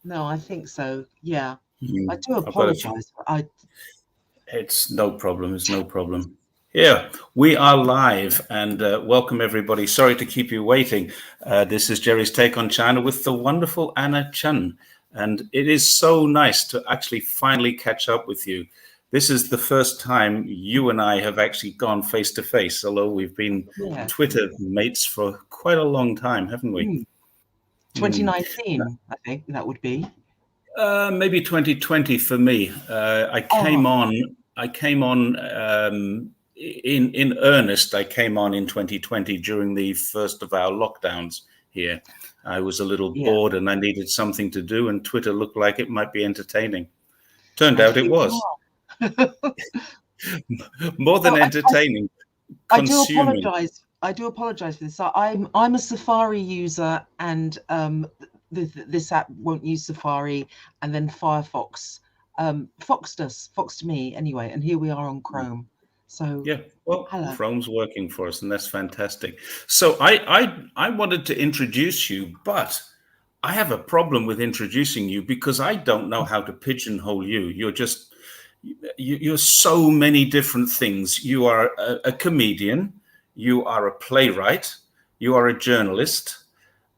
No, I think so. Yeah. I Mm, do I've got to. apologize. It's no problem. It's no problem. Yeah, we are live and welcome everybody. Sorry to keep you waiting. This is Jerry's Take on China with the wonderful Anna Chen. And it is so nice to actually finally catch up with you. This is the first time you and I have actually gone face to face, although we've been Yeah. Twitter mates for quite a long time, haven't we? Mm. Mm. 2019, I think that would be. Maybe 2020 for me. I came Oh, on. I came on in earnest. I came on in 2020 during the first of our lockdowns here. I was a little yeah. bored and I needed something to do, and Twitter looked like it might be entertaining. Turned And out it here we was are. more than Well, entertaining, I do consuming. apologize. I do apologize for this. I'm a Safari user, and this app won't use Safari, and then Firefox foxed me anyway, and here we are on Chrome. So, Yeah, well, hello. Chrome's working for us, and that's fantastic. So I wanted to introduce you, but I have a problem with introducing you because I don't know how to pigeonhole you. You're so many different things. You are a comedian, you are a playwright, you are a journalist,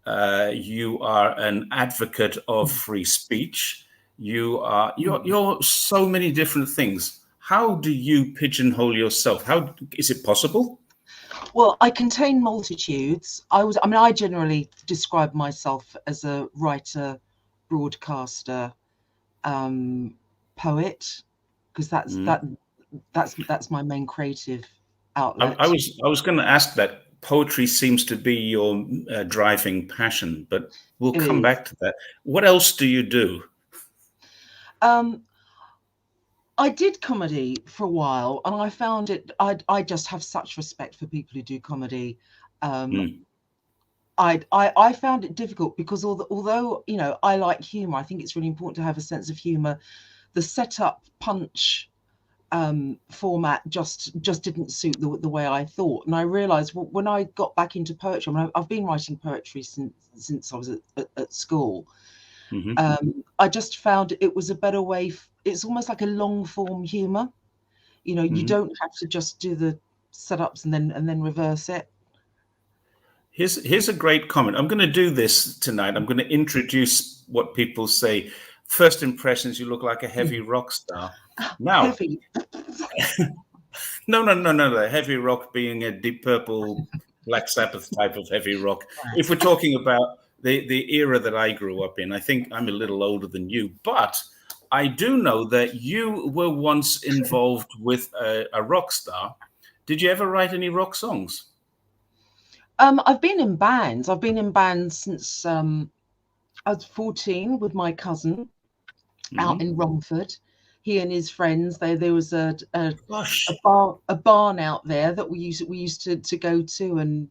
you are an advocate of free speech. You're so many different things. How do you pigeonhole yourself? How is it possible? Well, I contain multitudes. I generally describe myself as a writer, broadcaster, um, poet, because Mm. that's my main creative I outlet. was going to ask that. Poetry seems to be your driving passion, but we'll It come is. back to that. What else do you do? Um, I did comedy for a while, and I found it. I just have such respect for people who do comedy. Um, Mm. I found it difficult because although I like humor, I think it's really important to have a sense of humor. The setup punch format just didn't suit the way I thought, and I realized when I got back into poetry. I mean, I've been writing poetry since I was at school. Hmm. I just found it was a better way. It's almost like a long form humor. You Hmm. don't have to just do the setups and then reverse it. Here's a great comment. I'm going to do this tonight. I'm going to introduce what people say. First impressions, you look like a heavy rock star. Now, Heavy. no. Heavy rock being a Deep Purple, Black Sabbath type of heavy rock. If we're talking about the era that I grew up in, I think I'm a little older than you, but I do know that you were once involved with a rock star. Did you ever write any rock songs? I've been in bands. I've been in bands since I was 14 with my cousin out Hmm. in Romford. He and his friends. There was a Gosh. barn out there that we used to go to, and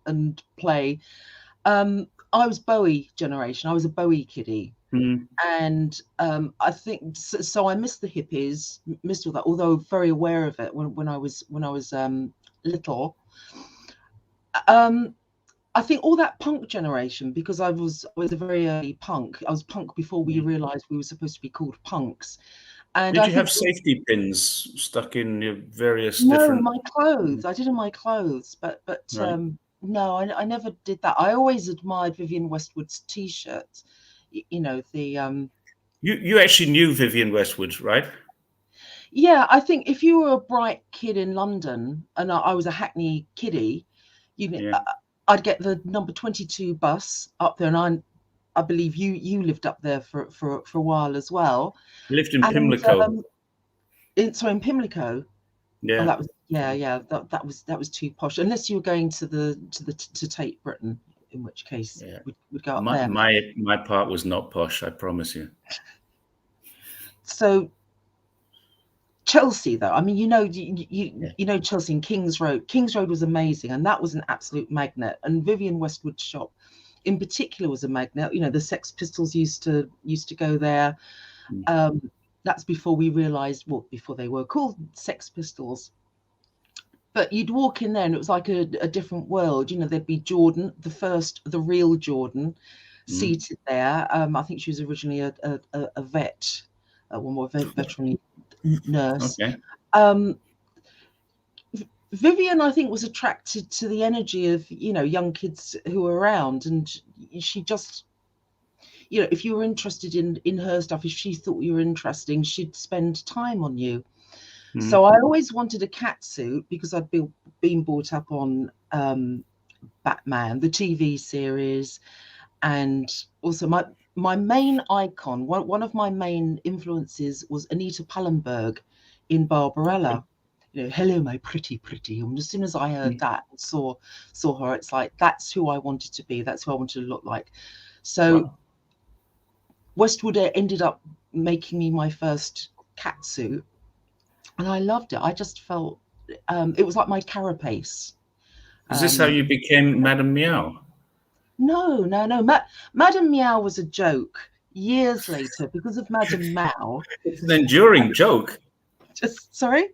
and play. I was Bowie generation. I was a Bowie kiddie. Mm. And I think so. I missed the hippies, missed all that. Although very aware of it when I was little. Um, I think all that punk generation, because I was a very early punk. I was punk before we realised we were supposed to be called punks. And Did I you think have safety pins stuck in your various no, different? my clothes. I did in my clothes, but Right. no, I never did that. I always admired Vivienne Westwood's t-shirts. The You actually knew Vivienne Westwood, right? Yeah, I think if you were a bright kid in London and I was a Hackney kiddie, you Yeah. I'd get the number 22 bus up there, and I believe you lived up there for a while as well. Lived in And Pimlico. in Pimlico. Oh, Yeah. that was yeah. That was too posh. Unless you were going to Tate Britain, in which case Yeah. we'd go up My there. my my part was not posh, I promise you. So Chelsea, though, I mean, Yeah. you know Chelsea and Kings Road. Kings Road was amazing, and that was an absolute magnet. And Vivienne Westwood's shop, in particular, was a magnet. The Sex Pistols used to go there. Mm. Um, that's before we realised, well, before they were called Sex Pistols. But you'd walk in there, and it was like a different world. There'd be Jordan, the real Jordan. seated there. I think she was originally a vet, one more veterinary nurse. Okay. Vivian, I think, was attracted to the energy of, young kids who were around, and she just, if you were interested in her stuff, if she thought you were interesting, she'd spend time on you. So I always wanted a cat suit because I'd been brought up on Batman, the TV series, and also my main icon, one of my main influences was Anita Pallenberg in Barbarella. Hello, my pretty. And as soon as I heard that and saw her, it's like, that's who I wanted to be. That's who I wanted to look like. So Wow. Westwood ended up making me my first cat suit, and I loved it. I just felt it was like my carapace. Is this how you became Madame Meow? No. Madame Meow was a joke years later because of Madame Mao. It's an enduring joke. Sorry?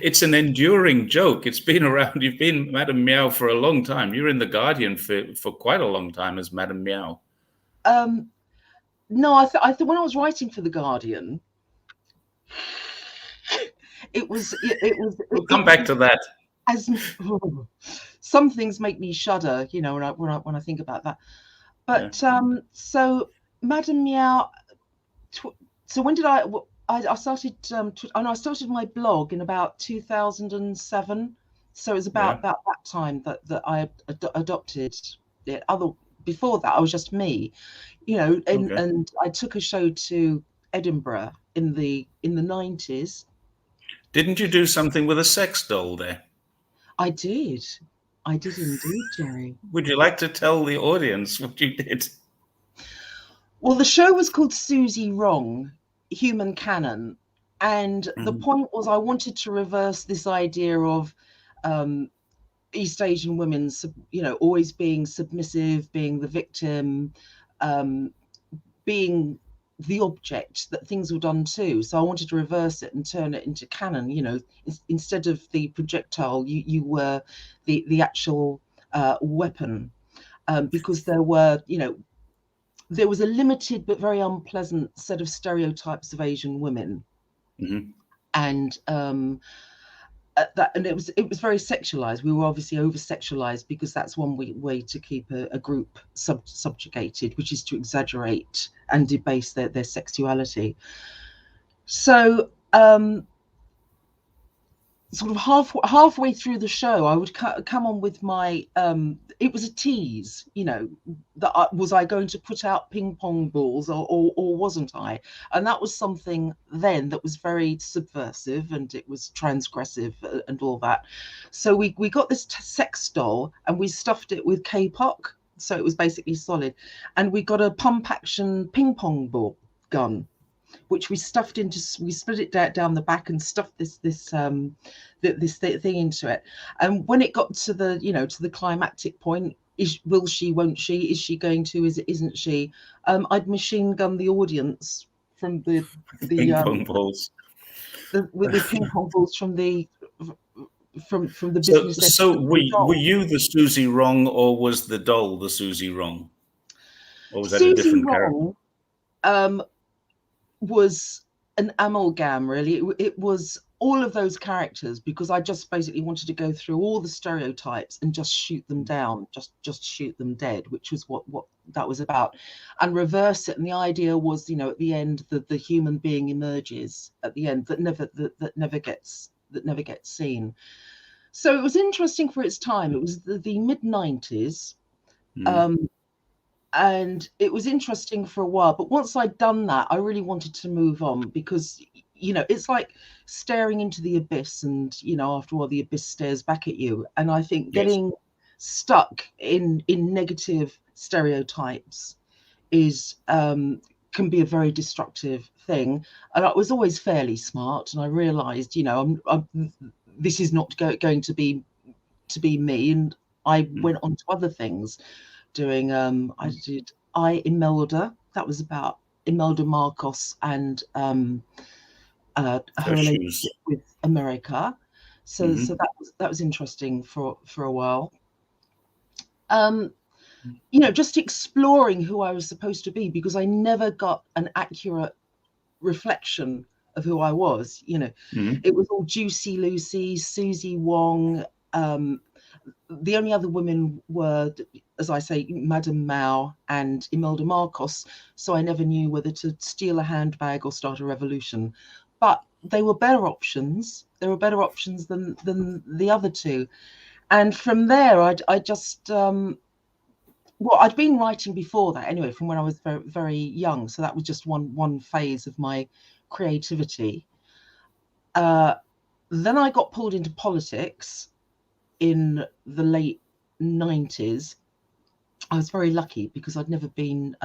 It's an enduring joke. It's been around. You've been Madame Meow for a long time. You're in The Guardian for quite a long time as Madame Meow. No, I thought when I was writing for The Guardian, We'll come back to that. As some things make me shudder, when I think about that. But yeah. So Madame Meow. So when did I started? I started my blog in about 2007. So it was about that time that I adopted it. Before that, I was just me, and I took a show to Edinburgh in the 90s. Didn't you do something with a sex doll there? I did indeed, Jerry. Would you like to tell the audience what you did? Well, the show was called Susie Wrong, Human Canon. And the point was I wanted to reverse this idea of East Asian women, always being submissive, being the victim, being the object that things were done to. So I wanted to reverse it and turn it into canon. Instead of the projectile, you were the actual weapon, because there was a limited but very unpleasant set of stereotypes of Asian women, and it was very sexualized. We were obviously over sexualized because that's one way to keep a group subjugated, which is to exaggerate and debase their sexuality. So sort of halfway through the show, I would come on with my it was a tease, that was I going to put out ping pong balls or wasn't I? And that was something then that was very subversive, and it was transgressive and all that. So we got this sex doll and we stuffed it with K-pop, so it was basically solid, and we got a pump action ping pong ball gun, which we split it down the back and stuffed this thing into it. And when it got to the climactic point, will she, won't she, is she going to, isn't she, I'd machine gun the audience from the ping pong balls with the ping pong balls from the business. So were you the Susie Wrong, or was the doll the Susie Wrong, or was that a different character? Was an amalgam, really. It was all of those characters, because I just basically wanted to go through all the stereotypes and just shoot them down, just shoot them dead, which was what that was about, and reverse it. And the idea was, at the end, the human being emerges at the end that never gets seen. So it was interesting for its time. It was the mid-90s. And it was interesting for a while, but once I'd done that, I really wanted to move on, because it's like staring into the abyss, and after a while the abyss stares back at you. And I think getting stuck in negative stereotypes is can be a very destructive thing. And I was always fairly smart, and I realized this is not going to be me, and I went on to other things. Doing I did Imelda. That was about Imelda Marcos and her relationship with America. So that was interesting for a while. just exploring who I was supposed to be, because I never got an accurate reflection of who I was. Mm. It was all Juicy Lucy, Susie Wong. The only other women were, as I say, Madame Mao and Imelda Marcos. So I never knew whether to steal a handbag or start a revolution. But they were better options. There were better options than the other two. And from there, I just well, I'd been writing before that anyway, from when I was very, very young. So that was just one phase of my creativity. Then I got pulled into politics in the late 90s. I was very lucky because I'd never been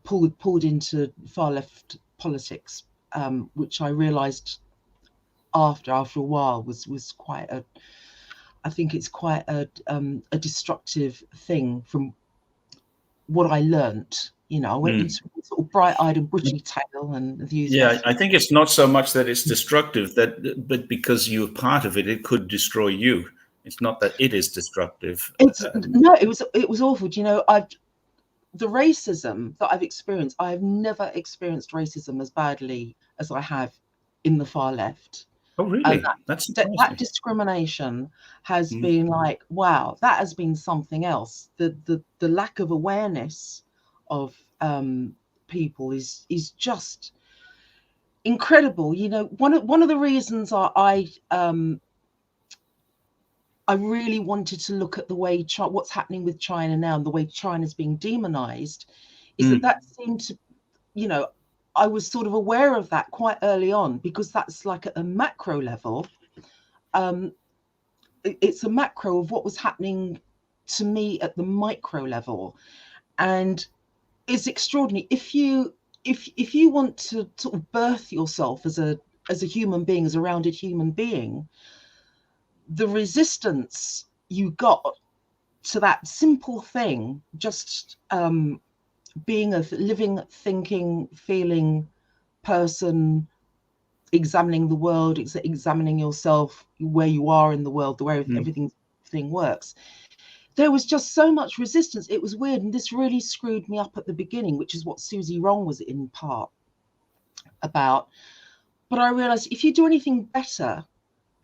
pulled into far left politics, which I realised after a while was quite a. I think it's quite a destructive thing from what I learnt. I went Mm. into sort of bright-eyed and bushy-tailed and Yeah, enthusiastic. I think it's not so much that it's destructive, but because you're part of it, it could destroy you. It's not that it is destructive. It's no, it was awful. The racism that I've experienced, I have never experienced racism as badly as I have in the far left. Oh, And really? That surprised that me. discrimination has Mm. been like, wow, that has been something else. The lack of awareness of people is just incredible. One of the reasons I really wanted to look at the way what's happening with China now and the way China's being demonized is Mm. that seemed to, I was sort of aware of that quite early on, because that's like at a macro level. It's a macro of what was happening to me at the micro level, and it's extraordinary. If you want to sort of birth yourself as a human being, as a rounded human being, the resistance you got to that simple thing, just being a living, thinking, feeling person, examining the world, examining yourself, where you are in the world, the way Mm. everything works. There was just so much resistance. It was weird, and this really screwed me up at the beginning, which is what Susie Wrong was in part about. But I realized if you do anything better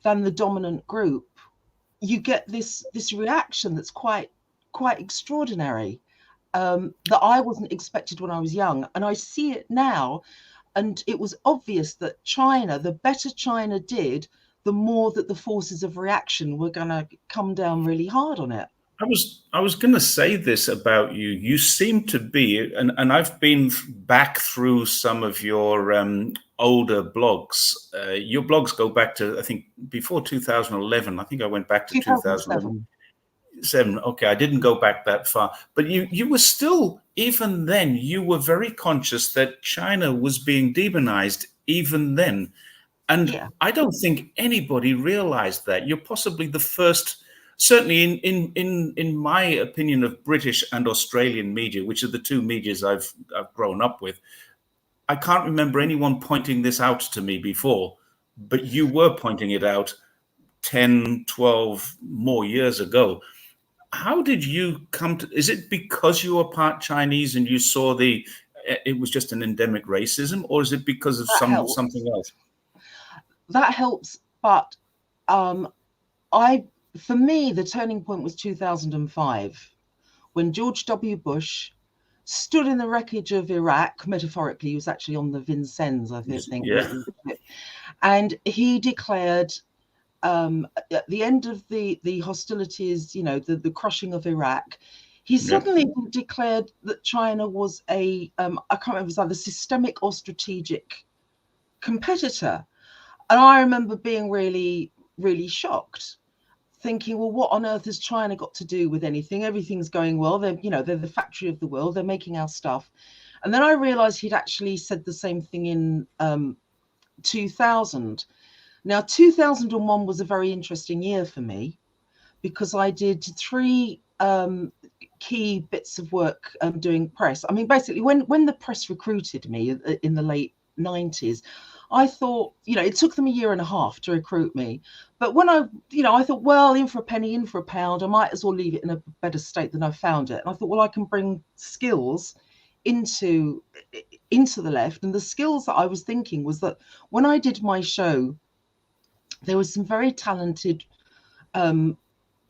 than the dominant group, you get this reaction that's quite extraordinary, that I wasn't expected when I was young, and I see it now. And it was obvious that China, the better China did, the more that the forces of reaction were going to come down really hard on it. I was going to say this about you. You seem to be, and I've been back through some of your older blogs. Your blogs go back to, I think, before 2011. I think I went back to 2007. 2007. Okay, I didn't go back that far, but you were still, even then, you were very conscious that China was being demonized even then. And Yeah. I don't think anybody realized that. You're possibly the first, certainly in my opinion, of British and Australian media, which are the two medias I've grown up with. I can't remember anyone pointing this out to me before, but you were pointing it out 10, 12 more years ago. How did you come to, is it because you were part Chinese and you saw it was just an endemic racism, or is it because of That something helps. else? That helps. But um, I, for me, the turning point was 2005, when George W. Bush stood in the wreckage of Iraq. Metaphorically, he was actually on the Vincennes, I think, Yeah. and he declared, at the end of the hostilities, the crushing of Iraq, he Yeah. suddenly declared that China was I can't remember if it was either systemic or strategic competitor. And I remember being really, really shocked, thinking, well, what on earth has China got to do with anything? Everything's going well. They're the factory of the world. They're making our stuff. And then I realized he'd actually said the same thing in 2000. Now, 2001 was a very interesting year for me, because I did three key bits of work doing press. I mean, basically, when the press recruited me in the late 90s, I thought, it took them a year and a half to recruit me. But when I thought, well, in for a penny, in for a pound, I might as well leave it in a better state than I found it. And I thought, well, I can bring skills into the left. And the skills that I was thinking was that when I did my show, there was some very talented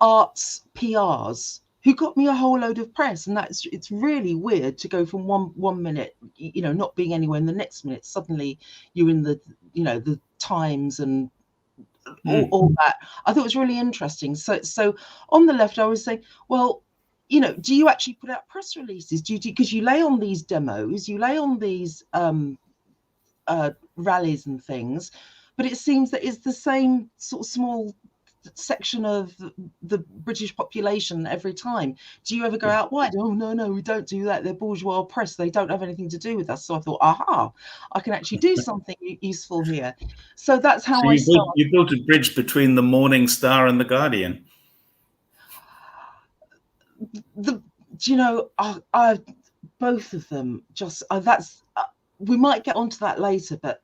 arts PRs who got me a whole load of press, and it's really weird to go from one minute, not being anywhere, and the next minute suddenly you're in the Times and all that. I thought it was really interesting. So on the left, I was saying, well, do you actually put out press releases? Because you lay on these demos, you lay on these rallies and things, but it seems that it's the same sort of small section of the British population every time. Do you ever go out wide? Oh, no, we don't do that. They're bourgeois press. They don't have anything to do with us. So I thought, aha, I can actually do something useful here. So that's how I started. You built a bridge between the Morning Star and the Guardian. I both of them just we might get onto that later, but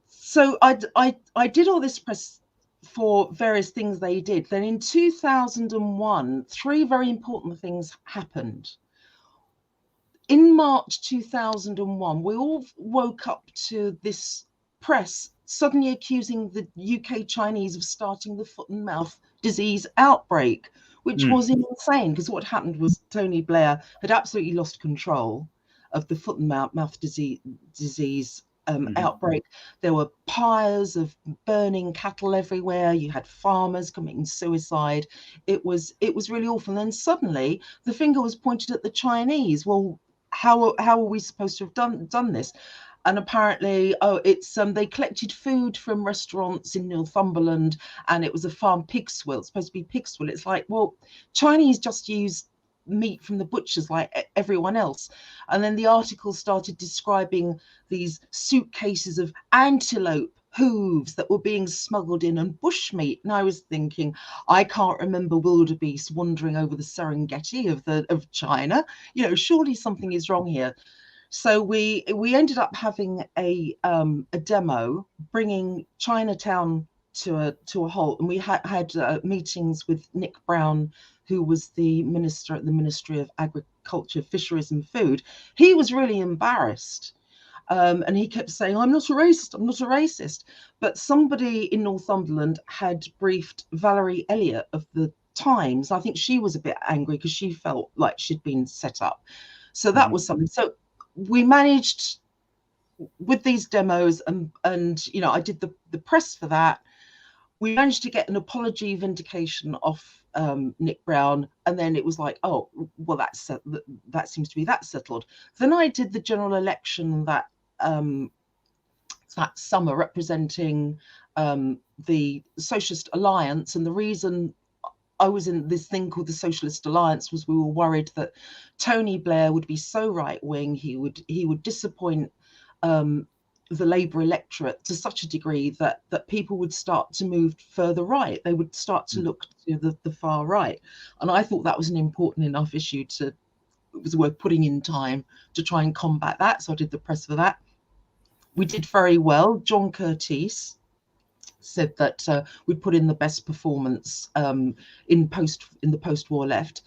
so I did all this press for various things they did. Then in 2001, three very important things happened. In March 2001, we all woke up to this press suddenly accusing the UK Chinese of starting the foot and mouth disease outbreak, which was insane, because what happened was Tony Blair had absolutely lost control of the foot and mouth disease outbreak. There were pyres of burning cattle everywhere. You had farmers committing suicide. It was really awful. And then suddenly the finger was pointed at the Chinese. Well, how are we supposed to have done this? And apparently, it's they collected food from restaurants in Northumberland, and it was a farm pig swill. It's supposed to be pig swill. It's like, well, Chinese just use meat from the butchers like everyone else. And then the article started describing these suitcases of antelope hooves that were being smuggled in, and bushmeat. And I was thinking, I can't remember wildebeest wandering over the Serengeti of China. Surely something is wrong here. So we ended up having a demo, bringing Chinatown to a halt, and we had meetings with Nick Brown, who was the minister at the Ministry of Agriculture, Fisheries and Food. He was really embarrassed, and he kept saying, I'm not a racist. But somebody in Northumberland had briefed Valerie Elliott of the Times. I think she was a bit angry because she felt like she'd been set up. So that was something. So we managed with these demos, and I did the press for that. We managed to get an apology vindication off Nick Brown, and then it was like, oh, well, that seems to be that settled. Then I did the general election that summer, representing the Socialist Alliance, and the reason I was in this thing called the Socialist Alliance was we were worried that Tony Blair would be so right-wing, he would disappoint the Labour electorate to such a degree that people would start to move further right. They would start to look to the far right. And I thought that was an important enough issue it was worth putting in time to try and combat that. So I did the press for that. We did very well. John Curtis said that we'd put in the best performance in the post-war left.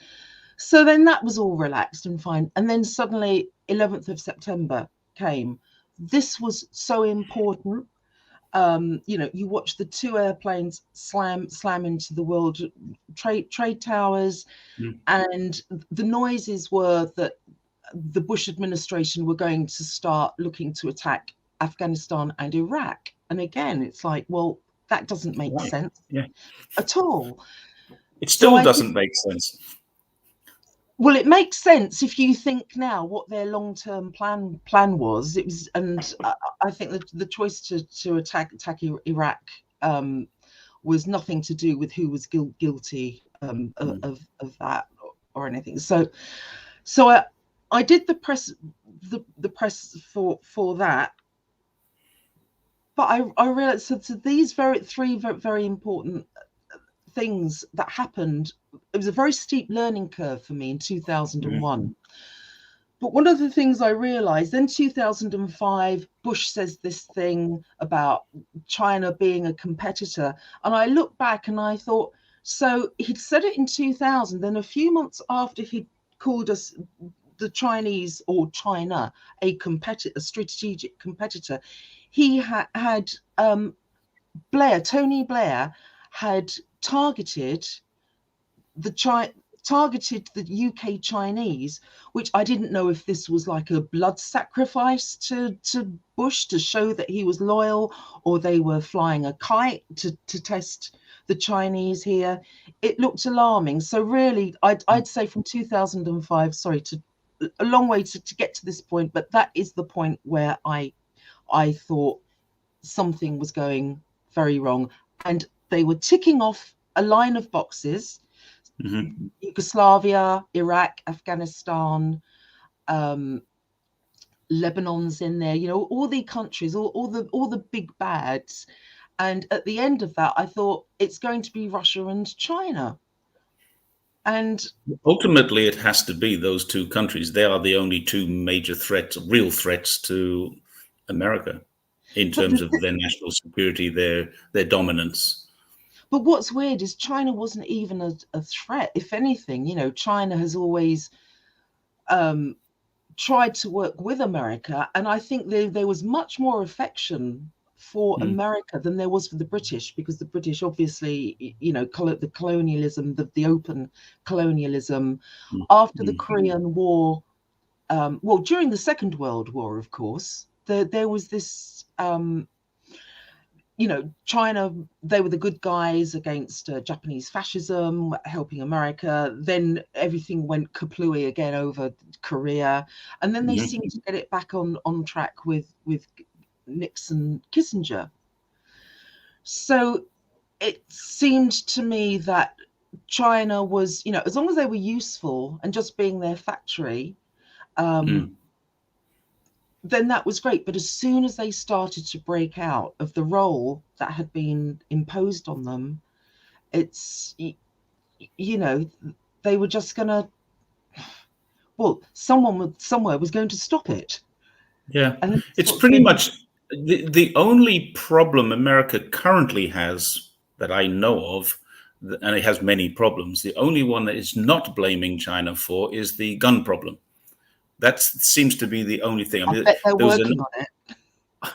So then that was all relaxed and fine. And then suddenly 11th of September came. This was so important. You watch the two airplanes slam into the World Trade Towers, and the noises were that the Bush administration were going to start looking to attack Afghanistan and Iraq. And again, it's like, well, that doesn't make sense at all. It still doesn't make sense. Well, it makes sense if you think now what their long-term plan was. It was, and I think that the choice to attack Iraq was nothing to do with who was guilty of that or anything. So I did the press for that. But I realized so these three very important things that happened. It was a very steep learning curve for me in 2001. But one of the things I realized then, 2005, Bush says this thing about China being a competitor. And I look back and I thought, so he'd said it in 2000, then a few months after he'd called us, the Chinese or China, a competitor, a strategic competitor, he had Tony Blair had targeted the targeted the UK Chinese, which I didn't know if this was like a blood sacrifice to Bush to show that he was loyal, or they were flying a kite to test the Chinese here. It looked alarming. So really, I'd say from 2005, sorry, to a long way to get to this point, but that is the point where I thought something was going very wrong. And they were ticking off a line of boxes. Mm-hmm. Yugoslavia, Iraq, Afghanistan, Lebanon's in there, you know, all the countries, all the big bads. And at the end of that, I thought it's going to be Russia and China. And Ultimately, it has to be those two countries. They are the only two major threats, real threats to America in but terms of their national security, their dominance. but what's weird is China wasn't even a threat. If anything, you know, China has always tried to work with America, and I think there was much more affection for Mm. America than there was for the British, because the British obviously, you know, the colonialism, the open colonialism Mm. after the Mm. Korean War, well, during the Second World War, of course, there was this, you know, China, they were the good guys against Japanese fascism, helping America. Then everything went kaplooey again over Korea. And then they Mhm. seemed to get it back on track with Nixon, Kissinger. So it seemed to me that China was, you know, as long as they were useful and just being their factory, um, Mm. then that was great. But as soon as they started to break out of the role that had been imposed on them, it's, you know, they were just going to, well, somewhere was going to stop it. Yeah, And that's it's what's pretty been, much the only problem America currently has that I know of, and it has many problems. The only one that is not blaming China for is the gun problem. That seems to be the only thing. I I mean, bet they're there was working on it.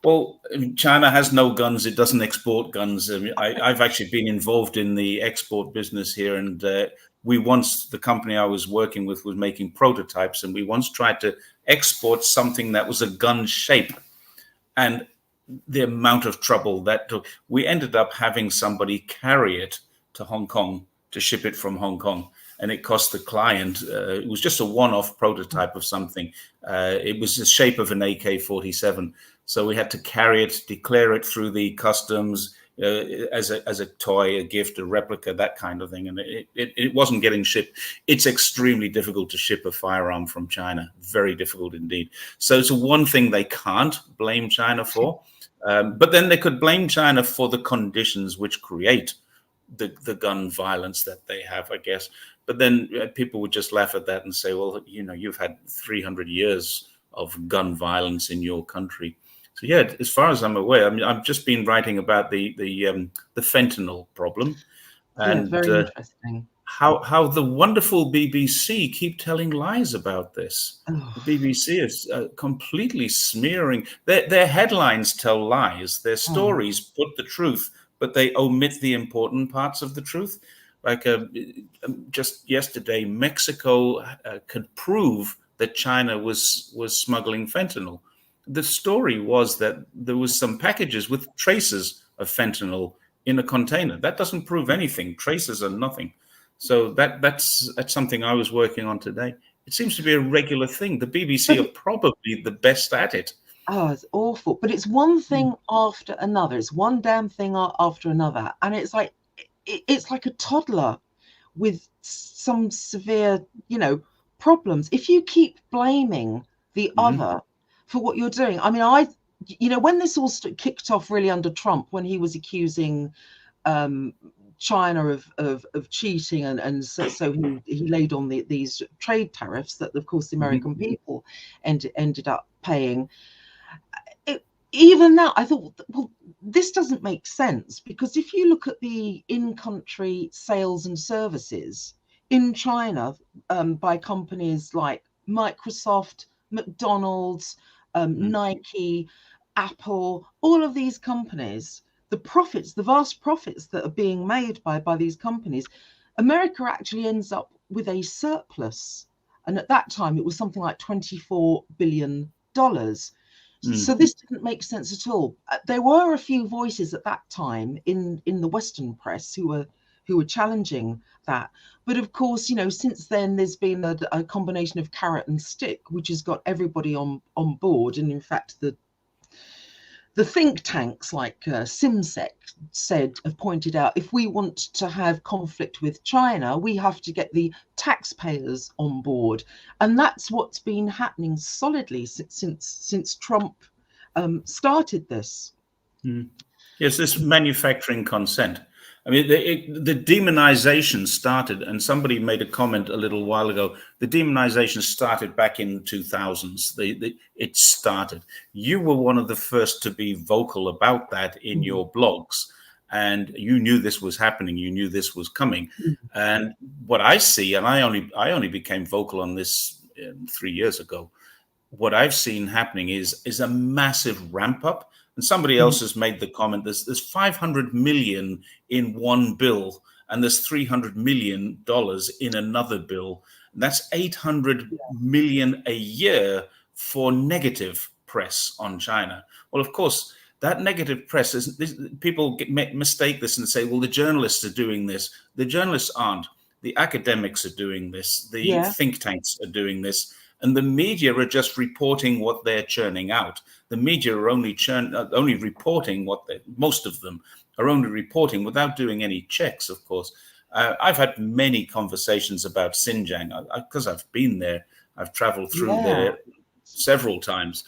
well, I mean, China has no guns. It doesn't export guns. I mean, I've actually been involved in the export business here, and the company I was working with was making prototypes, and we once tried to export something that was a gun shape, and the amount of trouble that took. We ended up having somebody carry it to Hong Kong to ship it from Hong Kong. And it cost the client, it was just a one off prototype of something. It was the shape of an AK 47. So we had to carry it, declare it through the customs as a toy, a gift, a replica, that kind of thing. And it wasn't getting shipped. It's extremely difficult to ship a firearm from China, very difficult indeed. So it's one thing they can't blame China for. But then they could blame China for the conditions which create the gun violence that they have, I guess. But then people would just laugh at that and say, well, you know, you've had 300 years of gun violence in your country. So yeah, as far as I'm aware, I mean, I've just been writing about the fentanyl problem, Yeah, and very interesting. how the wonderful BBC keep telling lies about this. The Oh, BBC is completely smearing. Their headlines tell lies. Their oh, stories put the truth, but they omit the important parts of the truth. Like just yesterday, Mexico could prove that China was smuggling fentanyl. The story was that there was some packages with traces of fentanyl in a container. That doesn't prove anything. Traces are nothing. So that's something I was working on today. It seems to be a regular thing. The BBC but are probably the best at it. oh, it's awful. But it's one Mm. thing after another. It's one damn thing after another. And it's like, it's like a toddler with some severe, you know, problems. If you keep blaming the Hmm. other for what you're doing, I mean, you know, when this all kicked off really under Trump, when he was accusing um, China of cheating, and so he laid on these trade tariffs that, of course, the American people ended up paying. Even now, I thought, well, this doesn't make sense, because if you look at the in-country sales and services in China by companies like Microsoft, McDonald's, Nike, Apple, all of these companies, the profits, the vast profits that are being made by these companies, America actually ends up with a surplus. And at that time, it was something like $24 billion. So this didn't make sense at all. There were a few voices at that time in the Western press who were challenging that. But of course, since then there's been a combination of carrot and stick, which has got everybody on board. And in fact, the think tanks like SimSec have pointed out, if we want to have conflict with China, we have to get the taxpayers on board. And that's what's been happening solidly since Trump started this. Yes, this manufacturing consent. I mean, the demonization started, and somebody made a comment a little while ago. The demonization started back in the 2000s. It started. You were one of the first to be vocal about that in your blogs, and you knew this was happening. You knew this was coming. And what I see, and I only became vocal on this 3 years ago. What I've seen happening is a massive ramp up. And somebody else has made the comment, there's 500 million in one bill, and there's $300 million in another bill. That's 800 million a year for negative press on China. Well, of course, that negative press people mistake this and say, well, the journalists are doing this. The journalists aren't. The academics are doing this. The think tanks are doing this. And the media are just reporting what they're churning out. The media are only reporting most of them are only reporting without doing any checks, of course. I've had many conversations about Xinjiang because I've been there. I've traveled through there several times.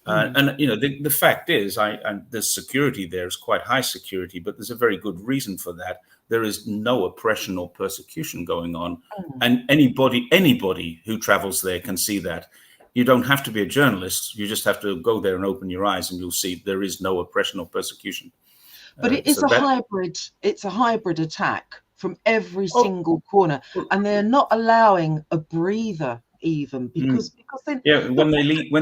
And, the fact is, the security there is quite high security, but there's a very good reason for that. There is no oppression or persecution going on. And anybody who travels there can see that. You don't have to be a journalist. You just have to go there and open your eyes, and you'll see there is no oppression or persecution. But it is hybrid. It's a hybrid attack from every single corner, and they're not allowing a breather even because then when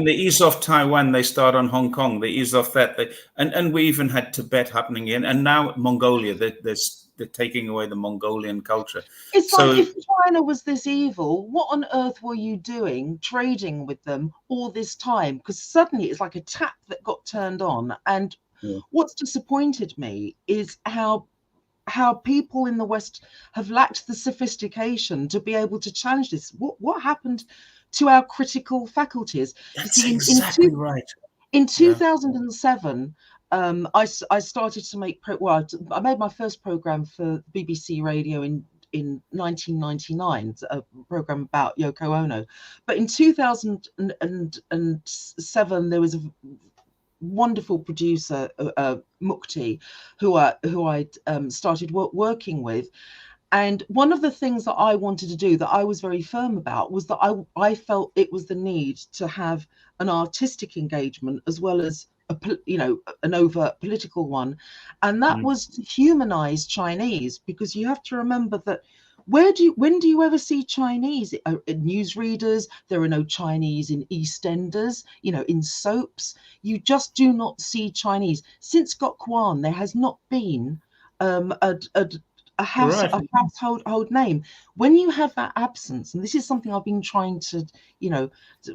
they ease off Taiwan, they start on Hong Kong. They ease off that, and we even had Tibet happening in, and now Mongolia. They're taking away the Mongolian culture. It's like, if China was this evil, what on earth were you doing trading with them all this time? Because suddenly it's like a tap that got turned on. And what's disappointed me is how people in the West have lacked the sophistication to be able to challenge this. What happened to our critical faculties? That's exactly right. In 2007, I started to make I made my first program for BBC Radio in 1999, a program about Yoko Ono. But in 2007, there was a wonderful producer, Mukti, who I started working with. And one of the things that I wanted to do, that I was very firm about, was that I felt it was the need to have an artistic engagement as well as an overt political one, and that was to humanize Chinese, because you have to remember that when do you ever see Chinese newsreaders? There are no Chinese in EastEnders, in soaps. You just do not see Chinese. Since Gok Wan, there has not been a household name. When you have that absence, and this is something I've been trying to,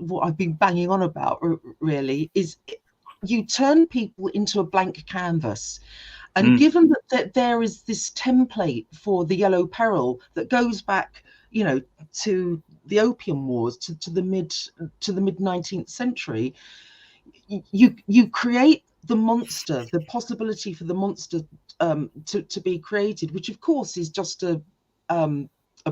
what I've been banging on about really, is you turn people into a blank canvas. And given that there is this template for the Yellow Peril that goes back, to the Opium Wars, to the mid 19th century, you create the monster, the possibility for the monster to be created, which of course is just a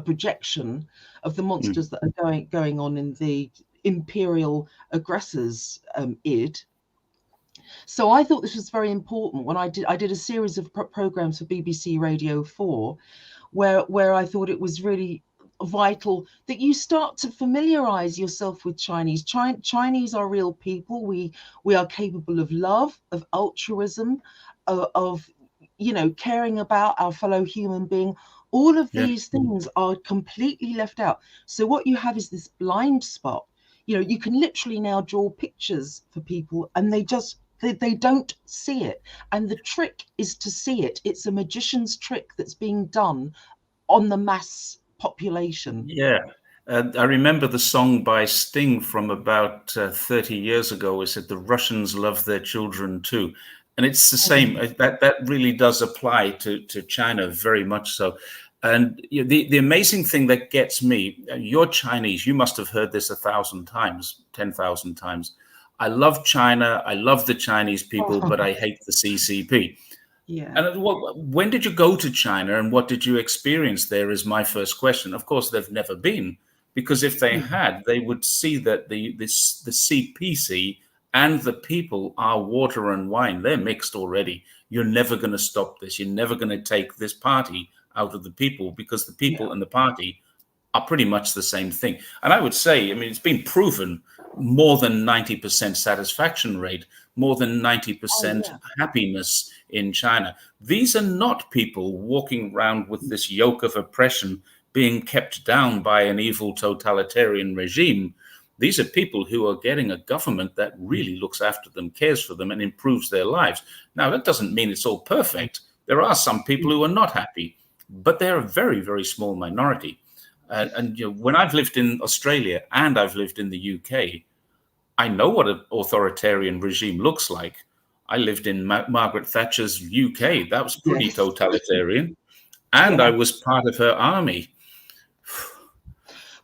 projection of the monsters that are going on in the imperial aggressors id. So I thought this was very important when I did a series of programs for BBC Radio 4, where I thought it was really vital that you start to familiarize yourself with Chinese. Chinese are real people. We are capable of love, of altruism, of caring about our fellow human being. All of Yeah. these things are completely left out. So what you have is this blind spot. You can literally now draw pictures for people and they don't see it. And the trick is to see it. It's a magician's trick that's being done on the mass population. Yeah. I remember the song by Sting from about 30 years ago. It said, "The Russians love their children too." And it's the same. Mm. That really does apply to China very much so. And the amazing thing that gets me, you're Chinese. You must have heard this 1,000 times, 10,000 times. I love China. I love the Chinese people, but I hate the CCP. Yeah. And when did you go to China and what did you experience there is my first question. Of course, they've never been, because if they had, they would see that the CPC and the people are water and wine. They're mixed already. You're never going to stop this. You're never going to take this party out of the people, because the Yeah. people and the party are pretty much the same thing. And I would say, I mean, it's been proven, more than 90% satisfaction rate, more than Oh 90% yeah. happiness in China. These are not people walking around with this yoke of oppression, being kept down by an evil totalitarian regime. These are people who are getting a government that really looks after them, cares for them, and improves their lives. Now, that doesn't mean it's all perfect. There are some people who are not happy, but they're a very, very small minority. And when I've lived in Australia and I've lived in the UK, I know what an authoritarian regime looks like. I lived in Margaret Thatcher's UK. That was pretty Yes. totalitarian. And I Yeah. was part of her army.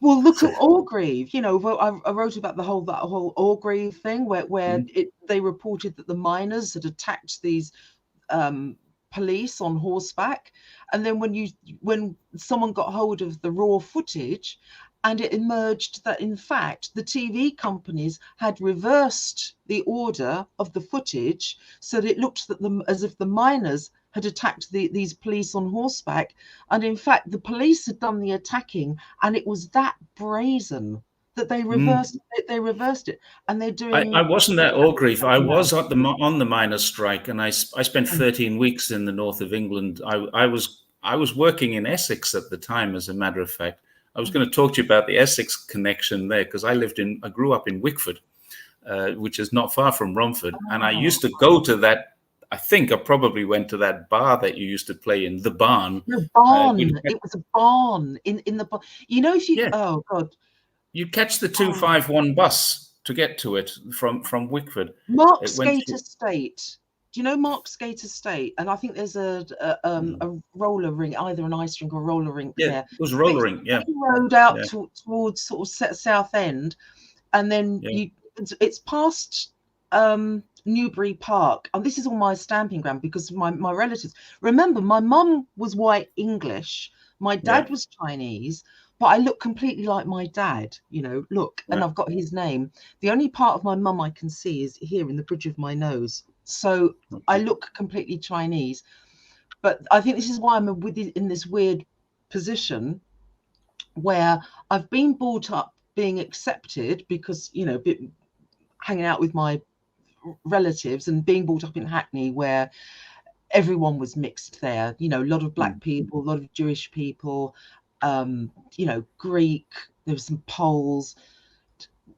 Well, look So, at Orgreave. I wrote about that whole Orgreave thing where they reported that the miners had attacked these police on horseback, and then when someone got hold of the raw footage, and it emerged that in fact the TV companies had reversed the order of the footage, so that it looked as if the miners had attacked these police on horseback, and in fact the police had done the attacking, and it was that brazen that they mm, reversed it, and they're I doing wasn't at Orgreave. I now. was on the miners' strike, and I spent 13 weeks in the north of England. I was working in Essex at the time, as a matter of fact. I was going to talk to you about the Essex connection there, because I grew up in Wickford, which is not far from Romford, and I Oh, used to go to that. I think I probably went to that bar that you used to play in, the Barn. no, Which, barn. It was a barn in the barn. If you, yeah, oh God, you catch the oh, 251 bus to get to it from Wickford. It went Marksgate through. Estate. Do you know Marksgate Estate? And I think there's a roller rink, either an ice rink or roller rink Yeah, there. it was But it's rollering. Yeah, the main road out yeah, towards sort of South End, and then yeah. it's past Newbury Park, and this is all my stamping ground because my relatives. Remember, my mum was white English, my Yeah, dad was Chinese, but I look completely like my dad. Look, and right. I've got his name. The only part of my mum I can see is here in the bridge of my nose, so I Okay. look completely Chinese. But I think this is why I'm in this weird position where I've been brought up being accepted because hanging out with my relatives and being brought up in Hackney where everyone was mixed there, a lot of black Mm. people, a lot of Jewish people, Greek, there were some Poles.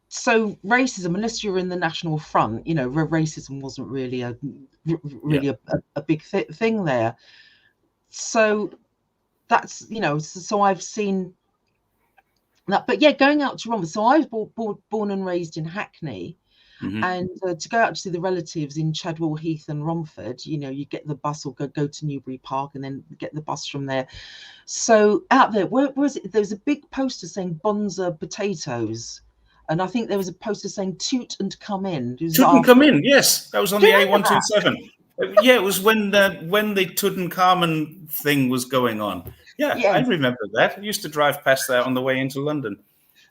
So racism, unless you're in the National Front, racism wasn't really Yeah. a big thing there. So that's, so I've seen that. But yeah, going out to Romford. So I was born and raised in Hackney. Hmm. And to go out to see the relatives in Chadwell Heath and Romford, you get the bus or go to Newbury Park and then get the bus from there. So out there, where was it? There was a big poster saying Bonza potatoes. And I think there was a poster saying toot and come in. It was after. Tutankhamun, yes, that was on Do the you remember that? A127. Yeah, it was when the Tutankhamun thing was going on. Yeah, I Yes. remember that. I used to drive past that on the way into London.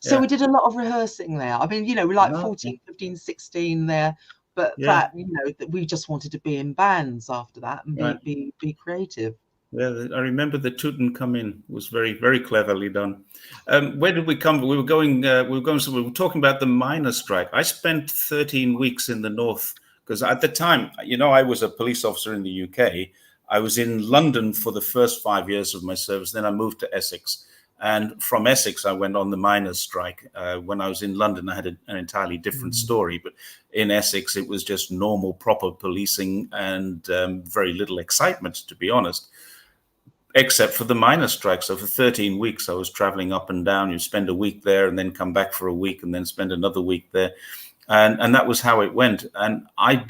So Yeah. we did a lot of rehearsing there. I mean, we're like Oh, okay. 14, 15, 16 there. but Yeah. that, that we just wanted to be in bands after that and Right. be creative. Yeah, I remember the Tutankhamun was very, very cleverly done. Where did we come? We were going. So we were talking about the miners' strike. I spent 13 weeks in the north because at the time, I was a police officer in the UK. I was in London for the first 5 years of my service. Then I moved to Essex, and from Essex, I went on the miners' strike. When I was in London, I had an entirely different story, but in Essex, it was just normal, proper policing and very little excitement, to be honest, except for the miners' strike. So for 13 weeks, I was traveling up and down. You spend a week there and then come back for a week and then spend another week there. And that was how it went. And I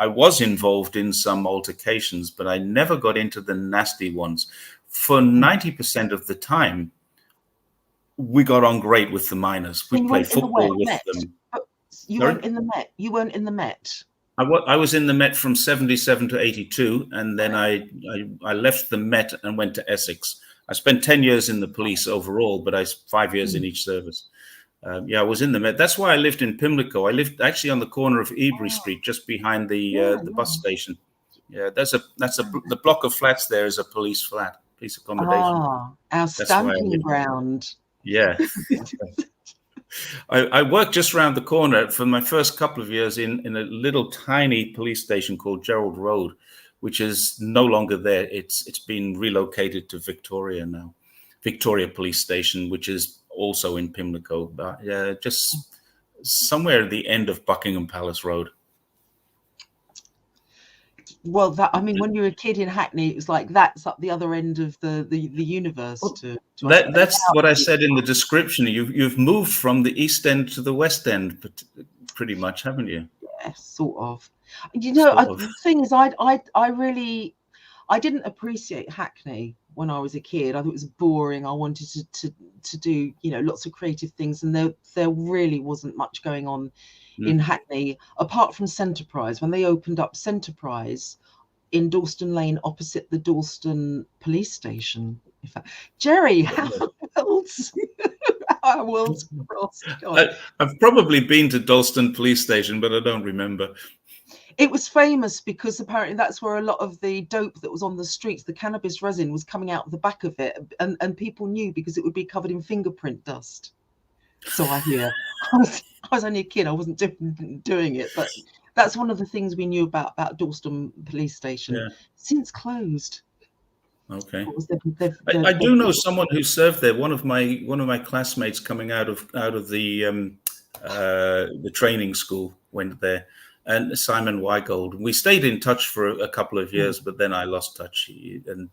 was involved in some altercations, but I never got into the nasty ones. For 90% of the time, we got on great with the miners. We And you played weren't in the football with Met. them. You Sorry? weren't in the Met. You weren't in the Met. I was in the Met from 77 to 82, and then I left the Met and went to Essex. I spent 10 years in the police overall, but 5 years in each service. I was in the Met. That's why I lived in Pimlico. I lived actually on the corner of Ebury Street, just behind the bus station. Yeah, the block of flats there is a police flat, police accommodation. Our That's why I stamping lived. ground. Yeah. I worked just around the corner for my first couple of years in a little tiny police station called Gerald Road, which is no longer there. It's been relocated to Victoria now, Victoria Police Station, which is also in Pimlico, but just somewhere at the end of Buckingham Palace Road. Well, when you were a kid in Hackney, it was like that's up the other end of the universe. That's what I said in the description. You've moved from the East End to the West End, pretty much, haven't you? Yeah, sort of. The thing is, I didn't appreciate Hackney when I was a kid. I thought it was boring. I wanted to do lots of creative things, and there really wasn't much going on in Hackney apart from Centerprise. When they opened up Centerprise in Dalston Lane opposite the Dalston police station. In fact, Jerry, how our worlds crossed. I've probably been to Dalston police station, but I don't remember. It was famous because apparently that's where a lot of the dope that was on the streets, the cannabis resin, was coming out of the back of it, and people knew because it would be covered in fingerprint dust. So I hear. I was only a kid. I wasn't doing it, but that's one of the things we knew about Dalston Police Station. Yeah. Since closed. Okay. I do know someone who served there. One of my classmates coming out of the training school went there, and Simon Weigold. We stayed in touch for a couple of years, but then I lost touch. And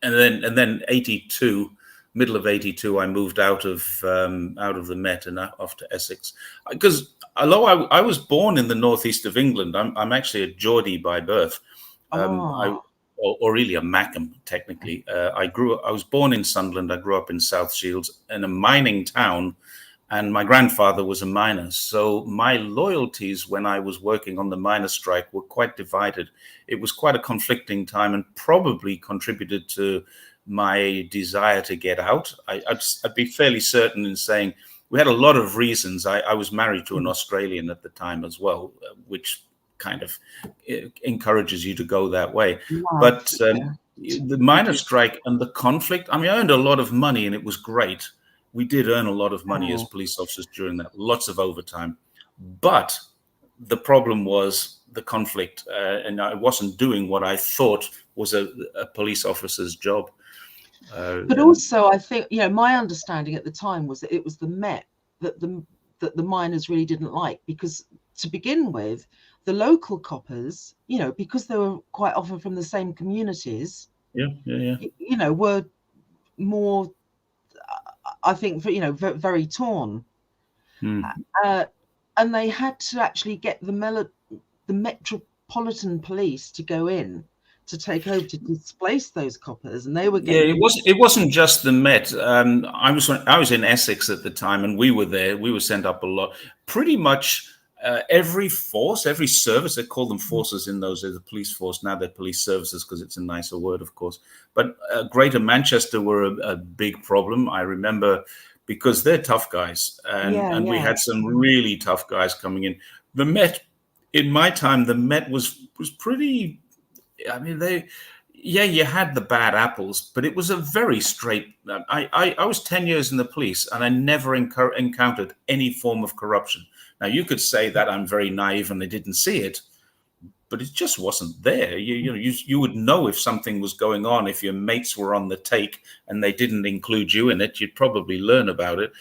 then 82. Middle of 82, I moved out of the Met and off to Essex. Because although I was born in the northeast of England, I'm actually a Geordie by birth, or really a Mackem technically. I was born in Sunderland. I grew up in South Shields in a mining town, and my grandfather was a miner. So my loyalties when I was working on the miners' strike were quite divided. It was quite a conflicting time, and probably contributed to my desire to get out. I'd be fairly certain in saying we had a lot of reasons. I was married to an Australian at the time as well, which kind of encourages you to go that way. Wow. But the miners' strike and the conflict, I earned a lot of money and it was great. We did earn a lot of money as police officers during that, lots of overtime. But the problem was the conflict, and I wasn't doing what I thought was a police officer's job. But also, I think my understanding at the time was that it was the Met that the miners really didn't like, because to begin with, the local coppers, because they were quite often from the same communities, were more, I think, very torn, and they had to actually get the Metropolitan Police to go in to take over to displace those coppers, and they were getting. Yeah, it wasn't just the Met. I was in Essex at the time, and we were there. We were sent up a lot. Pretty much every force, every service. They call them forces in those days, the police force. Now they're police services because it's a nicer word, of course. But Greater Manchester were a big problem. I remember, because they're tough guys, and we had some really tough guys coming in. The Met in my time, the Met was pretty. I mean, yeah, you had the bad apples, but it was a very straight. I was 10 years in the police, and I never encountered any form of corruption. Now, you could say that I'm very naive and I didn't see it, but it just wasn't there. You would know if something was going on if your mates were on the take and they didn't include you in it. You'd probably learn about it.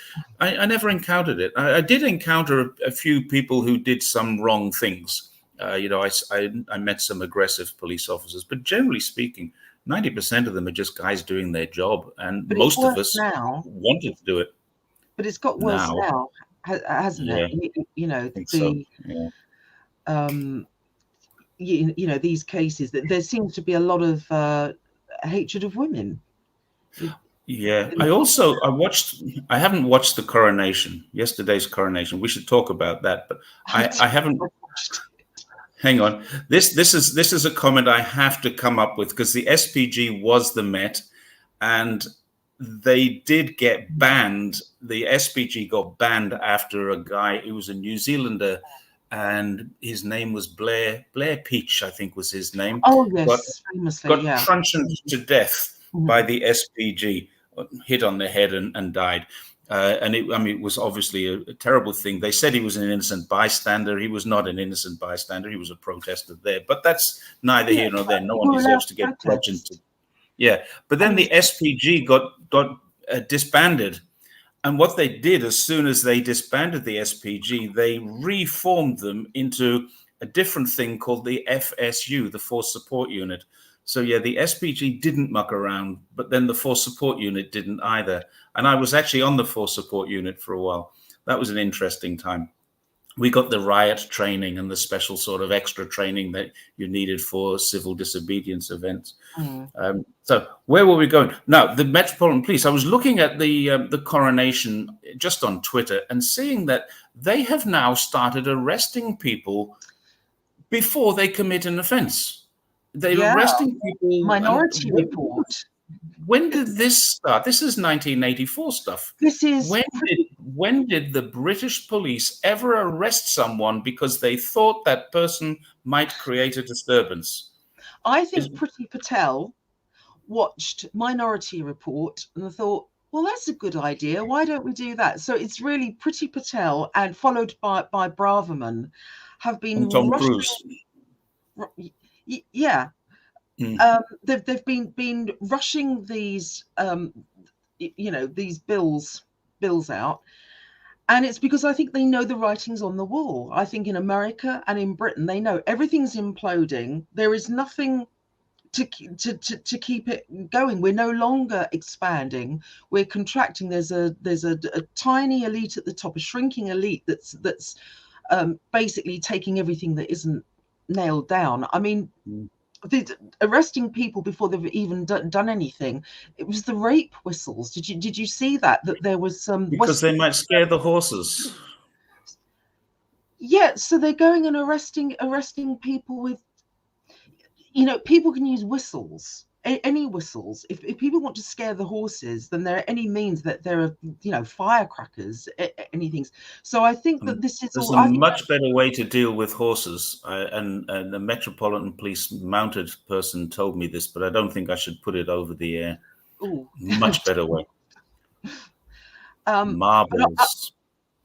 I never encountered it. I did encounter a few people who did some wrong things. I met some aggressive police officers, but generally speaking, 90% of them are just guys doing their job, and But it's most of worse us now. wanted to do it. But it's got worse Now, now, hasn't it? yeah, I think so. The Yeah. um, these cases that there seems to be a lot of hatred of women. Yeah, I haven't watched the coronation, yesterday's coronation. We should talk about that, but I haven't. Hang on. This is a comment I have to come up with, because the SPG was the Met, and they did get banned. The SPG got banned after a guy. He was a New Zealander, and his name was Blair Peach, I think was his name. Oh Got yes, famously, yeah. truncheoned to death by the SPG, hit on the head and died. It was obviously a terrible thing. They said he was an innocent bystander. He was not an innocent bystander. He was a protester there. But that's neither here nor there. No one deserves to get bludgeoned. Yeah. But then the SPG got disbanded. And what they did, as soon as they disbanded the SPG, they reformed them into a different thing called the FSU, the Force Support Unit. So, yeah, the SPG didn't muck around, but then the Force Support Unit didn't either. And I was actually on the Force Support Unit for a while. That was an interesting time. We got the riot training and the special sort of extra training that you needed for civil disobedience events. So where were we going? Now, the Metropolitan Police, I was looking at the coronation just on Twitter and seeing that they have now started arresting people before they commit an offense. They're arresting people. Minority Report. When did this start? This is 1984 stuff. This is when did the British police ever arrest someone because they thought that person might create a disturbance? I think Priti Patel watched Minority Report and thought, well, that's a good idea. Why don't we do that? So it's really Priti Patel, and followed by Braverman, have been and Tom rushing, Cruise. Yeah. They've been rushing these these bills out, and it's because I think they know the writing's on the wall. I think in America and in Britain they know everything's imploding. There is nothing to keep it going. We're no longer expanding, we're contracting. There's a tiny elite at the top, a shrinking elite that's basically taking everything that isn't nailed down. I mean, arresting people before they've even done anything. It was the rape whistles. Did you see that there was some, because they might scare the horses. Yeah, so they're going and arresting people with, people can use whistles, any whistles. If people want to scare the horses, then there are any means that there are, firecrackers, anything. So I think that this is There's a much better way to deal with horses. And the Metropolitan Police mounted person told me this, but I don't think I should put it over the air. Ooh. Much better way. Marbles.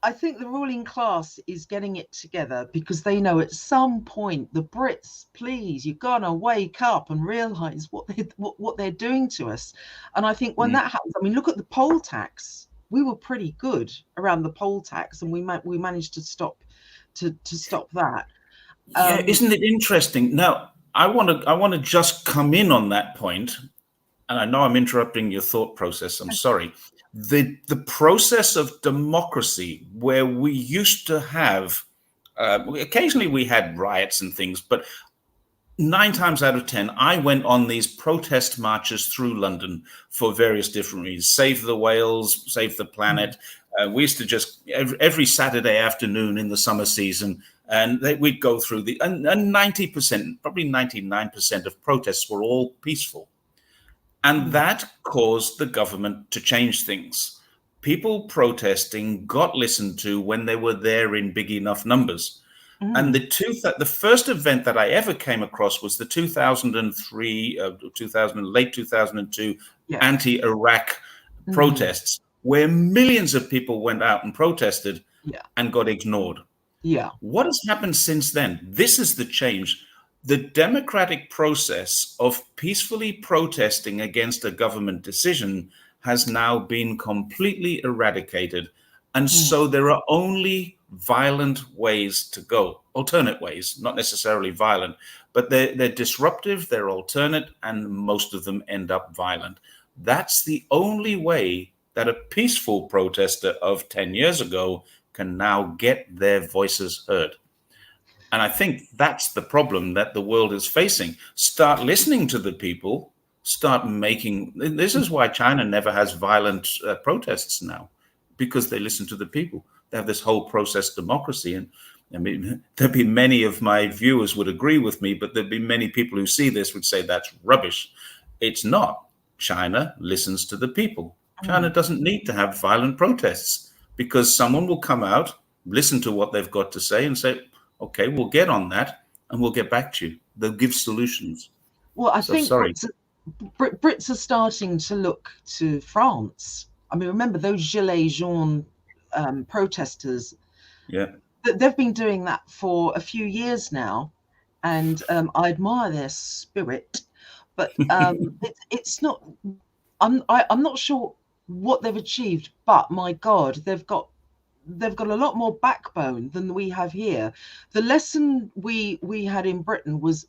I think the ruling class is getting it together, because they know at some point, the Brits, please, you're gonna wake up and realize what they're doing to us. And I think when that happens, I mean, look at the poll tax. We were pretty good around the poll tax, and we managed to stop that. Yeah, isn't it interesting? Now, I want to just come in on that point, and I know I'm interrupting your thought process. I'm sorry. The process of democracy, where we used to have, occasionally we had riots and things, but 9 times out of 10, I went on these protest marches through London for various different reasons. Save the whales, save the planet. We used to just, every Saturday afternoon in the summer season, and we'd go through and 90%, probably 99% of protests were all peaceful. And that caused the government to change things. People protesting got listened to when they were there in big enough numbers. And Mm. the first event that I ever came across was the 2003, 2000, late 2002 Yeah. anti-Iraq Mm. protests, where millions of people went out and protested Yeah. and got ignored. Yeah. What has happened since then? This is the change. The democratic process of peacefully protesting against a government decision has now been completely eradicated. And Mm. so there are only violent ways to go, alternate ways, not necessarily violent, but they're disruptive, they're alternate, and most of them end up violent. That's the only way that a peaceful protester of 10 years ago can now get their voices heard. And I think that's the problem that the world is facing. Start listening to the people, start making. This is why China never has violent protests now, because they listen to the people. They have this whole process democracy. And I mean, there'd be many of my viewers would agree with me, but there'd be many people who see this would say that's rubbish. It's not. China listens to the people. China Mm. doesn't need to have violent protests because someone will come out, listen to what they've got to say, and say, okay, we'll get on that and we'll get back to you. They'll give solutions. Well, I So think sorry. Brits are starting to look to France. I mean, remember those Gilets jaunes protesters? Yeah. They've been doing that for a few years now, and I admire their spirit. But it's not. I'm not sure what they've achieved, but my God, they've got a lot more backbone than we have here. The lesson we had in Britain was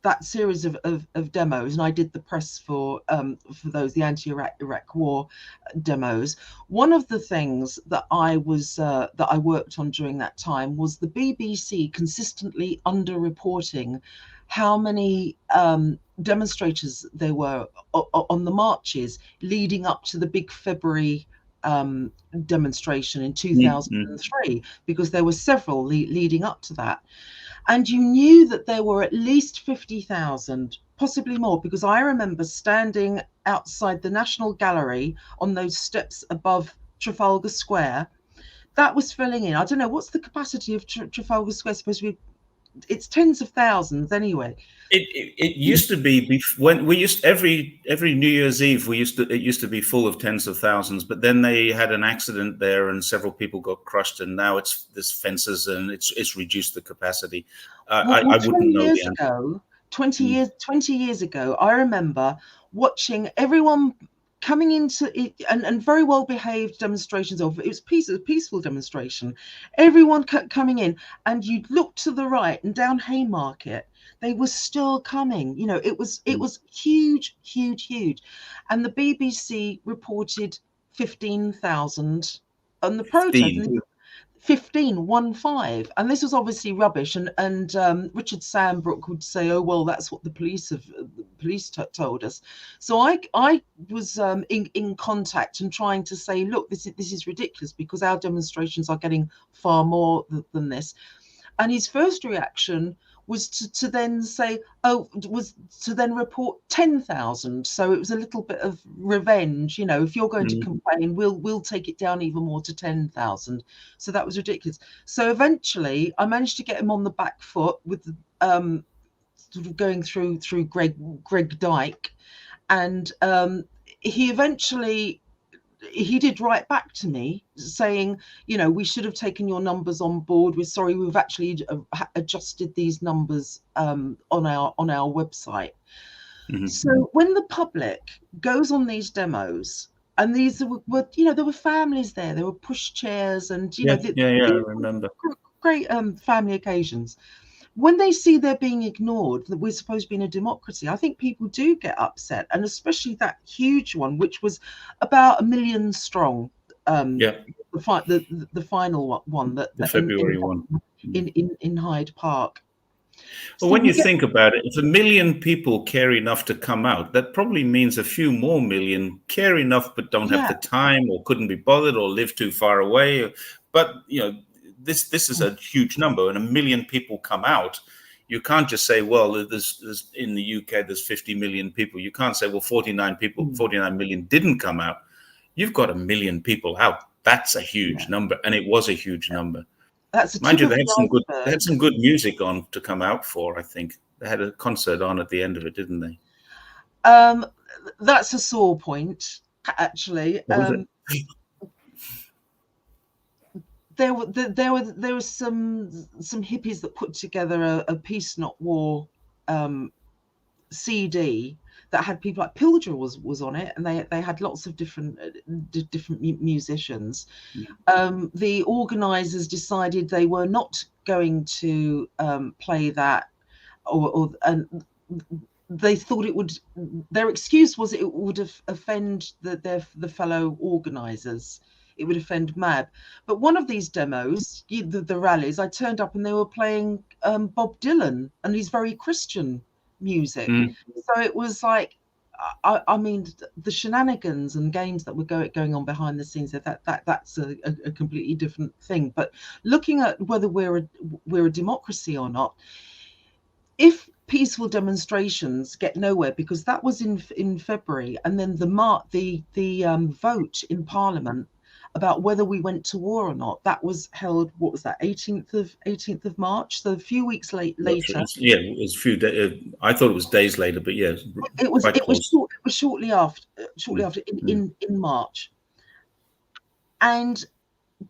that series of demos, and I did the press for those, the anti-Iraq war demos. One of the things that I worked on during that time was the BBC consistently underreporting how many demonstrators there were on the marches leading up to the big February demonstration in Mm-hmm. 2003, because there were several leading up to that. And you knew that there were at least 50,000, possibly more, because I remember standing outside the National Gallery on those steps above Trafalgar Square. That was filling in. I don't know, what's the capacity of Trafalgar Square supposed to be? It's tens of thousands anyway. It used to be when we used every New Year's Eve it used to be full of tens of thousands, but then they had an accident there and several people got crushed, and now there's fences and it's reduced the capacity. I Well, wouldn't 20 know the years answer. ago, 20 Mm. years, 20 years ago, I remember watching everyone coming into it, and very well behaved demonstrations of it was peaceful demonstration. Everyone coming in, and you'd look to the right and down Haymarket, they were still coming. It was huge, huge, huge. And the BBC reported 15,000 on the protest. 15. 15, 1 5, and this was obviously rubbish. And Richard Sambrook would say, "Oh well, that's what the police told us." So I was in contact and trying to say, "Look, this is ridiculous, because our demonstrations are getting far more than this." And his first reaction was to then say, oh, was to then report 10,000. So it was a little bit of revenge. If you're going to Mm. complain, we'll take it down even more to 10,000. So that was ridiculous. So eventually I managed to get him on the back foot with sort of going through Greg Dyke. And he eventually he did write back to me saying, we should have taken your numbers on board. We're sorry, we've actually adjusted these numbers on our website. Mhm. So when the public goes on these demos, and these were, there were families there were pushchairs, and Yeah, yeah, yeah. I these remember. were great family occasions. When they see they're being ignored, that we're supposed to be in a democracy, I think people do get upset, and especially that huge one, which was about 1 million strong. Um, Yeah, the final one that, the in February one. Mm. in Hyde Park. Well, So when we you get, think about it, if 1 million people care enough to come out, that probably means a few more million care enough but don't have yeah, the time or couldn't be bothered or live too far away. But this is a huge number, and 1 million people come out. You can't just say, well, there's in the UK there's 50 million people. You can't say, well, 49 million didn't come out. You've got 1 million people out. That's a huge yeah. number, and it was a huge number. that's the Mind tip you, of the they iceberg. had some good music on to come out for. I think they had a concert on at the end of it, didn't they? Um, that's a sore point, actually. What was it? There were some hippies that put together a Peace Not War CD that had people like Pilger was on it, and they had lots of different musicians. The organisers decided they were not going to play that, and they thought it would. Their excuse was it would offend the fellow organisers. It would offend MAB. But one of these demos, the rallies, I turned up and they were playing Bob Dylan and his very Christian music. Mm. So it was like, I mean, the shenanigans and games that were going on behind the scenes, that's a completely different thing. But looking at whether we're a democracy or not, if peaceful demonstrations get nowhere, because that was in February, and then the vote in Parliament about whether we went to war or not, that was held, what was that, 18th of March, so a few weeks later. Yeah, it was a few days. I thought it was days later, but yeah, It was quite close. shortly after in March, and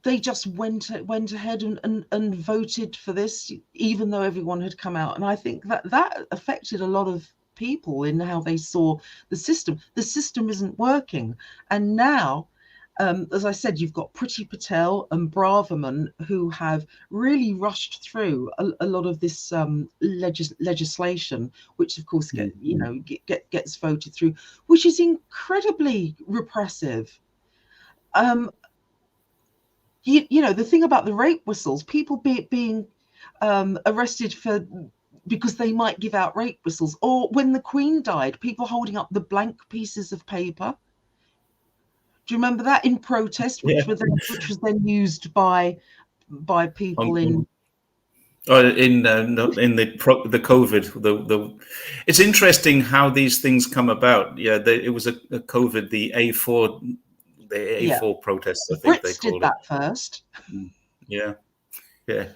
they just went ahead and voted for this, even though everyone had come out. And I think that affected a lot of people in how they saw the system. The system isn't working, and now, as I said, you've got Priti Patel and Braverman who have really rushed through a lot of this legislation, which of course gets voted through, which is incredibly repressive. The thing about the rape whistles, people being arrested because they might give out rape whistles, or when the Queen died, people holding up the blank pieces of paper. Do you remember that, in protest, which was then used by people in the COVID. It's interesting how these things come about. Yeah, it was a COVID, the A4 protests, I think they Brits did called that first. Yeah, yeah.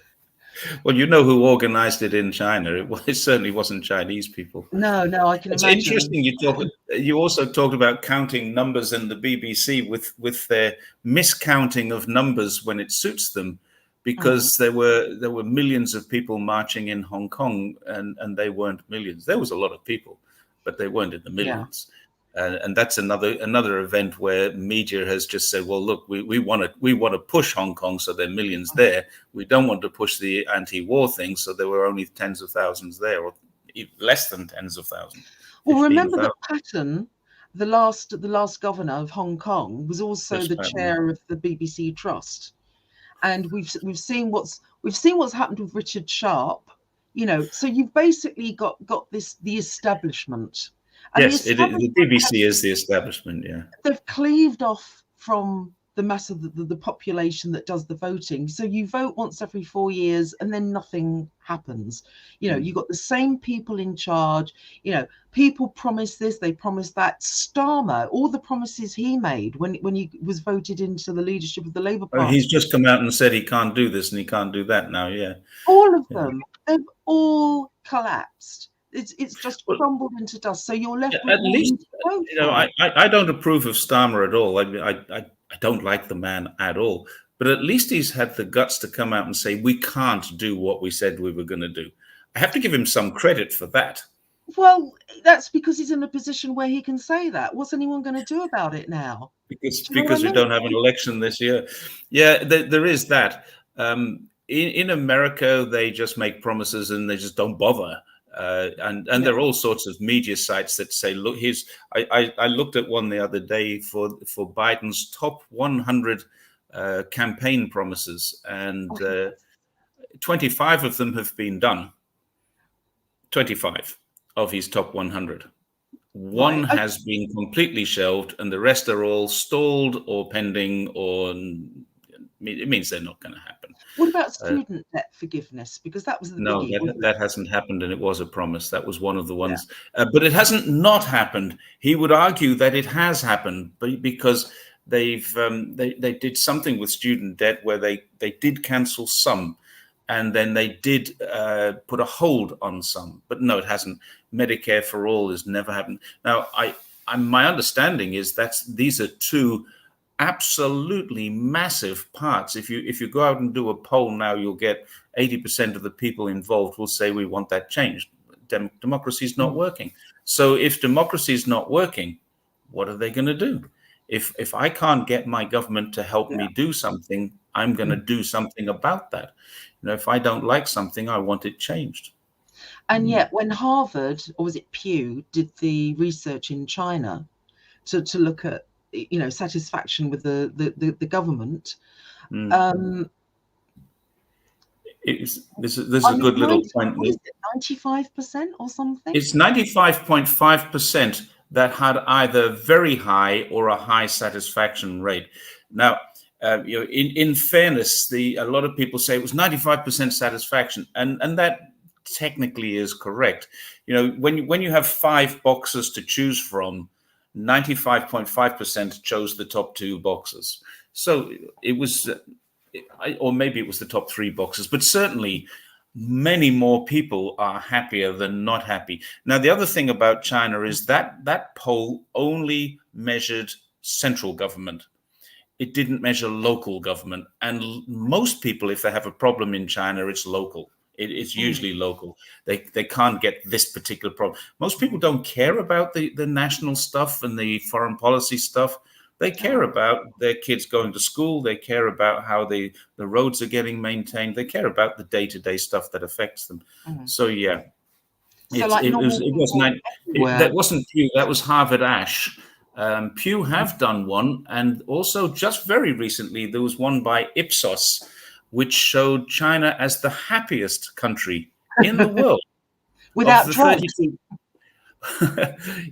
Well, you know who organized it in China. It certainly wasn't Chinese people. No, I can It's imagine. interesting. You also talked about counting numbers in the BBC with their miscounting of numbers when it suits them, because there were millions of people marching in Hong Kong, and they weren't millions. There was a lot of people, but they weren't in the millions. Yeah. And that's another event where media has just said, well, look, we want to push Hong Kong, so there are millions there. We don't want to push the anti-war thing, so there were only tens of thousands there, or less than tens of thousands. Well, remember that Patton, the last governor of Hong Kong, was also the chair of the BBC Trust, and we've seen what's happened with Richard Sharp. So you've basically got the establishment. And yes, the BBC is the establishment, yeah. They've cleaved off from the mass of the population that does the voting. So you vote once every 4 years and then nothing happens. You've got the same people in charge. People promise this, they promise that. Starmer, all the promises he made when he was voted into the leadership of the Labour Party. He's just come out and said he can't do this and he can't do that now, yeah. All of them, they've all collapsed. It's just crumbled into dust. So you're left with at least, I don't approve of Starmer at all. I don't like the man at all. But at least he's had the guts to come out and say, we can't do what we said we were going to do. I have to give him some credit for that. Well, that's because he's in a position where he can say that. What's anyone going to do about it now? Because we don't have an election this year. Yeah, there is that. In America, they just make promises and they just don't bother. And there are all sorts of media sites that say, look, I looked at one the other day for Biden's top 100 campaign promises, and 25 of them have been done. 25 of his top 100. One has been completely shelved, and the rest are all stalled or pending, or it means they're not going to happen. What about student debt forgiveness? Because that was the biggie, that hasn't happened, and it was a promise. That was one of the ones, but it hasn't not happened. He would argue that it has happened, but because they did something with student debt where they did cancel some, and then they did put a hold on some. But no, it hasn't. Medicare for all has never happened. Now, my understanding is these are two absolutely massive parts. If you go out and do a poll now, you'll get 80% of the people involved will say we want that changed. Democracy is not working. So if democracy is not working, what are they going to do? If I can't get my government to help me do something, I'm going to do something about that. If I don't like something, I want it changed. And yet, when Harvard, or was it Pew, did the research in China to look at satisfaction with the government, this is a good little point. What is it, 95% or something? It's 95.5% that had either very high or a high satisfaction rate. Now, in fairness, a lot of people say it was 95% satisfaction, and that technically is correct. When you have 5 boxes to choose from, 95.5% chose the top 2 boxes. So it was, or maybe it was the top 3 boxes, but certainly many more people are happier than not happy. Now, the other thing about China is that poll only measured central government. It didn't measure local government. And most people, if they have a problem in China, it's local. It's usually local. They can't get this particular problem. Most people don't care about the national stuff and the foreign policy stuff. They care about their kids going to school. They care about how the roads are getting maintained. They care about the day-to-day stuff that affects them. So yeah, that wasn't Pew. That was Harvard Ash. Pew have done one, and also just very recently there was one by Ipsos, which showed China as the happiest country in the world without the drugs. 32.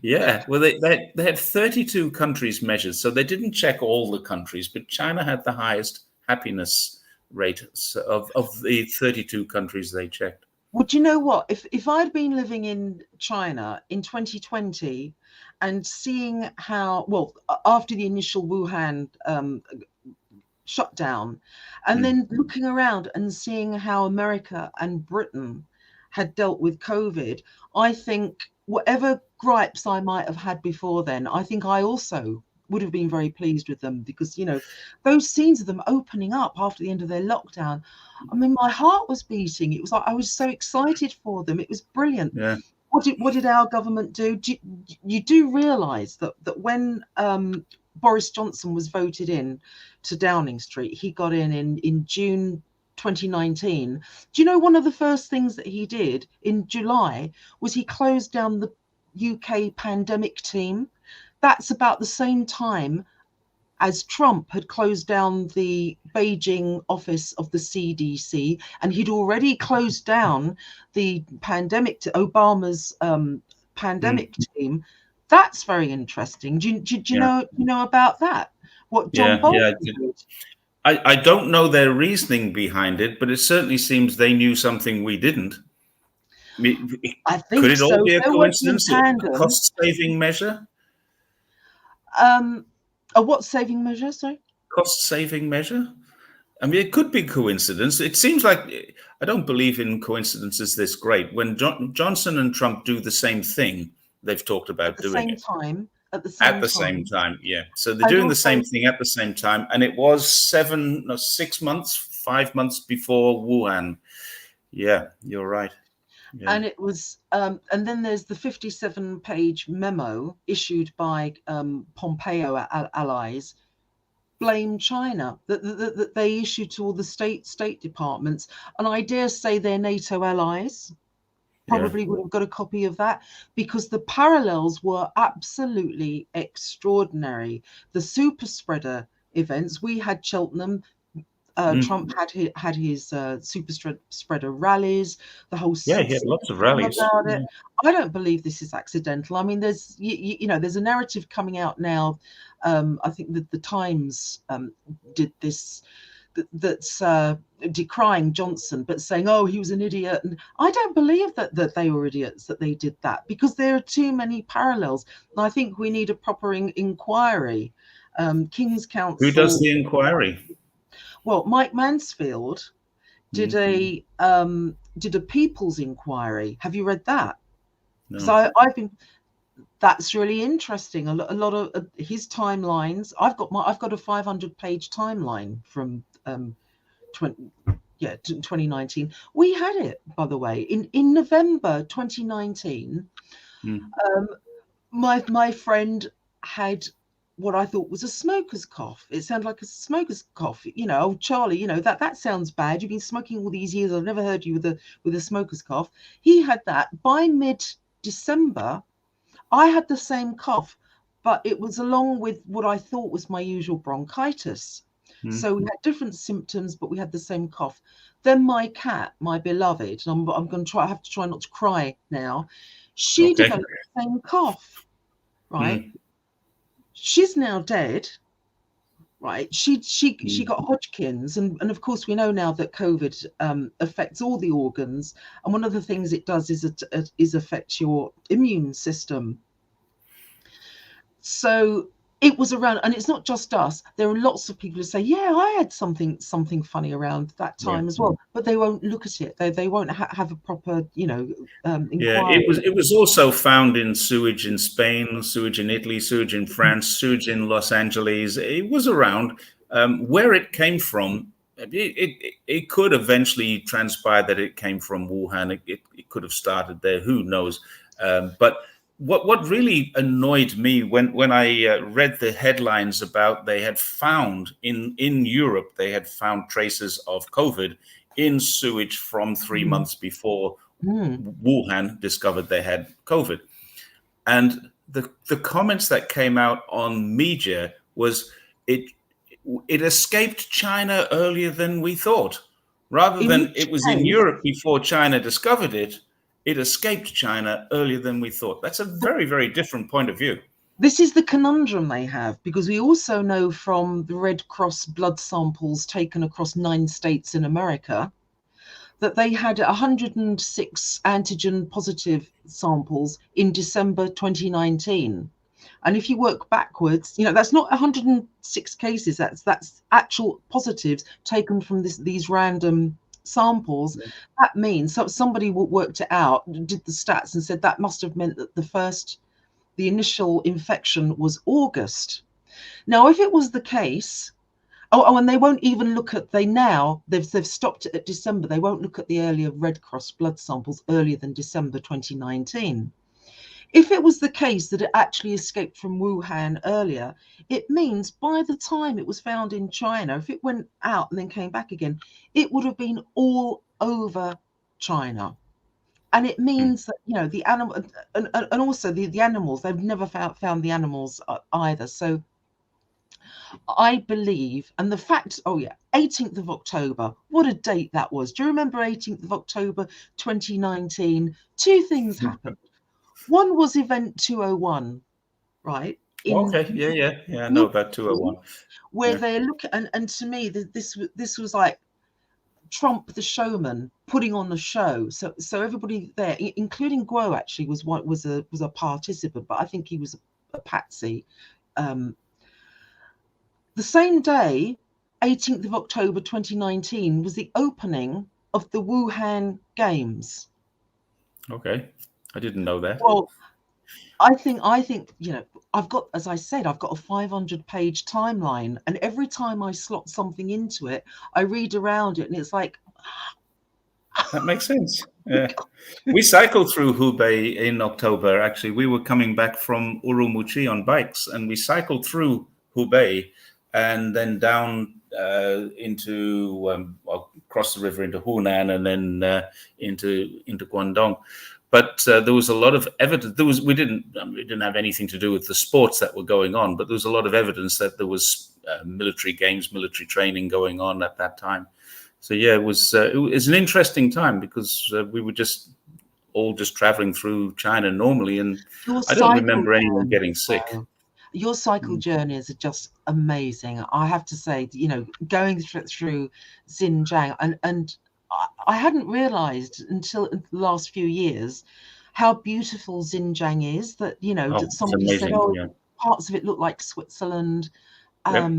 Yeah, well, they had 32 countries measured, so they didn't check all the countries, but China had the highest happiness rate of the 32 countries they checked. Well, do you know what? If I'd been living in China in 2020 and seeing how, well, after the initial Wuhan shutdown, and then looking around and seeing how America and Britain had dealt with COVID, I think whatever gripes I might have had before then, I think I also would have been very pleased with them, because those scenes of them opening up after the end of their lockdown, I mean, my heart was beating. It was like I was so excited for them. It was brilliant. Yeah. What did our government do? You do realise that when Boris Johnson was voted in to Downing Street, he got in June 2019. Do you know one of the first things that he did in July was he closed down the UK pandemic team? That's about the same time as Trump had closed down the Beijing office of the CDC, and he'd already closed down the Obama's pandemic team. That's very interesting. Do you know about that? What John Bolton did? I don't know their reasoning behind it, but it certainly seems they knew something we didn't. I think could it so. all be a coincidence? A cost-saving measure? A what saving measure? Sorry. Cost-saving measure. I mean, it could be coincidence. It seems like I don't believe in coincidences this great. When Johnson and Trump do the same thing, they've talked about doing it at the same time. Yeah. So they're doing the same thing at the same time, and it was 5 months before Wuhan. Yeah, you're right. Yeah. And it was, and then there's the 57-page memo issued by Pompeo allies, blame China, that they issued to all the state departments, and I dare say they're NATO allies. Probably would have got a copy of that, because the parallels were absolutely extraordinary. The super spreader events, we had Cheltenham. Trump had his super spreader rallies. The whole he had lots of rallies about it. I don't believe this is accidental. I mean, there's there's a narrative coming out now. I think that the Times did this. That's decrying Johnson, but saying, oh, he was an idiot. And I don't believe that they were idiots, that they did that, because there are too many parallels. And I think we need a proper inquiry King's Who does Council. the inquiry? Well, Mike Mansfield did Mm-hmm. a people's inquiry. Have you read that? Because No. I've been. That's really interesting. A lot of his timelines. I've got a 500-page timeline from 20, 2019. We had it, by the way, in November 2019. Mm. My friend had what I thought was a smoker's cough. It sounded like a smoker's cough. Oh, Charlie, that sounds bad. You've been smoking all these years. I've never heard you with a smoker's cough. He had that by mid-December. I had the same cough, but it was along with what I thought was my usual bronchitis. Mm. So we had different symptoms, but we had the same cough. Then my cat, my beloved, and I'm going to try. I have to try not to cry now. She Okay. developed the same cough, right? Mm. She's now dead, right? She Mm. got Hodgkin's, and of course we know now that COVID affects all the organs, and one of the things it does is affect your immune system. So it was around, and it's not just us. There are lots of people who say, "Yeah, I had something funny around that Yeah. time as well," but they won't look at it. They won't have a proper, Yeah, inquiry. it was also found in sewage in Spain, sewage in Italy, sewage in France, sewage in Los Angeles. It was around. Where it came from, it could eventually transpire that it came from Wuhan. It could have started there. Who knows? But what really annoyed me when I read the headlines about they had found in Europe, they had found traces of COVID in sewage from 3 months before Mm. Wuhan discovered they had COVID. And the comments that came out on media was it it escaped China earlier than we thought. Rather In than which it was in case, Europe before China discovered it, it escaped China earlier than we thought. That's a very, very different point of view. this is the conundrum they have, because we also know from the Red Cross blood samples taken across 9 states in America that they had 106 antigen positive samples in December 2019. And if you work backwards, that's not 106 cases. That's actual positives taken from these random samples. That means somebody worked it out, did the stats, and said that must have meant that the initial infection was August. Now, if it was the case, and they won't even look at they've stopped it at December. They won't look at the earlier Red Cross blood samples earlier than December 2019. If it was the case that it actually escaped from Wuhan earlier, it means by the time it was found in China, if it went out and then came back again, it would have been all over China. And it means that the animal, and also the animals, they've never found the animals either. So I believe, and the fact, oh yeah, 18th of October, what a date that was. Do you remember 18th of October 2019? Two things happened. One was Event 201, right? In Okay, yeah. I know New about York, 201. where Yeah. they look, and to me, this was like Trump the showman putting on the show. So everybody there, including Guo, actually was a participant, but I think he was a patsy. The same day, 18th of October 2019, was the opening of the Wuhan Games. Okay. I didn't know that. Well, I think, I've got, as I said, I've got a 500-page timeline, and every time I slot something into it, I read around it, and it's like, That makes sense. Yeah. We cycled through Hubei in October. Actually, we were coming back from Urumqi on bikes, and we cycled through Hubei and then down into across the river into Hunan and then into Guangdong. But there was a lot of evidence. We didn't have anything to do with the sports that were going on, but there was a lot of evidence that there was military games, military training going on at that time. So yeah, it was an interesting time because we were all just traveling through China normally, and your I don't cycle remember anyone journey, getting sick. your cycle Mm. journeys are just amazing. I have to say, going through Xinjiang, and I hadn't realized until the last few years how beautiful Xinjiang is. That Oh, that it's somebody said, amazing. oh, Yeah. parts of it look like Switzerland. Yep.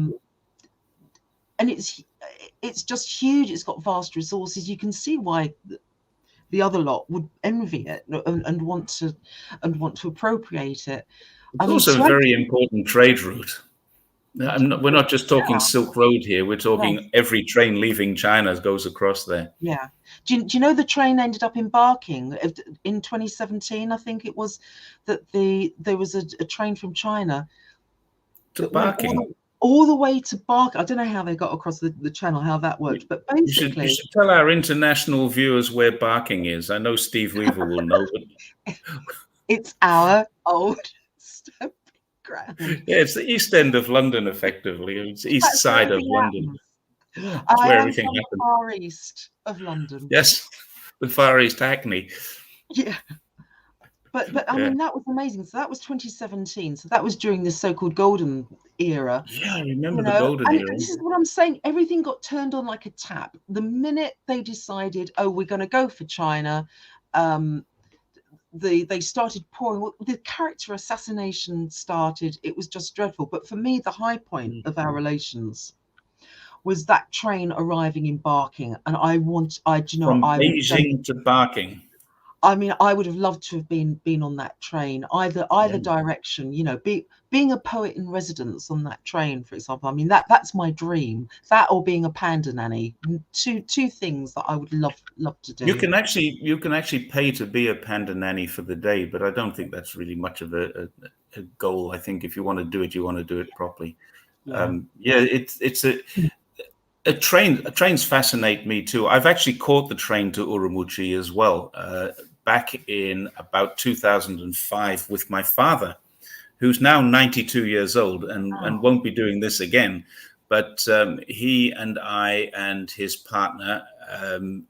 And it's just huge. It's got vast resources. You can see why the other lot would envy it and want to appropriate it. I It's mean, also a very important trade route. We're not just talking yeah, Silk Road here. We're talking yes, every train leaving China goes across there. yeah. Do you know the train ended up embarking in 2017? I think it was that there was a train from China To that went Barking. all the way to Barking. I don't know how they got across the channel, how that worked, but You basically, should tell our international viewers where Barking is. I know Steve Weaver will know, but it's our old stomping ground. yeah, it's the east end of London, effectively. It's east That's where side of everything London. happens. Yeah, it's I where am everything from the happened. far east of London. Yes, the Far East Hackney. Yeah. But I Yeah, mean, that was amazing. So that was 2017. So that was during the so-called golden era, yeah, I remember the golden and era. this is what I'm saying. Everything got turned on like a tap. The minute they decided, oh, we're going to go for China, um, they started pouring. The character assassination started. It was just dreadful. But for me, the high point of our relations was that train arriving in Barking, and I From I would have done. Beijing to Barking. I mean, I would have loved to have been on that train, either Yeah. direction. Being a poet in residence on that train, for example. I mean, that's my dream. That or being a panda nanny. Two things that I would love to You do. can actually pay to be a panda nanny for the day, but I don't think that's really much of a goal. I think if you want to do it, you want to do it properly. Yeah. Yeah, it's a train. Trains fascinate me too. I've actually caught the train to Urumqi as well, back in about 2005 with my father, who's now 92 years old and Oh, won't be doing this again. But he and I and his partner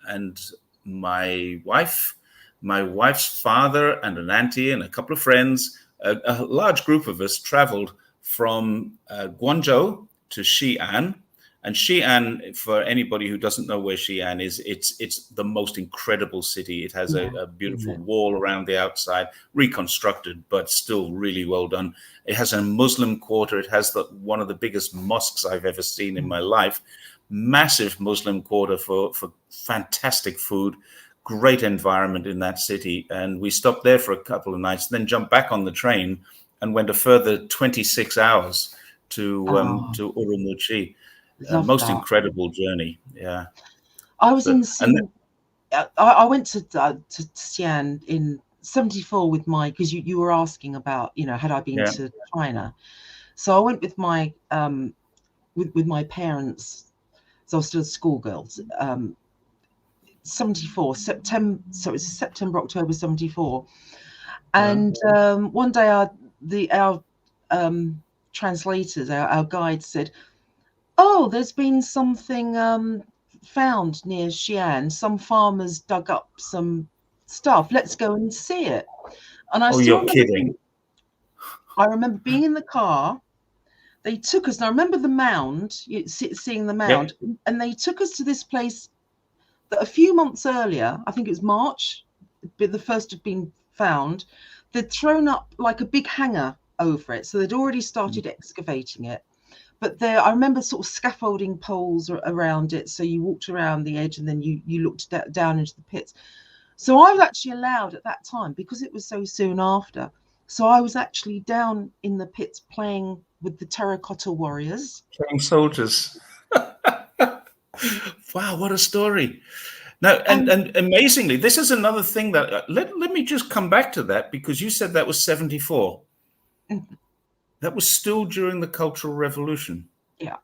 and my wife's father and an auntie and a couple of friends, a large group of us traveled from Guangzhou to Xi'an. And Xi'an, for anybody who doesn't know where Xi'an is, it's the most incredible city. It has yeah, a beautiful yeah. wall around the outside, reconstructed, but still really well done. It has a Muslim quarter. It has one of the biggest mosques I've ever seen in my life. Massive Muslim quarter for fantastic food, great environment in that city. And we stopped there for a couple of nights, then jumped back on the train and went a further 26 hours Oh, to Urumqi. love Most that. incredible journey. Yeah. I was So, in and Sing. I went to Xi'an in '74 with because you were asking about, had I been yeah, to China. So I went with my with my parents. So I was still a schoolgirl. 74 September. So it's September, October '74. yeah. And one day our translators, our guide said, "Oh, there's been something found near Xi'an. Some farmers dug up some stuff. Let's go and see it." And Oh, you're kidding. I remember being in the car. They took us, and I remember the mound, seeing the Yep. mound, and they took us to this place that a few months earlier, I think it was March, the first had been found. They'd thrown up like a big hanger over it, so they'd already started excavating it. But I remember sort of scaffolding poles around it, so you walked around the edge and then you looked down into the pits. So I was actually allowed at that time, because it was so soon after. So I was actually down in the pits playing with the terracotta warriors. Trained soldiers. Wow, what a story. Now, And and amazingly, this is another thing that let me just come back to that, because you said that was 74. That was still during the Cultural Revolution. yeah.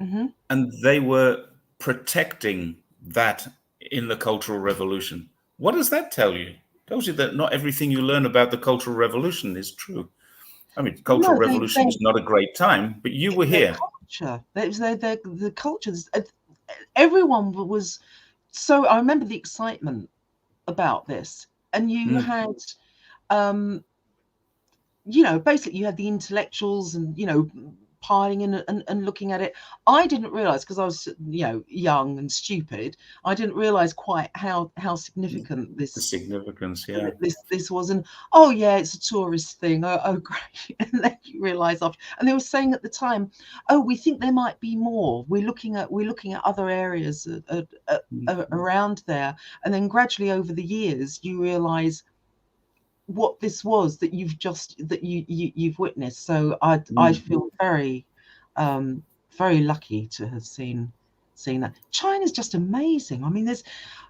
Mm-hmm. And they were protecting that in the Cultural Revolution. What does that tell you? It tells you that not everything you learn about the Cultural Revolution is true. I mean, Cultural No, Revolution was not a great time, but you were their here. culture. It was the culture. Everyone was so. I remember the excitement about this, and you Mm, had, basically you had the intellectuals and piling in and looking at it. I didn't realize, because I was, young and stupid, I didn't realize quite how significant The significance, yeah. this was. And oh yeah, it's a tourist thing. Oh great. And then you realize after, and they were saying at the time, oh, we think there might be more. We're looking at other areas around there. And then gradually over the years you realize what this was that you've witnessed. So I feel very very lucky to have seen that. China's just amazing. I mean, there's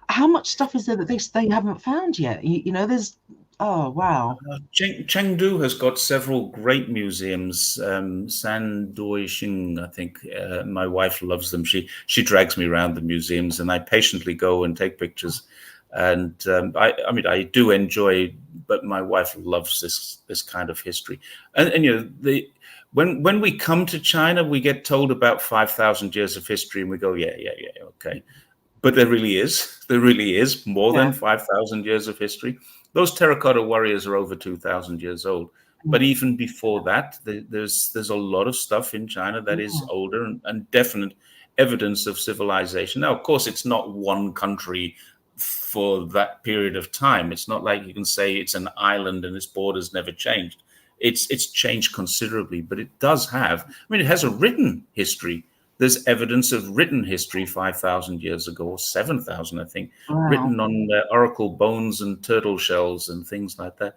how much stuff is there that they haven't found yet? There's, oh wow. Chengdu has got several great museums. San Duixing, I think. My wife loves them. She drags me around the museums, and I patiently go and take pictures. And I mean, I do enjoy, but my wife loves this kind of history. And when we come to China, we get told about 5,000 years of history, and we go, yeah, okay. But there really is more than 5,000 years of history. Those terracotta warriors are over 2,000 years old. But even before that, there's a lot of stuff in China that is older and definite evidence of civilization. Now, of course, it's not one country for that period of time. It's not like you can say it's an island and its borders never changed. It's changed considerably, but it does have, I mean, it has a written history. There's evidence of written history 5,000 years ago, or 7,000, I think, written on oracle bones and turtle shells and things like that,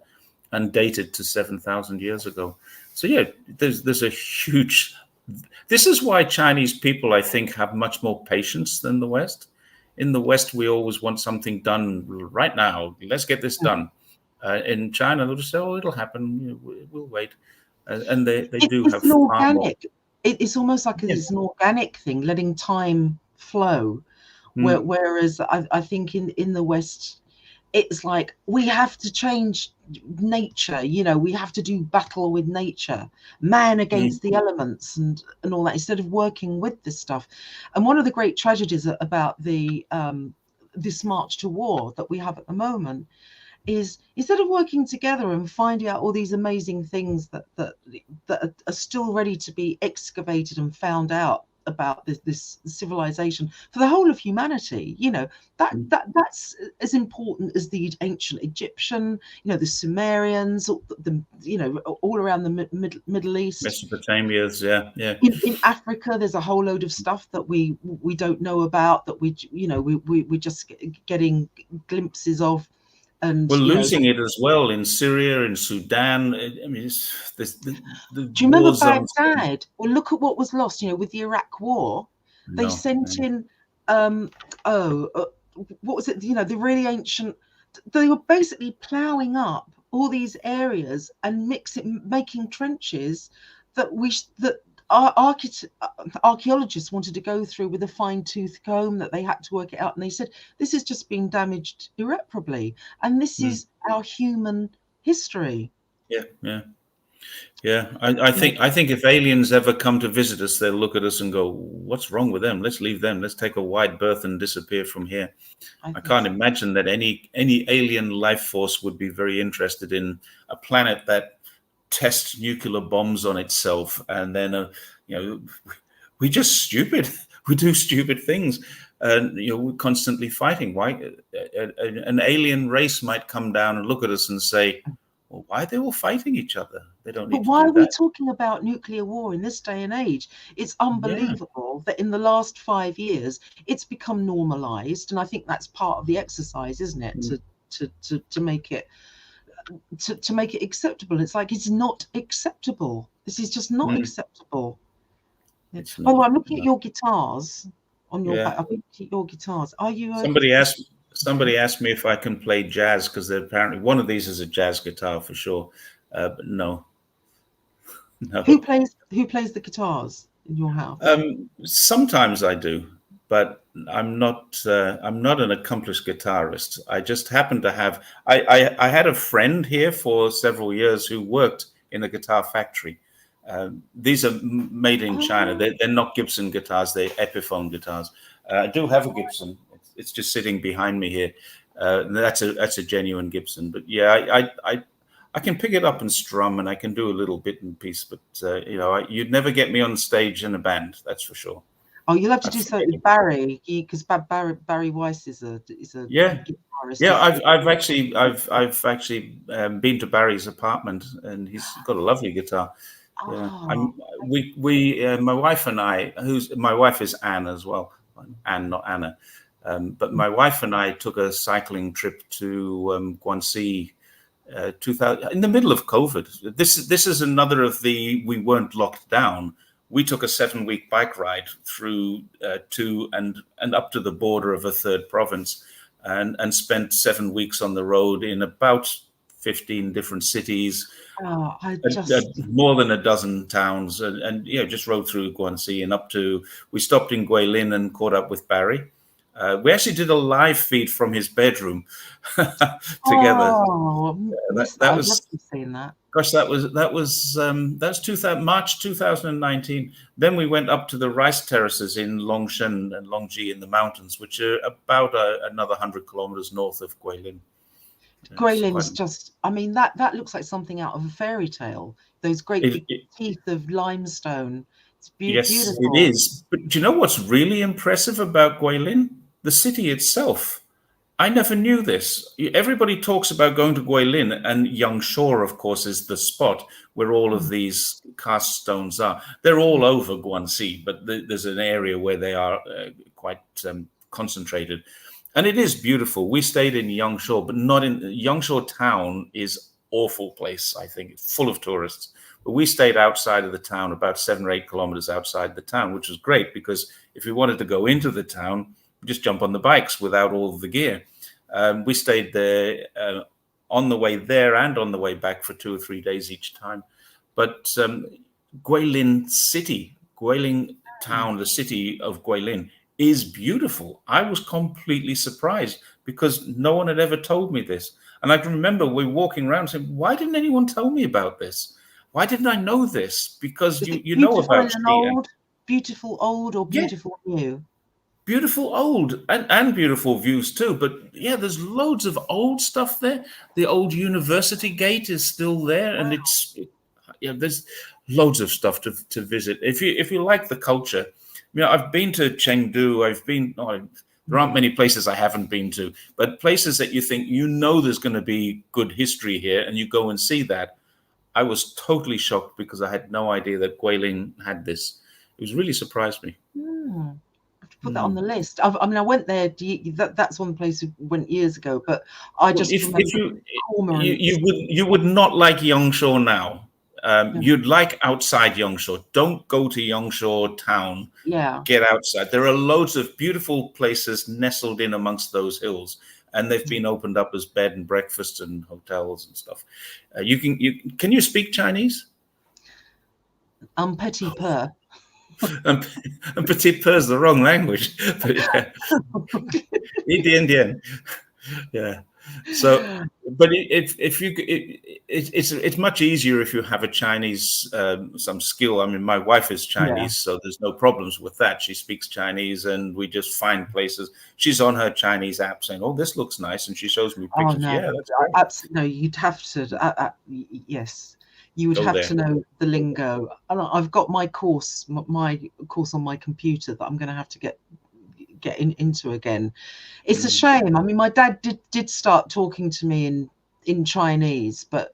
and dated to 7,000 years ago. So yeah, there's a huge. This is why Chinese people, I think, have much more patience than the West. In the West, we always want something done right now. Let's get this done. In China, they'll just say, "Oh, it'll happen. We'll wait," and they do have far more. It's almost like it's an organic thing, letting time flow. Whereas I think in the West, it's like we have to change nature. We have to do battle with nature, man against the elements, and all that, instead of working with this stuff. And one of the great tragedies about this march to war that we have at the moment is, instead of working together and finding out all these amazing things that are still ready to be excavated and found out about this civilization for the whole of humanity, that's as important as the ancient Egyptian, the Sumerians, all around the Middle East, Mesopotamia's, yeah. In Africa, there's a whole load of stuff that we don't know about, that we're just getting glimpses of. And we're losing it as well in Syria, in Sudan. I mean, do you remember Baghdad? Well, look at what was lost. With the Iraq War, they sent in what was it? The really ancient. They were basically ploughing up all these areas and making trenches that our archaeologists wanted to go through with a fine-tooth comb, that they had to work it out, and they said this has just been damaged irreparably, and this is our human history. I think if aliens ever come to visit us, they'll look at us and go, "What's wrong with them? Let's leave them. Let's take a wide berth and disappear from here." I can't imagine that any alien life force would be very interested in a planet that tests nuclear bombs on itself, and then we're just stupid. We do stupid things, and we're constantly fighting. Why an alien race might come down and look at us and say, "Well, why are they all fighting each other? They don't need to do that." But why are we talking about nuclear war in this day and age? It's unbelievable that in the last 5 years it's become normalized, and I think that's part of the exercise, isn't it? To make it to make it acceptable. It's like, it's not acceptable. This is just not acceptable. Oh, I'm looking at your guitars on your back. I'm looking at your guitars. Are you? Somebody asked me if I can play jazz, because apparently one of these is a jazz guitar for sure. But no. Who plays the guitars in your house? Sometimes I do, but I'm not an accomplished guitarist. I just happen to have. I had a friend here for several years who worked in a guitar factory. These are made in China. They're not Gibson guitars. They're Epiphone guitars. I do have a Gibson. It's just sitting behind me here. That's a genuine Gibson. But yeah, I can pick it up and strum, and I can do a little bit and piece. But you'd never get me on stage in a band. That's for sure. Oh, you'll have to I'd do forget something with it. Barry, because Barry Weiss is a Yeah, guitarist. yeah. I've actually been to Barry's apartment, and he's got a lovely guitar. Yeah, Oh, my wife and I, who's my wife is Anne as well, Anne, not Anna. But my wife and I took a cycling trip to Guangxi 2000 in the middle of COVID. This is another of the we weren't locked down. We took a 7-week bike ride through to and up to the border of a third province, and spent 7 weeks on the road in about 15 different cities, oh, I just more than a dozen towns, and just rode through Guangxi and up to. We stopped in Guilin and caught up with Barry. We actually did a live feed from his bedroom together. miss that. That I'd love was to have seen that. Gosh, that's 2000, March 2019. Then we went up to the rice terraces in Longshan and Longji in the mountains, which are about another 100 kilometers north of Guilin. It's quite. Greylin's just, I mean, that looks like something out of a fairy tale. Those great It, big it, teeth of limestone. It's yes, it beautiful. is. But do you know what's really impressive about Guilin? The city itself. I never knew this. Everybody talks about going to Guilin, and Yangshuo, of course, is the spot where all of Mm, these cast stones are. They're all mm, over Guangxi, but there's an area where they are quite concentrated. And it is beautiful. We stayed in Yangshuo, but not in Yangshuo town is awful place, I think. It's full of tourists. But we stayed outside of the town, about 7 or 8 kilometers outside the town, which was great because if we wanted to go into the town, we just jump on the bikes without all of the gear. We stayed there on the way there and on the way back for 2 or 3 days each time. But Guilin city, Guilin mm. town, the city of Guilin is beautiful. I was completely surprised because no one had ever told me this. And I can remember we were walking around saying, why didn't anyone tell me about this? Why didn't I know this? Because Is it you know beautiful about in an Xi'an. beautiful old, or Yeah, beautiful new? beautiful old and beautiful views too. But yeah, there's loads of old stuff there. The old university gate is still there, and there's loads of stuff to visit. If you like the culture, I've been to Chengdu. There aren't Mm. many places I haven't been to, but places that you think there's going to be good history here, and you go and see that. I was totally shocked because I had no idea that Guilin had this. It was really surprised me. Mm. I have to put that on Hmm. the list. I mean, I went there. That's one place we went years ago, but I Well, just if remember cormorants. you would not like Yangshuo now. Yeah, You'd like outside Yangshuo. Don't go to Yangshuo town. yeah. Get outside. There are loads of beautiful places nestled in amongst those hills, and they've been opened up as bed and breakfast and hotels and stuff. Can you speak Chinese? Petit peu. And, and petit peu is the wrong language, but yeah, 一点点. Yeah. So, but it's much easier if you have a Chinese some skill. I mean, my wife is Yeah. Chinese, so there's no problems with that. She speaks Chinese, and we just find places. She's on her Chinese app saying, "Oh, this looks nice," and she shows me Oh pictures. no, Yeah, that's great. absolutely no. You'd have to. Yes, you would Go have there. to know the lingo. And I've got my course, my course on my computer that I'm going to have to get into again. It's a Mm. shame. I mean, my dad did start talking to me in Chinese, but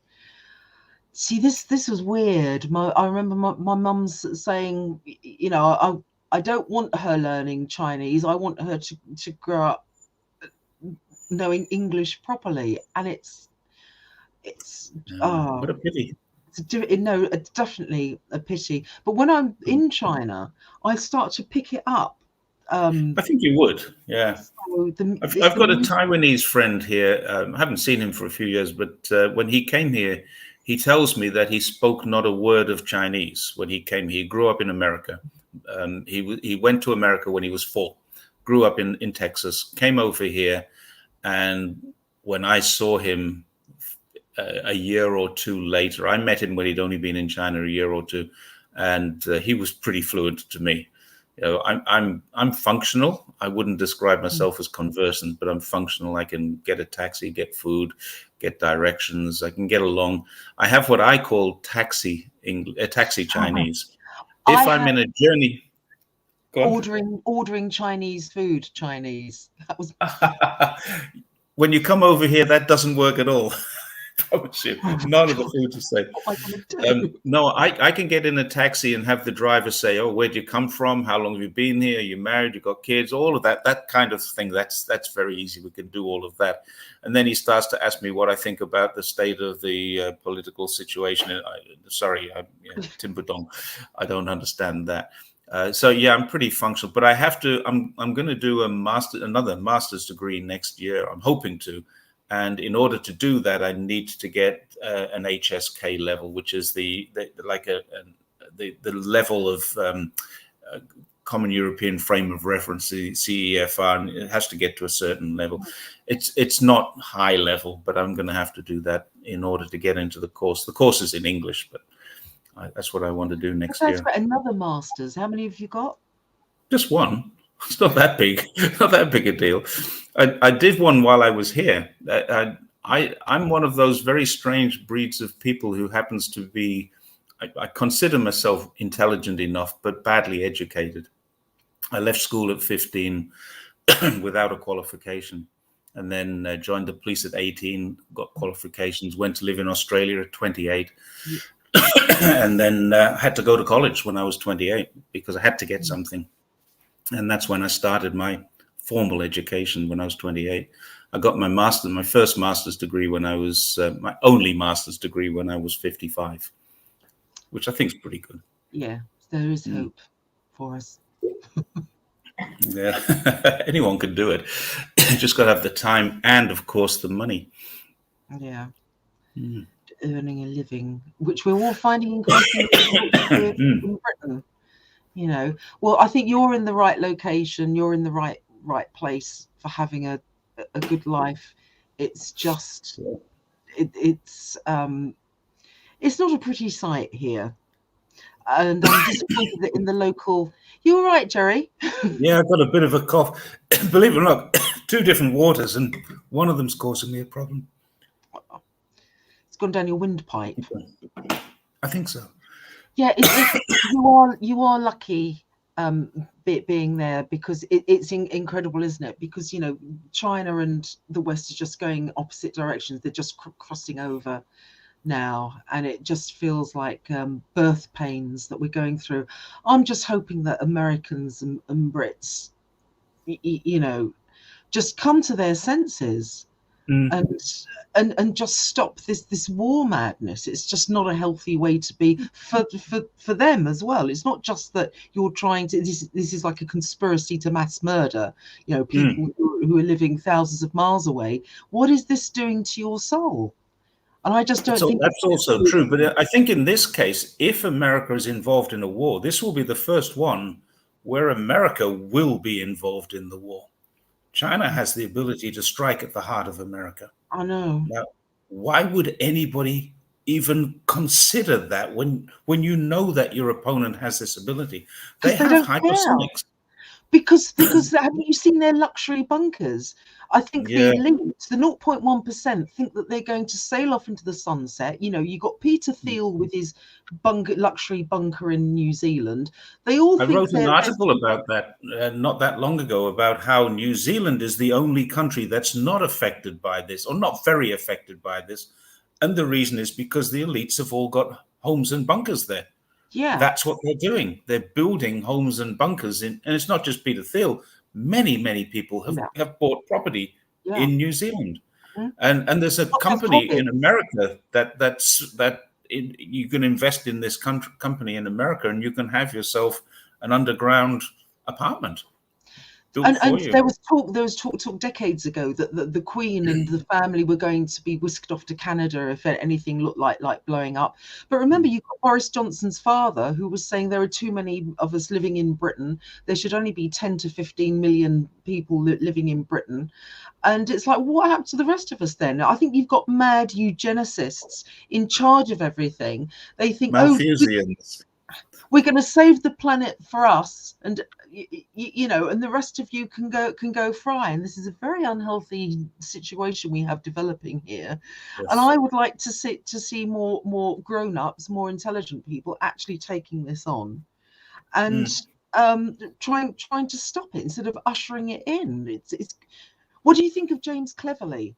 see, this was weird. I remember my mum's saying, I don't want her learning Chinese. I want her to grow up knowing English properly, and it's What oh a pity. no, it's definitely a pity. But when I'm in China, I start to pick it up. I think you would. Yeah. So I've got a Taiwanese friend here. I haven't seen him for a few years, but when he came here, he tells me that he spoke not a word of Chinese when he came here. He grew up in America. He went to America when he was 4, grew up in Texas, came over here, and when I saw him a year or two later, I met him when he'd only been in China a year or two, and he was pretty fluent to me. I'm functional. I wouldn't describe myself as conversant, but I'm functional. I can get a taxi, get food, get directions. I can get along. I have what I call taxi Chinese. I If I'm had in a journey, go on. ordering Chinese food. Chinese. That was When you come over here, that doesn't work at all. I promise you, oh my none of the God, food to say. what am I going to do? No, I can get in a taxi and have the driver say, "Oh, where'd you come from? How long have you been here? Are you married? You got kids?" All of that kind of thing. That's very easy. We can do all of that. And then he starts to ask me what I think about the state of the political situation. Timbudong, I don't understand that. So yeah, I'm pretty functional, but I have to. I'm going to do another master's degree next year. I'm hoping to. And in order to do that, I need to get an HSK level, which is the level of Common European Frame of Reference, the CEFR, and it has to get to a certain level. It's not high level, but I'm going to have to do that in order to get into the course. The course is in English, but that's what I want to do next year. Another master's. How many have you got? Just one. It's not that big. Not that big a deal. I did one while I was here. I'm one of those very strange breeds of people who happens to be, I consider myself intelligent enough, but badly educated. I left school at 15 without a qualification, and then joined the police at 18, got qualifications, went to live in Australia at 28, and then had to go to college when I was 28 because I had to get something. And that's when I started my formal education when I was 28. I got my first master's degree when I was, my only master's degree when I was 55, which I think is pretty good. Yeah, there is hope for us. Yeah, anyone can do it. Just got to have the time and, of course, the money. Yeah. Earning a living, which we're all finding increasingly difficult in Britain. You know, well, I think you're in the right location. You're in the right place for having a good life. It's just, it's not a pretty sight here, and I'm disappointed that in the local. You all right, Jerry? Yeah, I've got a bit of a cough. Believe it or not, 2 different waters, and one of them's causing me a problem. It's gone down your windpipe. I think so. Yeah, you are lucky being there, because it's incredible, isn't it? Because, you know, China and the West are just going opposite directions. They're just crossing over now, and it just feels like birth pains that we're going through. I'm just hoping that Americans and Brits, you know, just come to their senses and just stop this war madness. It's just not a healthy way to be for them as well. It's not just that you're trying to, this is like a conspiracy to mass murder, you know, people who are living thousands of miles away. What is this doing to your soul? And I just don't think that's also true. But I think in this case, if America is involved in a war, this will be the first one where America will be involved in the war. China has the ability to strike at the heart of America. I know. Now, why would anybody even consider that when you know that your opponent has this ability? They have hypersonics. Because haven't you seen their luxury bunkers? I think the elite, the 0.1%, think that they're going to sail off into the sunset. You know, you got Peter Thiel with his luxury bunker in New Zealand. They all. I wrote an article about that not that long ago, about how New Zealand is the only country that's not affected by this, or not very affected by this, and the reason is because the elites have all got homes and bunkers there. Yeah, that's what they're doing. They're building homes and bunkers and it's not just Peter Thiel. Many people have bought property in New Zealand, and there's a company in America that you can invest in this company in America, and you can have yourself an underground apartment. And there was talk decades ago that the Queen and the family were going to be whisked off to Canada if anything looked like blowing up. But remember, you've got Boris Johnson's father, who was saying there are too many of us living in Britain. There should only be 10 to 15 million people living in Britain. And it's like, what happened to the rest of us then? I think you've got mad eugenicists in charge of everything. They think, Malthusians. we're going to save the planet for us, and and the rest of you can go fry. And this is a very unhealthy situation we have developing here. And Yes. I would like to see more grown-ups, more intelligent people actually taking this on and Mm. trying to stop it instead of ushering it in. It's What do you think of James Cleverly?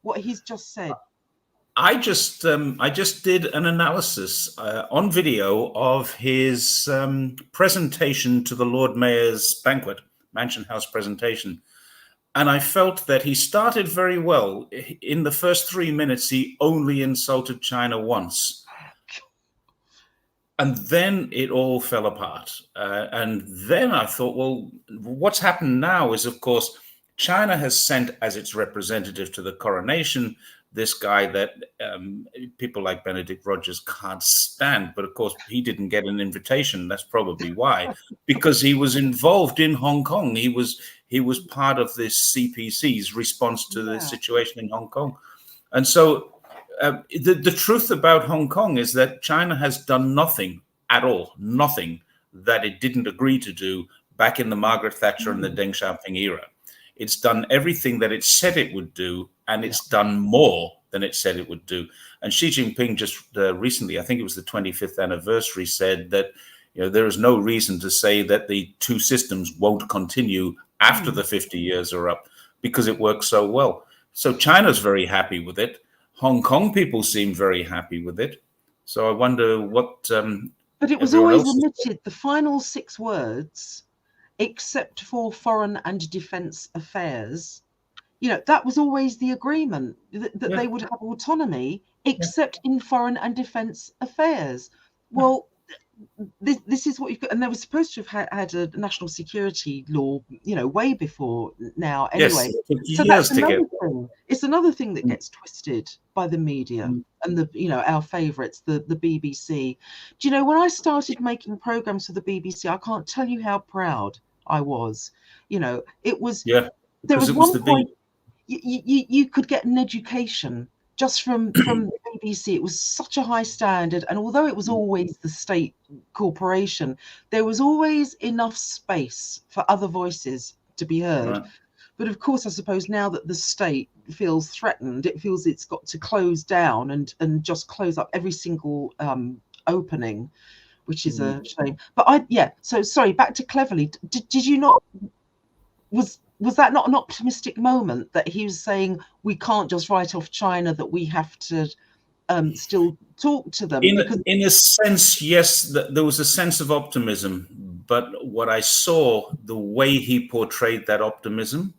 What he's just said? I just did an analysis on video of his presentation to the Lord Mayor's banquet, Mansion House presentation, and I felt that he started very well. In the first 3 minutes, he only insulted China once. And then it all fell apart. And then I thought, well, what's happened now is, of course, China has sent as its representative to the coronation this guy that people like Benedict Rogers can't stand. But of course, he didn't get an invitation. That's probably why, because he was involved in Hong Kong. He was part of this CPC's response to the Yeah. situation in Hong Kong. And so the truth about Hong Kong is that China has done nothing at all, nothing that it didn't agree to do back in the Margaret Thatcher and the Deng Xiaoping era. It's done everything that it said it would do, and it's done more than it said it would do. And Xi Jinping just recently, I think it was the 25th anniversary, said that there is no reason to say that the two systems won't continue after the 50 years are up because it works so well. So China's very happy with it. Hong Kong people seem very happy with it. So I wonder what But it was everyone always else is. omitted, the final 6 words, except for foreign and defence affairs. That was always the agreement, that they would have autonomy, except in foreign and defence affairs. Well, this is what you've got, and they were supposed to have had a national security law, way before now. Yes, Anyway, it took so that's years to another get. thing. It's another thing that gets twisted by the media and our favourites, the BBC. Do you know, when I started making programs for the BBC, I can't tell you how proud I was. It was Yeah, there because was it was one the point B. you could get an education just from the BBC. It was such a high standard, and although it was always the state corporation, there was always enough space for other voices to be heard. Right. But of course, I suppose now that the state feels threatened, it feels it's got to close down and just close up every single opening, which is a shame. But so sorry, back to Cleverly. Did you not, was that not an optimistic moment, that he was saying we can't just write off China, that we have to still talk to them? Because In a sense, yes, there was a sense of optimism. But what I saw, the way he portrayed that optimism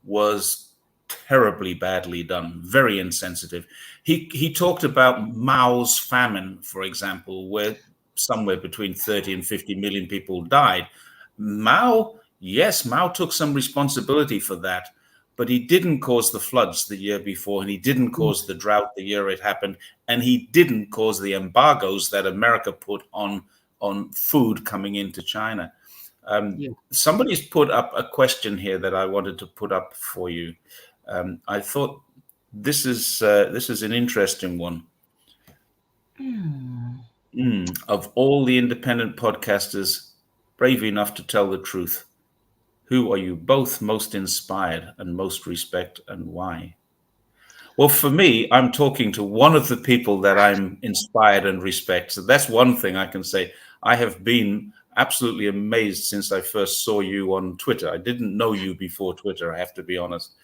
was terribly badly done, very insensitive. He talked about Mao's famine, for example, where somewhere between 30 and 50 million people died. Mao took some responsibility for that, but he didn't cause the floods the year before, and he didn't cause the drought the year it happened, and he didn't cause the embargoes that America put on food coming into China. Somebody's put up a question here that I wanted to put up for you. I thought this is an interesting one. Of all the independent podcasters brave enough to tell the truth, who are you both most inspired and most respect, and why? Well, for me, I'm talking to one of the people that I'm inspired and respect. So that's one thing I can say. I have been absolutely amazed since I first saw you on Twitter. I didn't know you before Twitter, I have to be honest.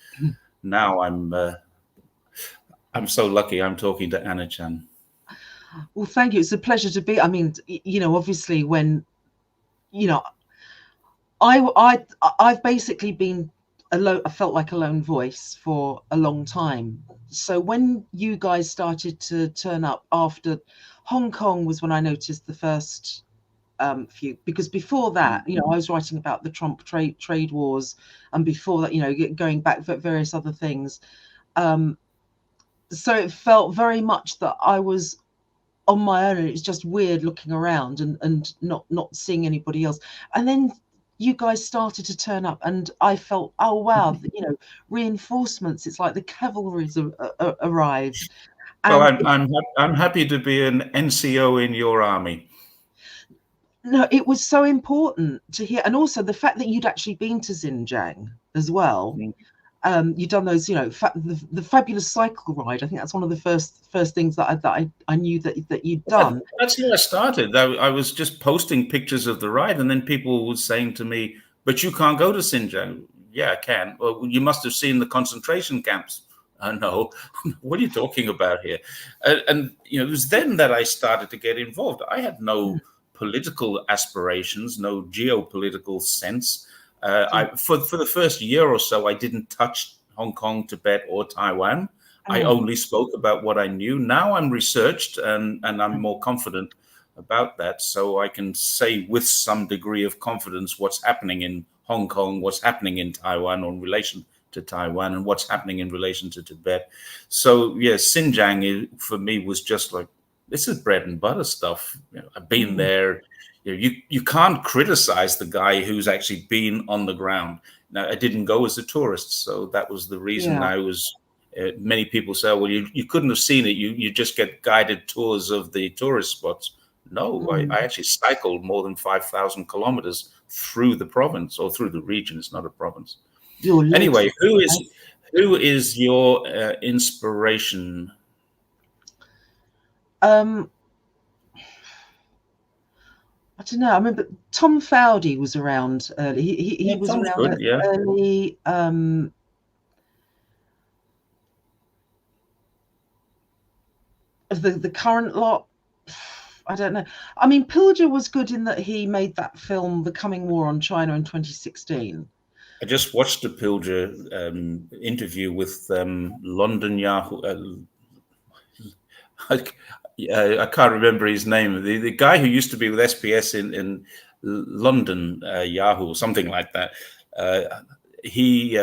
Now I'm so lucky I'm talking to Anna Chen. Well, thank you. It's a pleasure to be. I mean, obviously, when I've basically been I felt like a lone voice for a long time. So when you guys started to turn up after Hong Kong was when I noticed the first few, because before that, I was writing about the Trump trade wars, and before that, going back for various other things. So it felt very much that I was on my own, and it's just weird looking around and not seeing anybody else. And then you guys started to turn up, and I felt, oh wow, reinforcements. It's like the cavalry's arrived. Well, And I'm happy to be an NCO in your army. no, it was so important to hear, and also the fact that you'd actually been to Xinjiang as well. Mm. You've done those, you know, the fabulous cycle ride. I think that's one of the first things that I knew that you'd done. That's how I started. I was just posting pictures of the ride, and then people were saying to me, "But you can't go to Xinjiang." Yeah, I can. Well, you must have seen the concentration camps. No, what are you talking about here? And you know, it was then that I started to get involved. I had Mm, no political aspirations, no geopolitical sense. yeah. For the first year or so, I didn't touch Hong Kong, Tibet, or Taiwan. I Mm, only spoke about what I knew. Now I'm researched and I'm mm, more confident about that. So I can say with some degree of confidence what's happening in Hong Kong, what's happening in Taiwan in relation to Taiwan, and what's happening in relation to Tibet. So, yeah, Xinjiang for me was just like, this is bread and butter stuff. You know, I've been mm, there. You can't criticize the guy who's actually been on the ground. Now, I didn't go as a tourist, so that was the reason yeah. I was many people say, well, you couldn't have seen it. You just get guided tours of the tourist spots. No, Mm. I actually cycled more than 5,000 kilometers through the province or through the region. It's not a province. Your legs Anyway, look who is your inspiration? um I don't know. I remember Tom Fowdy was around early. He Yeah, was Tom's around good. Yeah, early. Of the current lot, I don't know. I mean, Pilger was good in that he made that film, The Coming War on China, in 2016. I just watched the Pilger interview with London Yahoo. I can't remember his name. The guy who used to be with SBS in London, Yahoo, or something like that. Uh, he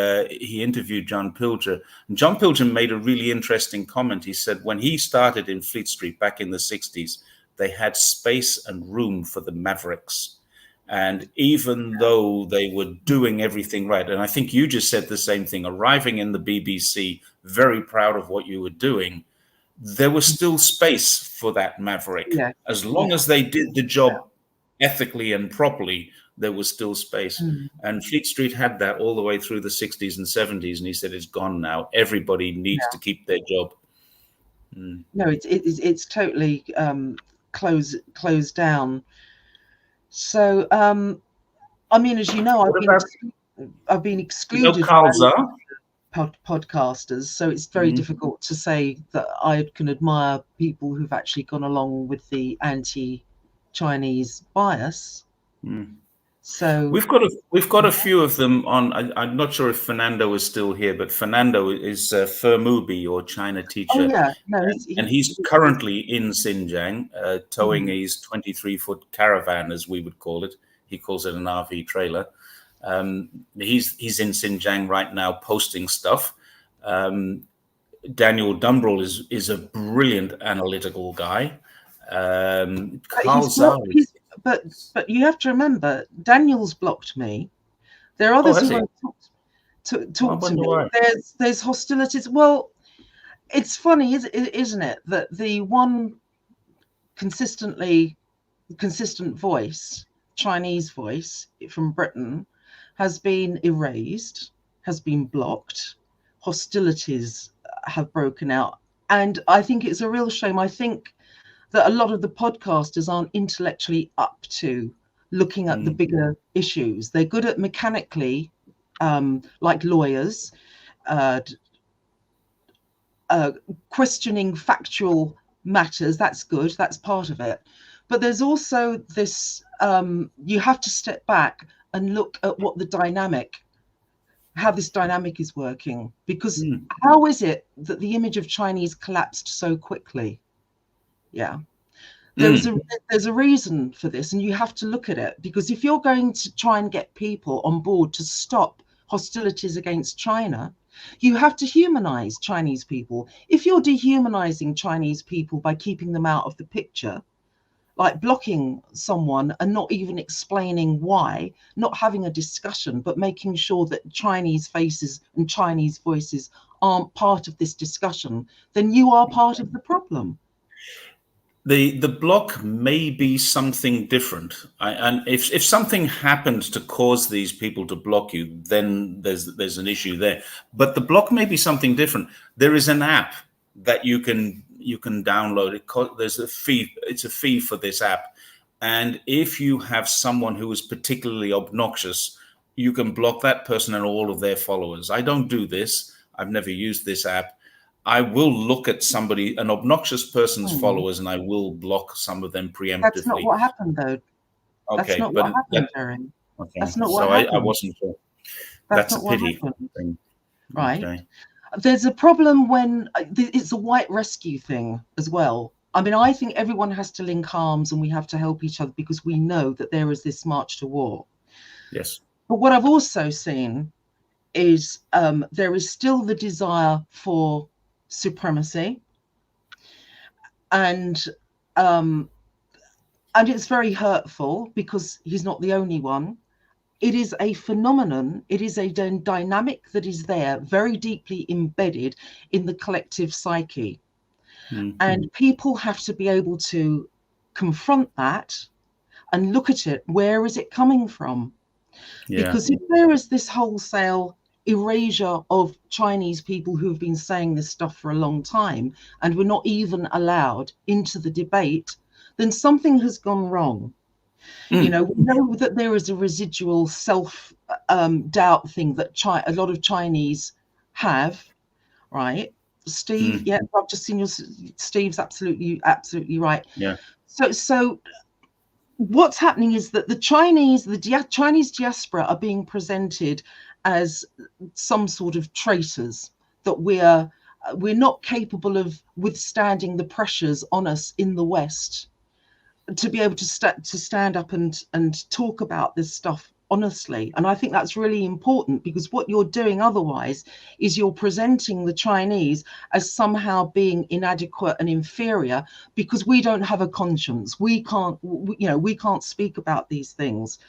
interviewed John Pilger. And John Pilger made a really interesting comment. He said when he started in Fleet Street back in the 60s, they had space and room for the Mavericks. And even though they were doing everything right, and I think you just said the same thing, arriving in the BBC, very proud of what you were doing, there was still space for that maverick. Yeah, As long yeah. as they did the job ethically and properly, there was still space. Mm, And Fleet Street had that all the way through the 60s and 70s. And he said, it's gone now. Everybody needs to yeah. keep their job. Mm. No, it's totally closed down. So, I mean, as you know, What about, I've been you know, excluded Carl by Zar? podcasters, so it's very Mm. difficult to say that I can admire people who've actually gone along with the anti-Chinese bias. Mm. So, We've got a few of them on. I'm not sure if Fernando is still here, but Fernando is Furmubi, or China oh teacher, yeah, no, and he's currently in Xinjiang, towing mm, his 23-foot caravan, as we would call it. He calls it an RV trailer. He's in Xinjiang right now, posting stuff. Um, Daniel Dumbrell is a brilliant analytical guy. but Carl Zar he's but you have to remember, Daniel's blocked me. There are oh, others has who he? want to I talk to wonder me. why. There's hostilities. Well, it's funny, isn't it, that the one consistent voice, Chinese voice from Britain, has been erased, has been blocked, hostilities have broken out. And I think it's a real shame. I think that a lot of the podcasters aren't intellectually up to looking at the Mm. bigger issues. They're good at mechanically, like lawyers, uh, questioning factual matters. That's good. That's part of it. But there's also this, you have to step back and look at what the dynamic, how this dynamic is working. Because Mm. how is it that the image of Chinese collapsed so quickly? Yeah. There's Mm. a there's a reason for this, and you have to look at it, because if you're going to try and get people on board to stop hostilities against China, you have to humanize Chinese people. If you're dehumanizing Chinese people by keeping them out of the picture, like blocking someone and not even explaining why, not having a discussion, but making sure that Chinese faces and Chinese voices aren't part of this discussion, then you are part of the problem. The block may be something different, and if something happens to cause these people to block you, then there's an issue there. But the block may be something different. There is an app that you can download. There's a fee. It's a fee for this app, and if you have someone who is particularly obnoxious, you can block that person and all of their followers. I don't do this. I've never used this app. I will look at an obnoxious person's Hmm. followers, and I will block some of them That's not preemptively. what happened, though. That's Okay, not but what happened, Jerry. okay. That's not what So I happened. wasn't sure. That's That's a not what pity. happened, Thing. right? Okay. There's a problem when it's a white rescue thing as well. I mean, I think everyone has to link arms and we have to help each other because we know that there is this march to war. Yes. But what I've also seen is there is still the desire for supremacy, and um, and it's very hurtful because he's not the only one. It is a phenomenon. It is a dynamic that is there, very deeply embedded in the collective psyche. Mm-hmm. And people have to be able to confront that and look at it. Where is it coming from? Yeah. Because if there is this wholesale erasure of Chinese people who have been saying this stuff for a long time, and we're not even allowed into the debate, then something has gone wrong. You Mm. know, we know that there is a residual self doubt thing that a lot of Chinese have, right? Steve, Mm. yeah, I've just seen your Steve's absolutely right. Yeah. So what's happening is that the Chinese diaspora are being presented as some sort of traitors, that we're not capable of withstanding the pressures on us in the West to be able to stand up and talk about this stuff honestly. And I think that's really important, because what you're doing otherwise is you're presenting the Chinese as somehow being inadequate and inferior because we don't have a conscience. We can't speak about these things.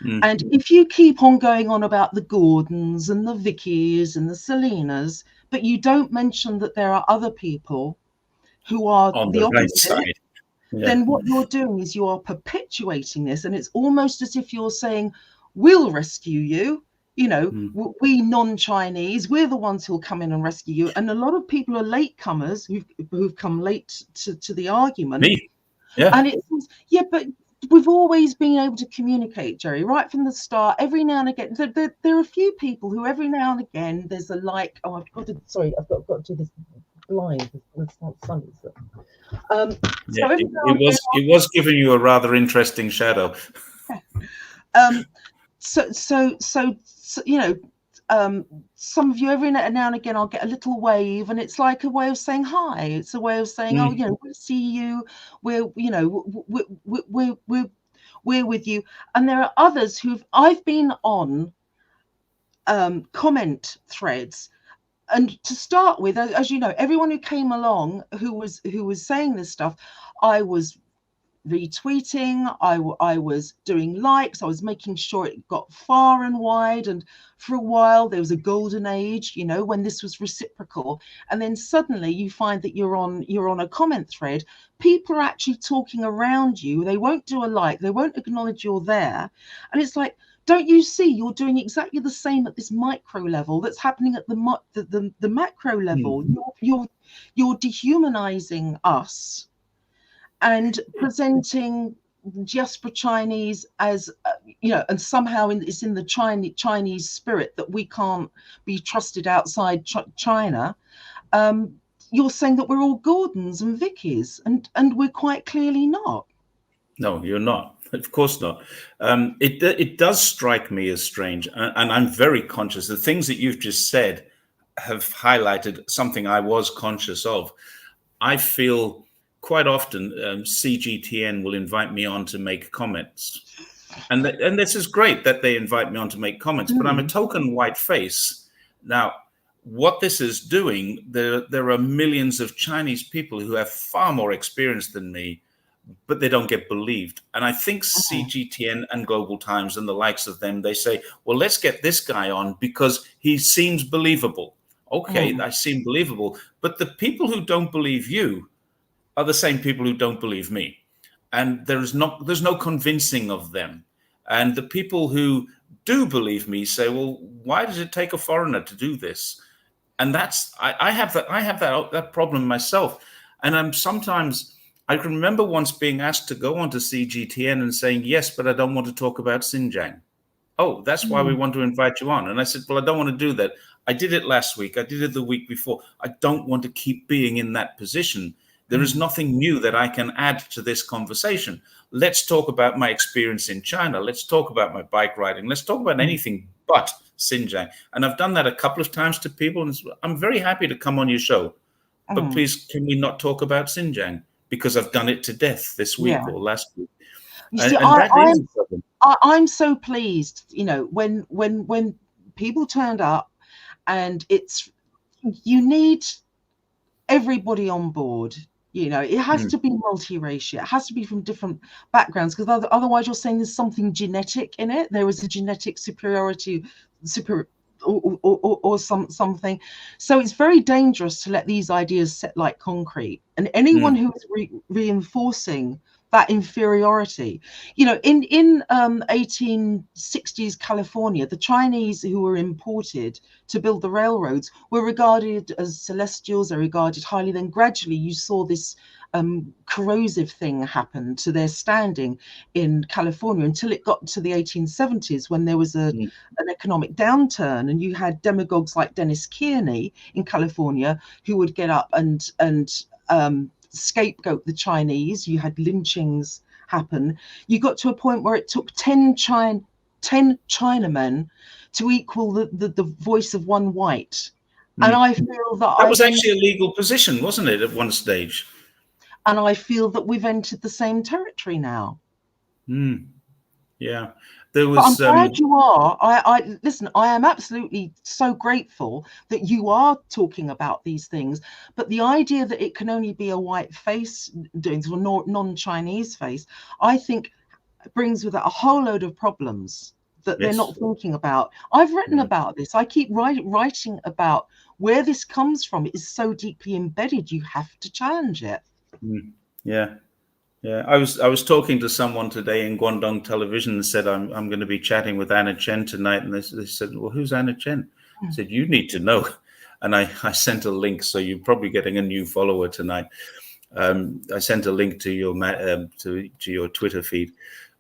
Mm. And if you keep on going on about the Gordons and the Vickies and the Selinas, but you don't mention that there are other people who are On the the right opposite, side. Yeah. then what you're doing is you are perpetuating this. And it's almost as if you're saying, we'll rescue you. You know, Mm. we non-Chinese, we're the ones who'll come in and rescue you. And a lot of people are latecomers who've come late to the argument. Me. Yeah. And it's, yeah, but we've always been able to communicate, Jerry, right from the start. Every now and again, there are a few people who every now and again there's a like, oh, I've got to do this blind. It's not sunny. So. Yeah. So every now and again, It was giving you a rather interesting shadow. um, so you know, some of you every now and again I'll get a little wave, and it's like a way of saying hi. It's a way of saying, oh, Mm. you know, we see you. We're with you. And there are others I've been on comment threads. And to start with, as you know, everyone who came along who was saying this stuff, I was retweeting, I was doing likes, I was making sure it got far and wide. And for a while there was a golden age, you know, when this was reciprocal. And then suddenly you find that you're on a comment thread, people are actually talking around you, they won't do a like, they won't acknowledge you're there. And it's like, don't you see you're doing exactly the same at this micro level that's happening at the macro level? Mm. You're dehumanizing us and presenting diaspora Chinese as and somehow it's in the Chinese spirit that we can't be trusted outside China. You're saying that we're all Gordons and Vickies, and we're quite clearly not. No, you're not. Of course not. It does strike me as strange, and I'm very conscious. The things that you've just said have highlighted something I was conscious of. I feel quite often CGTN will invite me on to make comments, and this is great that they invite me on to make comments. But I'm a Mm. token white face now. What this is doing, there are millions of Chinese people who have far more experience than me, but they don't get believed. And I think Mm. CGTN and Global Times and the likes of them, they say, well, let's get this guy on because he seems believable. Okay, Mm. I seem believable. But the people who don't believe you, are the same people who don't believe me. And there's no convincing of them. And the people who do believe me say, well, why does it take a foreigner to do this? And I have that problem myself. And I'm sometimes, I can remember once being asked to go onto CGTN and saying, yes, but I don't want to talk about Xinjiang. Oh, that's why we Mm, want to invite you on. And I said, well, I don't want to do that. I did it last week. I did it the week before. I don't want to keep being in that position. There is mm, nothing new that I can add to this conversation. Let's talk about my experience in China. Let's talk about my bike riding. Let's talk about mm, anything but Xinjiang. And I've done that a couple of times to people. And I'm very happy to come on your show. But mm. please, can we not talk about Xinjiang? Because I've done it to death this week Yeah. or last week. You see, And that is a problem. I'm so pleased, when people turned up, and you need everybody on board. It has Mm, to be multiracial. It has to be from different backgrounds, because otherwise you're saying there's something genetic in it. There is a genetic superiority, super, or something. So it's very dangerous to let these ideas set like concrete. And anyone mm, who is reinforcing that inferiority, in 1860s California, the Chinese who were imported to build the railroads were regarded as celestials. They're regarded highly. Then gradually you saw this corrosive thing happen to their standing in California, until it got to the 1870s, when there was an mm, economic downturn, and you had demagogues like Dennis Kearney in California who would get up and scapegoat the Chinese. You had lynchings happen. You got to a point where it took 10 Chinamen to equal the voice of one white. And mm. I feel that That was actually a legal position, wasn't it, at one stage? we've entered the same territory now. Mm, yeah. There But I'm was, glad you are. I listen. I am absolutely so grateful that you are talking about these things. But the idea that it can only be a white face doing, or non-Chinese face, I think brings with it a whole load of problems that they're yes. not thinking about. I've written Yeah. about this. I keep writing about where this comes from. It is so deeply embedded. You have to challenge it. Mm, yeah. Yeah. I was talking to someone today in Guangdong television and said, I'm going to be chatting with Anna Chen tonight. And they said, well, who's Anna Chen? I said, you need to know. And I sent a link. So you're probably getting a new follower tonight. I sent a link to your to your Twitter feed,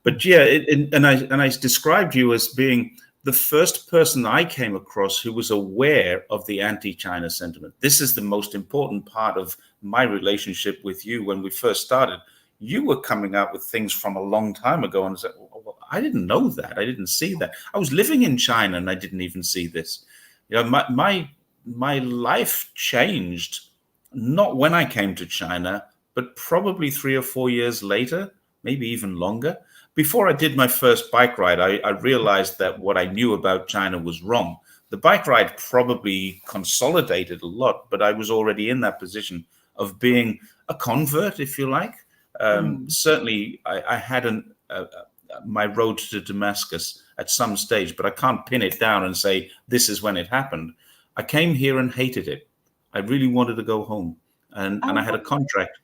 but yeah, and I described you as being the first person I came across who was aware of the anti-China sentiment. This is the most important part of my relationship with you. When we first started, you were coming out with things from a long time ago, and I said, well, I didn't know that. I didn't see that. I was living in China, and I didn't even see this. My life changed not when I came to China, but probably 3 or 4 years later, maybe even longer. Before I did my first bike ride, I realized that what I knew about China was wrong. The bike ride probably consolidated a lot, but I was already in that position of being a convert, if you like. Mm. Certainly, I had my road to Damascus at some stage, but I can't pin it down and say this is when it happened. I came here and hated it. I really wanted to go home, and I Oh, had a contract.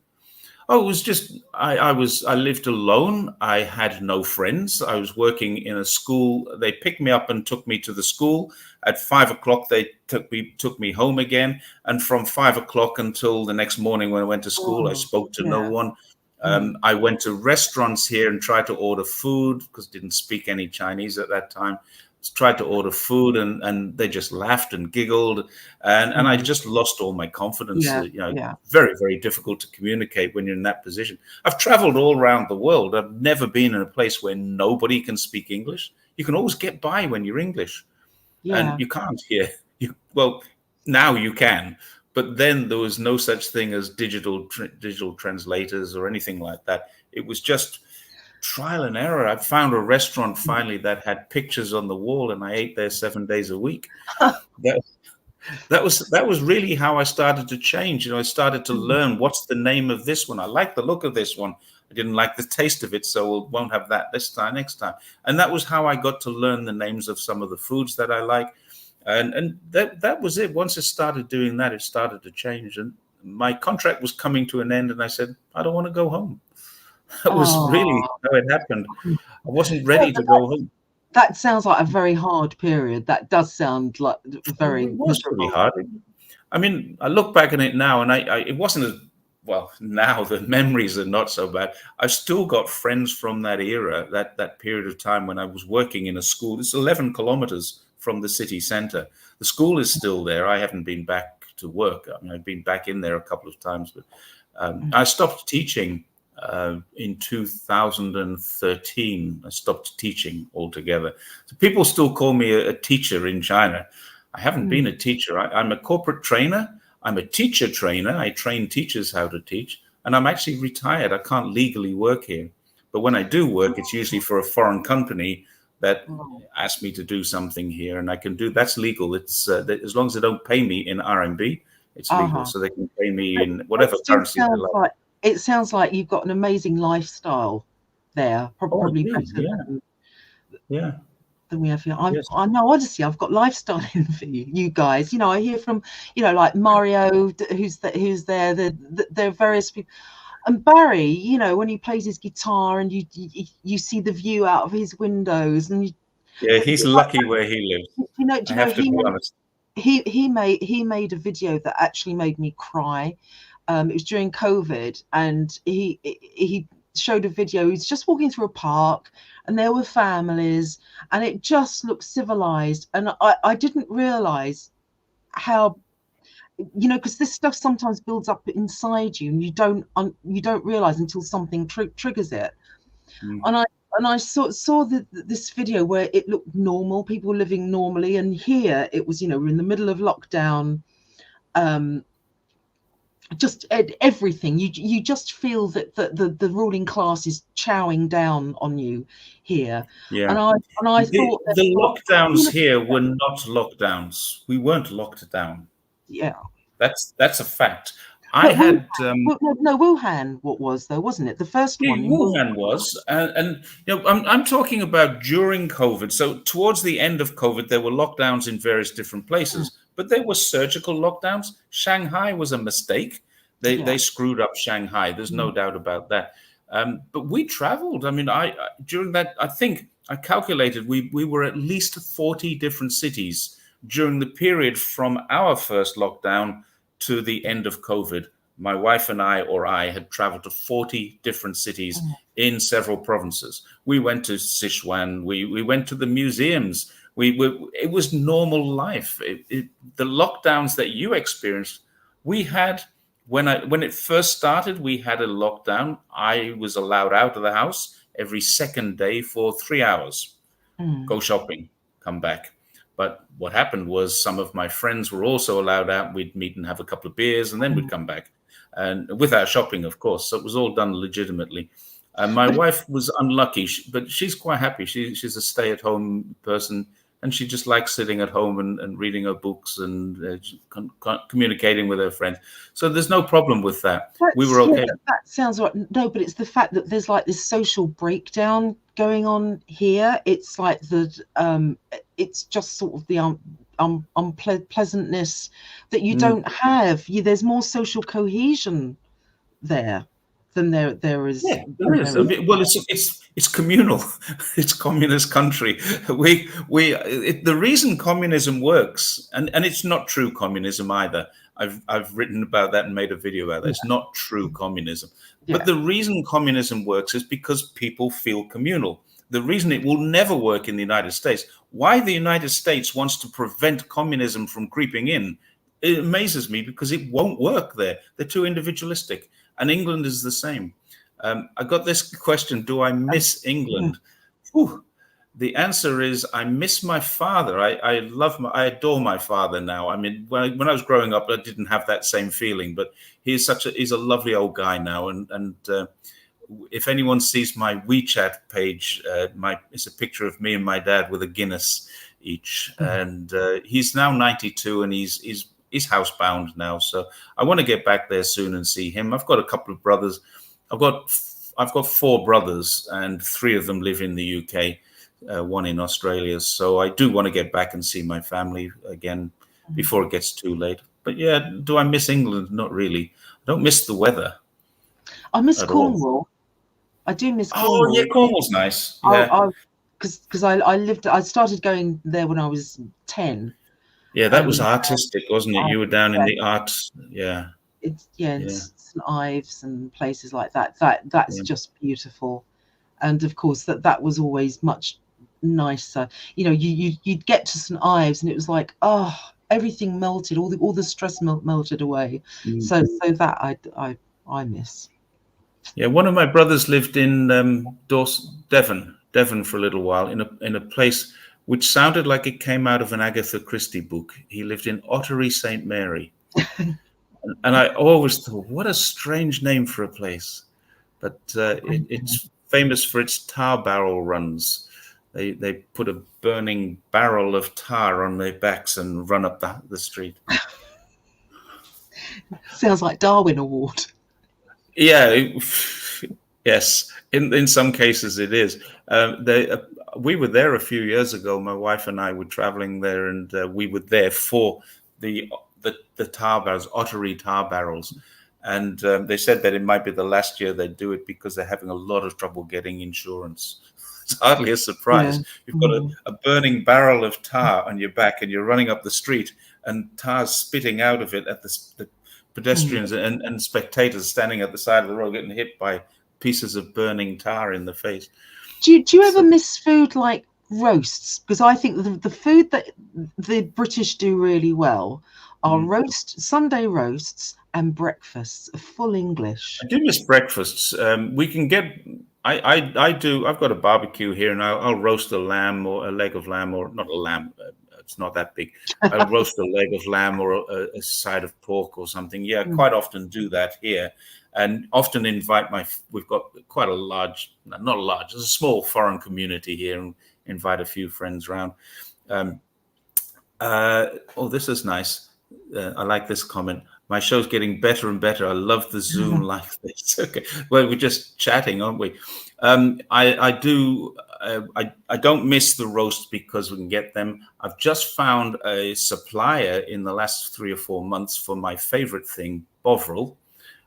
Oh, it was just I lived alone. I had no friends. I was working in a school. They picked me up and took me to the school. At 5 o'clock, they took me home again. And from 5 o'clock until the next morning when I went to school, I oh, spoke to no yeah. one. Mm. I went to restaurants here and tried to order food because I didn't speak any Chinese at that time. Tried to order food and they just laughed and giggled, and I Mm. just lost all my confidence. Yeah, yeah, Very, very difficult to communicate when you're in that position. I've traveled all around the world. I've never been in a place where nobody can speak English. You can always get by when you're English, and yeah. you can't here. Well, now you can, but then there was no such thing as digital translators or anything like that. It was just trial and error. I found a restaurant finally that had pictures on the wall, and I ate there 7 days a week. That, that was really how I started to change. I started to Mm. learn what's the name of this one. I like the look of this one. I didn't like the taste of it, so we won't have that this time, next time. And that was how I got to learn the names of some of the foods that I like. And that was it. Once I started doing that, it started to change. And my contract was coming to an end, and I said, I don't want to go home. That was really Oh, how it happened. I wasn't well, ready to go home. that sounds like a very hard period. That does sound like It very was pretty miserable. hard. I mean, I look back on it now, and it wasn't as well. Now the memories are not so bad. I've still got friends from that era, that period of time when I was working in a school. It's 11 kilometers from the city center. The school is still there. I haven't been back to work. I mean, I've been back in there a couple of times, but I stopped teaching in 2013. I stopped teaching altogether. So people still call me a teacher in China. I haven't been a teacher. I'm a corporate trainer. I'm a teacher trainer. I train teachers how to teach. And I'm actually retired. I can't legally work here. But when I do work, it's usually for a foreign company that Oh, asks me to do something here. And I can do that's legal. It's as long as they don't pay me in RMB, it's legal. uh-huh. So they can pay me But in it whatever still currency they sounds like. like you've got an amazing lifestyle there. Oh, Probably indeed. better Yeah. Yeah. than we have here. Yes. I know, honestly, I've got lifestyle in for you guys. You know, I hear from, like Mario, who's there. There are various people, and Barry. You know, when he plays his guitar, and you see the view out of his windows, and Yeah. He's lucky where he lives. do I you know have to be honest. he made a video that actually made me cry. It was during COVID, and he showed a video. He's just walking through a park, and there were families, and it just looked civilized. And I didn't realize how, because this stuff sometimes builds up inside you, and you don't realize until something triggers it. Mm. And I saw this video where it looked normal, people living normally, and here it was, we're in the middle of lockdown. Um, just everything, you just feel that the ruling class is chowing down on you here. Yeah. And I thought that, The well, lockdowns here were not lockdowns. We weren't locked down. yeah. That's a fact. I But had No, Wuhan, what was though, wasn't it? The first one in Wuhan. Wuhan was, and I'm talking about during COVID. So towards the end of COVID, there were lockdowns in various different places, but they were surgical lockdowns. Shanghai was a mistake. Yeah. They screwed up Shanghai. There's no doubt about that. But we traveled. I mean, I during that, I think I calculated we were at least 40 different cities during the period from our first lockdown to the end of COVID. My wife and I had traveled to 40 different cities in several provinces. We went to Sichuan. We went to the museums. It was normal life. The lockdowns that you experienced, we had when it first started. We had a lockdown. I was allowed out of the house every second day for 3 hours. Go shopping, come back. But what happened was some of my friends were also allowed out. We'd meet and have a couple of beers, and then we'd come back, and without shopping, of course. So it was all done legitimately. My wife was unlucky, but she's quite happy. She's a stay-at-home person, and she just likes sitting at home and reading her books and communicating with her friends. So there's no problem with that. We were okay. That sounds right. No, but it's the fact that there's like this social breakdown going on here. It's like it's just sort of the unpleasantness that you don't have. There's more social cohesion there than there is. Yeah, there is. I mean, well, it's communal. It's communist country. The reason communism works, and it's not true communism either. I've written about that and made a video about that. It's not true communism. But the reason communism works is because people feel communal. The reason it will never work in the United States, why the United States wants to prevent communism from creeping in, it amazes me, because it won't work there. They're too individualistic. And England is the same. I got this question: do I miss England? Whew. The answer is I miss my father. I adore my father now. I mean, when I was growing up, I didn't have that same feeling. But he's a lovely old guy now. And if anyone sees my WeChat page, it's a picture of me and my dad with a Guinness each. And he's now 92, and he's housebound now. So I want to get back there soon and see him. I've got a couple of brothers. I've got 4 brothers, and 3 of them live in the UK, 1 in Australia. So I do want to get back and see my family again before it gets too late. But yeah, do I miss England? Not really. I don't miss the weather I miss at all. Cornwall. I do miss Oh yeah, Cornwall. Cornwall's nice. I, Yeah, I, because I started going there when I was 10, yeah, that was and artistic, wasn't it? I, You were down in yeah, the arts. Yeah, it's yeah, and yeah, St Ives and places like that. That's yeah. just beautiful, and of course that was always much nicer. You know, you'd get to St Ives and it was like, oh, everything melted, all the stress melted away. Mm. So that I miss. Yeah, one of my brothers lived in Devon for a little while in a place which sounded like it came out of an Agatha Christie book. He lived in Ottery St Mary, and I always thought, what a strange name for a place. But it's famous for its tar barrel runs. They put a burning barrel of tar on their backs and run up the street. Sounds like Darwin Award. Yeah, yes. In some cases, it is. We were there a few years ago. My wife and I were traveling there, and we were there for the the tar barrels, Ottery tar barrels, and they said that it might be the last year they do it because they're having a lot of trouble getting insurance. It's hardly a Yeah. surprise. You've got Mm. a burning barrel of tar on your back, and you're running up the street, and tar's spitting out of it at the Mm. pedestrians and spectators standing at the side of the road getting hit by pieces of burning tar in the face. Do you ever So, miss food like roasts? Because I think the food that the British do really well are mm. Sunday roasts and breakfasts, full English. I do miss breakfasts. We can get. I do. I've got a barbecue here, and I'll roast a lamb or a leg of lamb, or not a lamb. It's not that big. I'll roast a leg of lamb or a side of pork or something. Yeah, Mm. quite often do that here, and often invite my. We've got quite a large, not a large, it's a small foreign community here, and invite a few friends round. Um, oh, this is nice. I like this comment. My show's getting better and better. I love the Zoom like this. Okay, well, we're just chatting, aren't we? I do. I don't miss the roast because we can get them. I've just found a supplier in the last 3 or 4 months for my favorite thing, Bovril,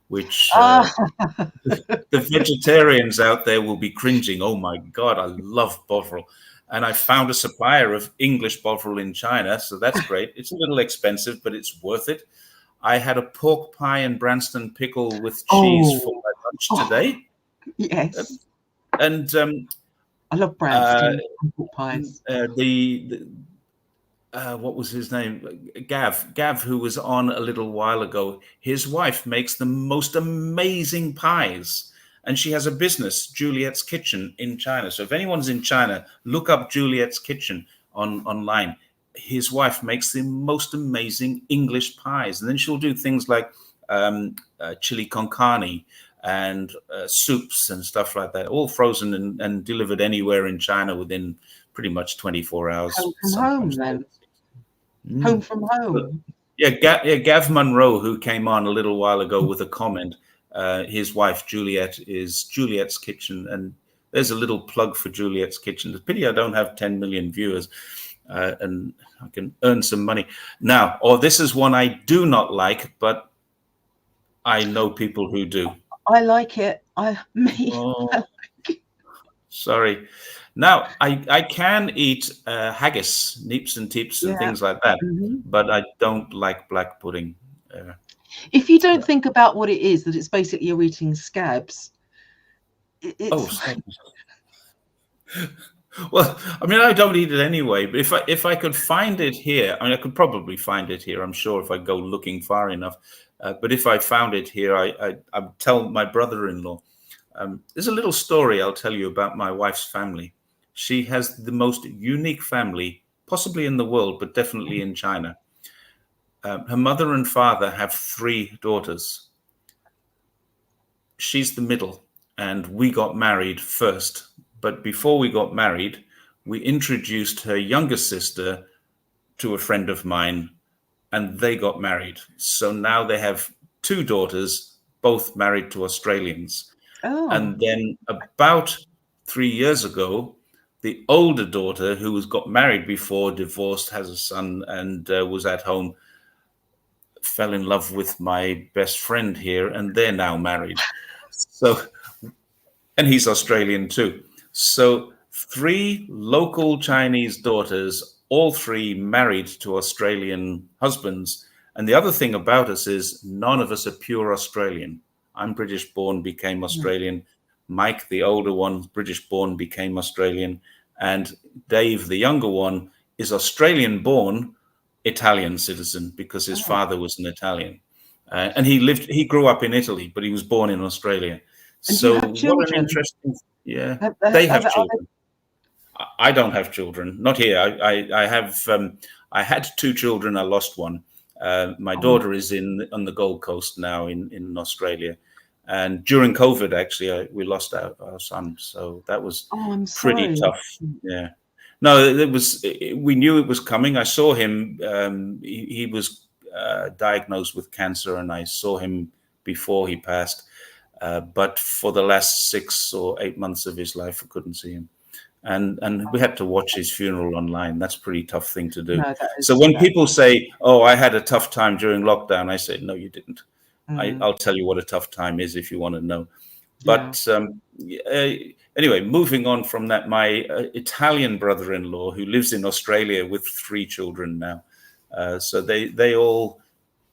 which Ah, the vegetarians out there will be cringing. Oh my God, I love Bovril. And I found a supplier of English Bovril in China. So that's great. It's a little expensive, but it's worth it. I had a pork pie and Branston pickle with cheese for oh, my lunch oh, today. yes. And I love uh, Branston and pork pies. the what was his name? Gav, who was on a little while ago. His wife makes the most amazing pies, and she has a business, Juliet's Kitchen, in China. So if anyone's in China, look up Juliet's Kitchen online. His wife makes the most amazing English pies, and then she'll do things like chili con carne and soups and stuff like that, all frozen and delivered anywhere in China within pretty much 24 Home hours, from home, sometimes. then. Home Mm. from But home. yeah, Gav Munro, who came on a little while ago with a comment, his wife Juliet is Juliet's Kitchen, and there's a little plug for Juliet's Kitchen. The pity I don't have 10 million viewers, and I can earn some money now. Or this is one I do not like, but I know people who do. I like it. Me. Oh, sorry. Now, I can eat haggis, neeps and teeps, and Yeah. things like that, Mhm. but I don't like black pudding. Uh, If you don't so, think about what it is, that it's basically you're eating scabs, oh, it's so- well, I mean, I don't eat it anyway. But if I could find it here, I mean, I could probably find it here. I'm sure if I go looking far enough. But if I found it here, I would tell my brother-in-law. There's a little story I'll tell you about my wife's family. She has the most unique family, possibly in the world, but definitely in China. Her mother and father have 3 daughters. She's the middle, and we got married first. But before we got married, we introduced her younger sister to a friend of mine, and they got married. So now they have 2 daughters, both married to Australians. oh And then about 3 years ago, the older daughter, who was got married before, divorced, has a son, and was at home, fell in love with my best friend here, and they're now married. So, and he's Australian too. So, three local Chinese daughters, all three married to Australian husbands. And the other thing about us is none of us are pure Australian. I'm British born, became Australian. Mike, the older one, British born, became Australian. And Dave, the younger one, is Australian born, Italian citizen because his Oh. father was an Italian. And he grew up in Italy, but he was born in Australia. And do you So have what an children? interesting, yeah, Have, they are have children. I don't have children, not here. I have, I had two children. I lost one. My oh, daughter is on the Gold Coast now in Australia. And during COVID, actually, we lost our son. So that was oh, I'm pretty sorry. tough. Yeah. No, we knew it was coming. I saw him. He was diagnosed with cancer, and I saw him before he passed. But for the last 6 or 8 months of his life, I couldn't see him. And we had to watch his funeral online. That's a pretty tough thing to do. No, that So is when that. people say, "Oh, I had a tough time during lockdown," I say, "No, you didn't." Mm, I'll tell you what a tough time is if you want to know. yeah. But anyway, moving on from that, my Italian brother-in-law who lives in Australia with three children now. So they all,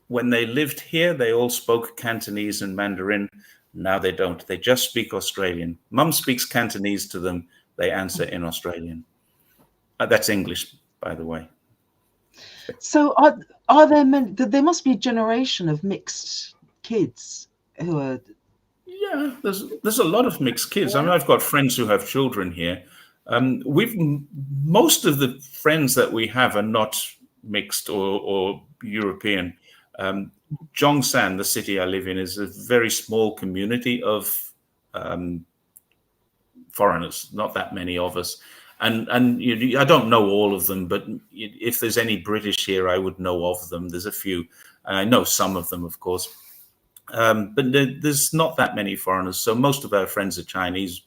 when they lived here, they all spoke Cantonese and Mandarin. Now they don't. They just speak Australian. Mum speaks Cantonese to them. They answer in Australian. That's English, by the way. So are there many? There must be a generation of mixed kids who are. Yeah, there's a lot of mixed kids. I mean, I've got friends who have children here. We've Most of the friends that we have are not mixed or European. Zhongshan, the city I live in, is a very small community of um, foreigners. Not that many of us, and I don't know all of them, but if there's any British here, I would know of them. There's a few, and I know some of them, of course. But there's not that many foreigners. So most of our friends are Chinese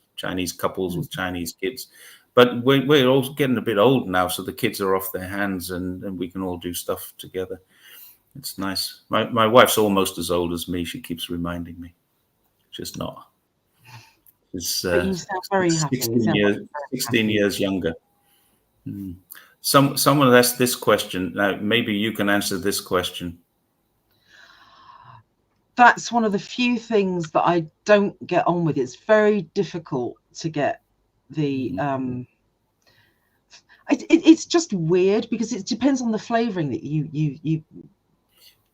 couples with Chinese kids. But we're all getting a bit old now, so the kids are off their hands, and we can all do stuff together. It's nice. My wife's almost as old as me. She keeps reminding me. She's not. She's But you sound very happy. You 16 sound years, very 16 happy. years younger. Mm. Someone asked this question. Now, maybe you can answer this question. That's one of the few things that I don't get on with. It's very difficult to get the. It's just weird because it depends on the flavoring that you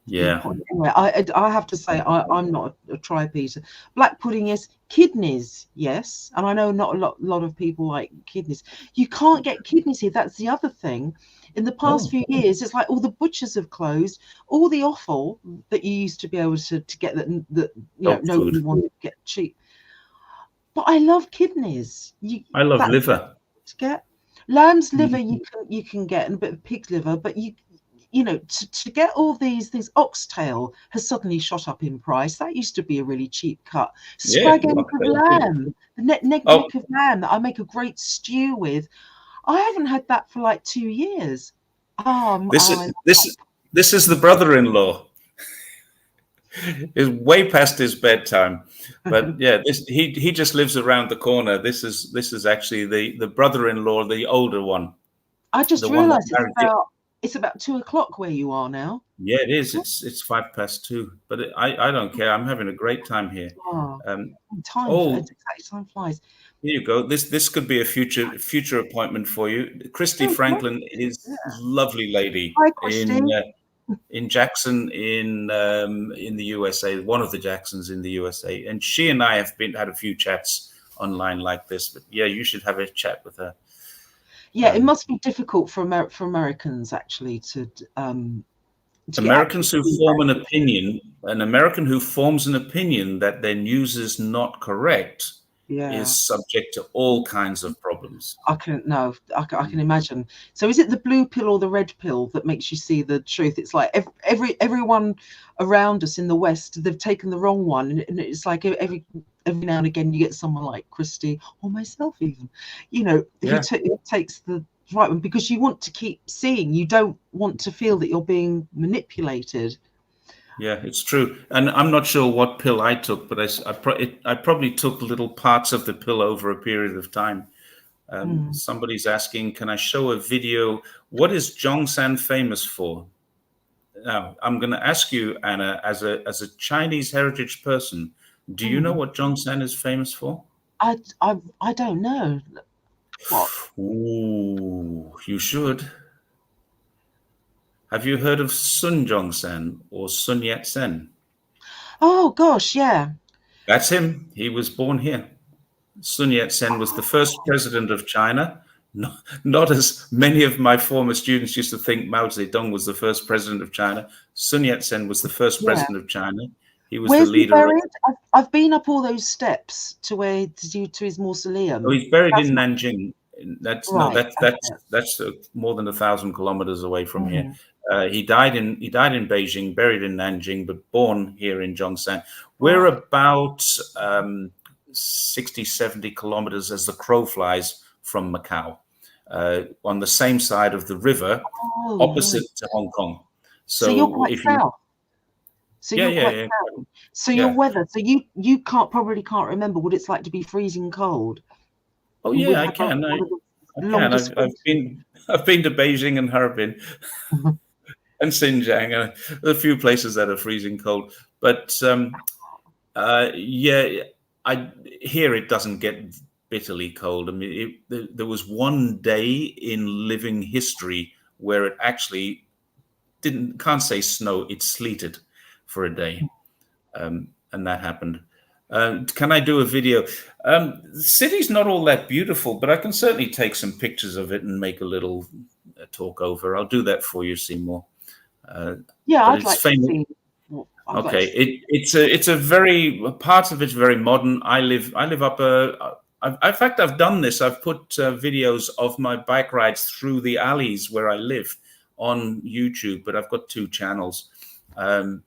Yeah. put anyway. I have to say I'm not a tripe eater. Black pudding, yes. Kidneys, yes. And I know not a lot of people like kidneys. You can't get kidneys here. That's the other thing. In the past few years, it's like all the butchers have closed. All the offal that you used to be able to get that nobody wanted to get cheap. But I love kidneys. I love That's liver. to get lamb's liver. You can get, and a bit of pig liver, but to get all these things. Oxtail has suddenly shot up in price. That used to be a really cheap cut. Scrag end of lamb, the neck of lamb that I make a great stew with. I haven't had that for like 2 years. This is the brother-in-law. Is way past his bedtime, but yeah, he just lives around the corner. This is actually the brother-in-law, the older one. I just the one that realised it's about 2 o'clock where you are now. Yeah, it is. It's 2:05, but I don't care. I'm having a great time here. Time flies. Here you go. This could be a future appointment for you. Christy Franklin is lovely lady. Hi, Christy. In Jackson in the USA, one of the Jacksons in the USA, and she and I have had a few chats online like this. But yeah, you should have a chat with her. Yeah, it must be difficult for Americans actually to Americans who form an opinion. An American who forms an opinion that their news is not correct is subject to all kinds of problems. I can imagine. So is it the blue pill or the red pill that makes you see the truth? It's like everyone around us in the West, they've taken the wrong one, and it's like every now and again you get someone like Christy or myself even, who takes the right one because you want to keep seeing. You don't want to feel that you're being manipulated. Yeah, it's true. And I'm not sure what pill I took, but I probably took little parts of the pill over a period of time. Mm. Somebody's asking, can I show a video? What is Zhongshan famous for? Now, I'm going to ask you, Anna, as a Chinese heritage person, do you know Mm. what Zhongshan is famous for? I don't know what. Ooh, you should. Have you heard of Sun Zhongshan or Sun Yat-sen? Oh gosh, yeah. That's him. He was born here. Sun Yat-sen was the first president of China. Not as many of my former students used to think Mao Zedong was the first president of China. Sun Yat-sen was the first Yeah. president of China. He was the Where's he leader of. buried? I've been up all those steps to where to his Oh, mausoleum. he's buried That's in not Nanjing. That's no, right. that's more than 1,000 kilometers away from here. Mm. He died in Beijing, buried in Nanjing, but born here in Zhongshan. We're Right. about 60, 70 kilometers as the crow flies from Macau, on the same side of the river, Oh right. opposite to Hong Kong. So you're So quite if you, south. So yeah, you're yeah, quite yeah, south. So your yeah. weather. So you can't probably can't remember what it's like to be freezing cold. Oh And we've yeah, I had like can. one of the I can. longest I've winters. been I've been to Beijing and Harbin and Xinjiang, a few places that are freezing cold. But yeah, I here it doesn't get bitterly cold. I mean, there was one day in living history where it actually didn't can't say snow, it sleeted for a day, and that happened. Can I do a video? The city's not all that beautiful, but I can certainly take some pictures of it and make a little talk over. I'll do that for you, Seymour. Yeah, But I'd it's like to famous. see. I'd like Okay, to see. it's a very part of it's very modern. I live up a. In fact, I've done this. I've put videos of my bike rides through the alleys where I live on YouTube, but I've got two channels, and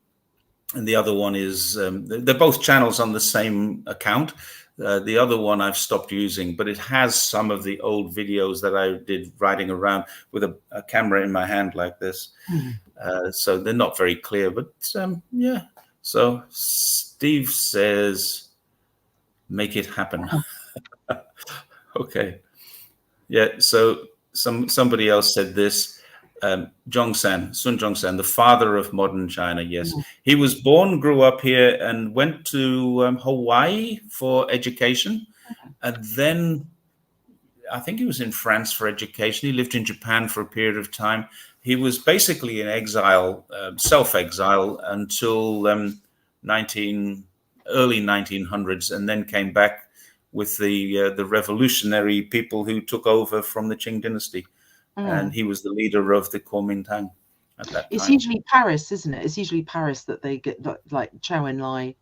the other one is they're both channels on the same account. The other one I've stopped using, but it has some of the old videos that I did riding around with a camera in my hand like this. Mm. So they're not very clear, but yeah. So Steve says, make it happen. Okay. Yeah. So somebody else said this. Zhongshan, Sun Zhongshan, the father of modern China. Yes, Mm. he was born, grew up here, and went to Hawaii for education, and then I think he was in France for education. He lived in Japan for a period of time. He was basically in exile, self-exile, until 19 early 1900s, and then came back with the revolutionary people who took over from the Qing dynasty, and Mm. he was the leader of the Kuomintang at that It's time. usually Paris, isn't it? It's usually Paris that they get like Chow and Lai.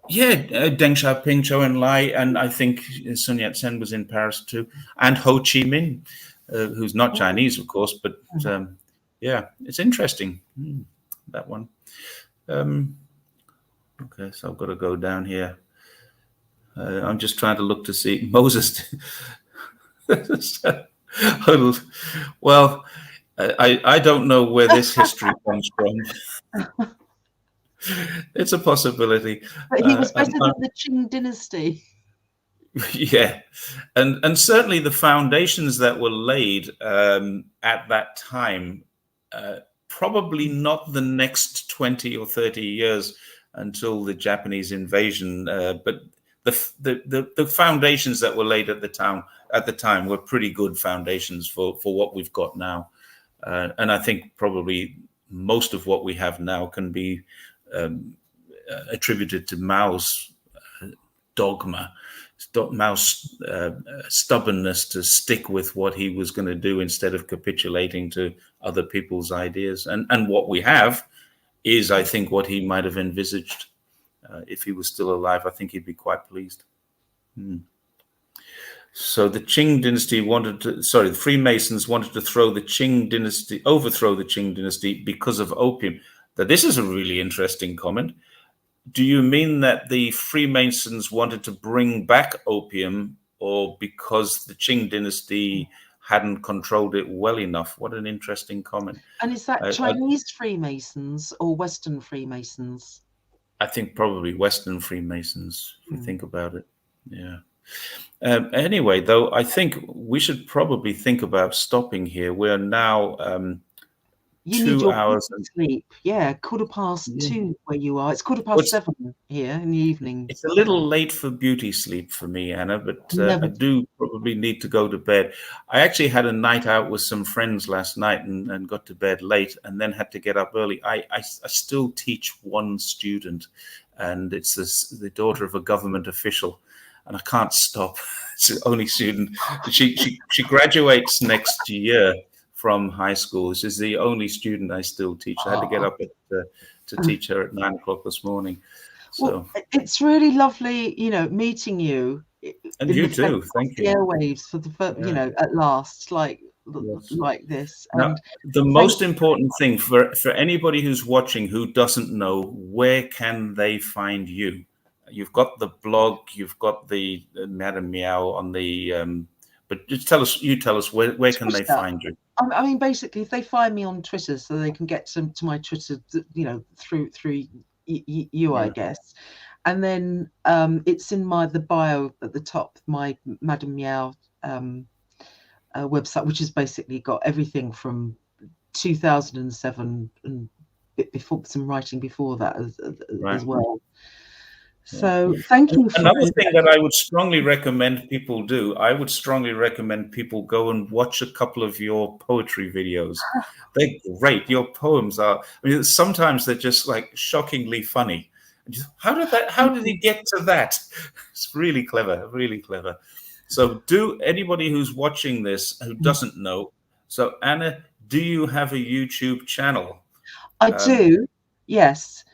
Yeah, Deng Xiaoping, Zhou Enlai, and I think Sun Yat-sen was in Paris too, and Ho Chi Minh, who's not Chinese, of course, but Mm. yeah, it's interesting, that one. Um, okay, so I've got to go down here. I'm just trying to look to see Moses. Well, I don't know where this history comes from. It's a possibility. But he was I'm, better than the Qing dynasty. yeah, and certainly the foundations that were laid at that time, probably not the next 20 or 30 years until the Japanese invasion, but the foundations that were laid at the time were pretty good foundations for what we've got now, and I think probably most of what we have now can be attributed to Mao's dogma, Mao's stubbornness to stick with what he was going to do instead of capitulating to other people's ideas. And what we have is, I think, what he might have envisaged. If he was still alive, I think he'd be quite pleased. So the Qing dynasty the Freemasons wanted to overthrow the Qing dynasty because of opium. Now, this is a really interesting comment. Do you mean that the Freemasons wanted to bring back opium, or because the Qing dynasty hadn't controlled it well enough. What an interesting comment. And is that I, I, Chinese Freemasons or Western Freemasons? I think probably Western Freemasons, if we Hmm. think about it. Yeah. Anyway, though, I think we should probably think about stopping here. We're now You need 2 your hours beauty and sleep. Yeah, 2:15 where you are. It's what's 7:15 here in the evening. it's a little late for beauty sleep for me, Anna, but I Never. do probably need to go to bed. I actually had a night out with some friends last night and got to bed late and then had to get up early. I still teach one student, and it's the daughter of a government official, and I can't stop. It's the only student. She graduates next year from high school. She's the only student I still teach. I had to get Oh. up to teach her at 9 o'clock this morning. Well, So, it's really lovely, meeting you and in you the flesh too. of Thank the you. airwaves for the first, Yeah. at last, like Yes. this. Now, And the thank most important thing for anybody who's watching who doesn't know, where can they find you? You've got the blog, you've got the Madam Meow on the, but just tell us where can they Twitter. find you? I mean, basically, if they find me on Twitter, so they can get to my Twitter, through you, I Yeah. guess. And then it's in the bio at the top, my Madam Meow website, which has basically got everything from 2007 and before, some writing before that Right. as well. Yeah. So thank you for Another thing that I would strongly recommend people do, I would strongly recommend people go and watch a couple of your poetry videos. They're great. Your poems are, I mean, sometimes they're just like shockingly funny. How did he get to that? It's really clever, really clever. So anybody who's watching this who doesn't know, so Anna, do you have a YouTube channel? I do, yes.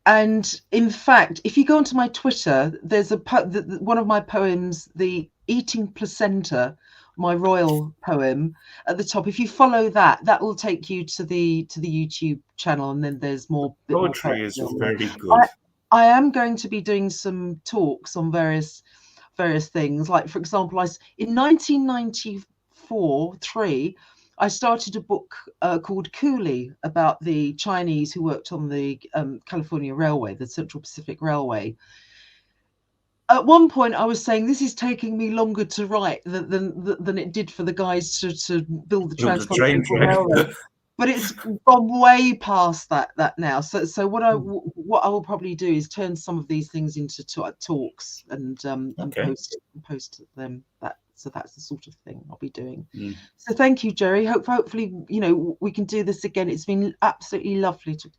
And in fact, if you go onto my Twitter, there's one of my poems, the Eating Placenta, my royal poem, at the top. If you follow that will take you to the YouTube channel, and then there's more Poetry is on there. very good. I am going to be doing some talks on various things. Like, for example, in 1994-3, I started a book called Coolie about the Chinese who worked on the California Railway, the Central Pacific Railway. At one point, I was saying this is taking me longer to write than it did for the guys to build the Transcontinental Railway. But it's gone way past that now. So what I will probably do is turn some of these things into talks and post them. So that's the sort of thing I'll be doing. So thank you, Jerry. Hopefully, we can do this again. It's been absolutely lovely to.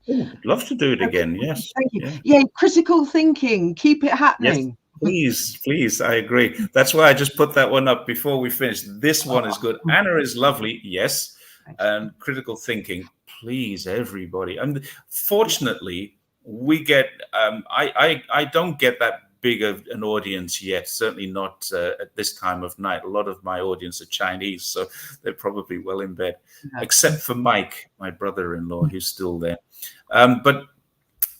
Love to do it again. Yes. Thank you. Yeah, critical thinking. Keep it happening. Yes, please. I agree. That's why I just put that one up before we finish. This one is good. Anna is lovely. Yes. And critical thinking. Please, everybody. And fortunately, we get. I don't get that big of an audience yet, certainly not at this time of night. A lot of my audience are Chinese, so they're probably well in bed, except for Mike, my brother-in-law, who's still there. But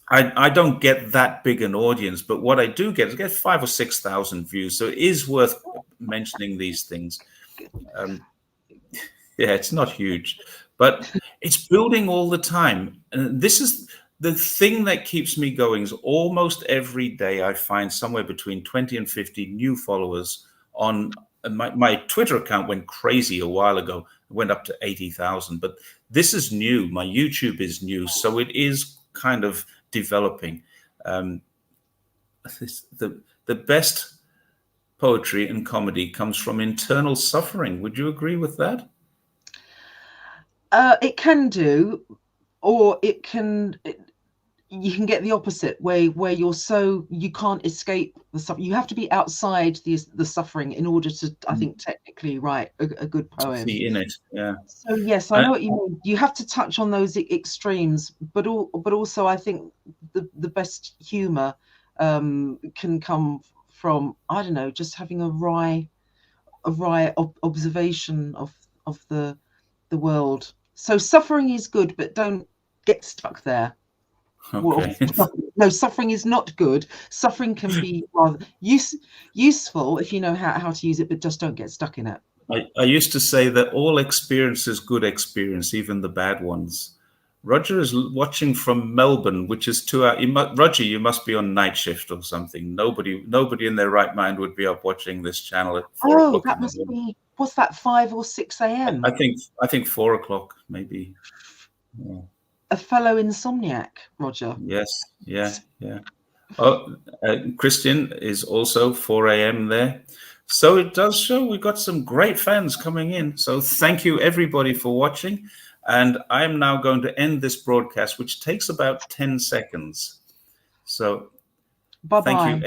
I don't get that big an audience, but what I do get is 5,000 or 6,000 views, so it is worth mentioning these things. Yeah, it's not huge, but it's building all the time. And this is the thing that keeps me going. Is almost every day I find somewhere between 20 and 50 new followers on my Twitter account. Went crazy a while ago. It went up to 80,000, but this is new. My YouTube is new, so it is kind of developing. The best poetry and comedy comes from internal suffering. Would you agree with that? It can do, or it can. You can get the opposite where you can't escape the suffering. You have to be outside the suffering in order to, I think, technically write a good poem. See in it, yeah. So yes, I know what you mean. You have to touch on those extremes, but also I think the best humor can come from, I don't know, just having a wry observation of the world. So suffering is good, but don't get stuck there. Okay. No, suffering is not good. Suffering can be rather useful if you know how to use it, but just don't get stuck in it. I used to say that all experience is good experience, even the bad ones. Roger is watching from Melbourne, which is 2 hours. Roger, you must be on night shift or something. Nobody in their right mind would be up watching this channel at 4 o'clock that in the must morning. be, what's that, 5 or 6 a.m.? I think 4 o'clock maybe. Yeah. A fellow insomniac, Roger. Yes, yeah. Oh, Christian is also 4 a.m. there. So it does show we've got some great fans coming in. So thank you everybody for watching. And I am now going to end this broadcast, which takes about 10 seconds. So thank you. Bye-bye.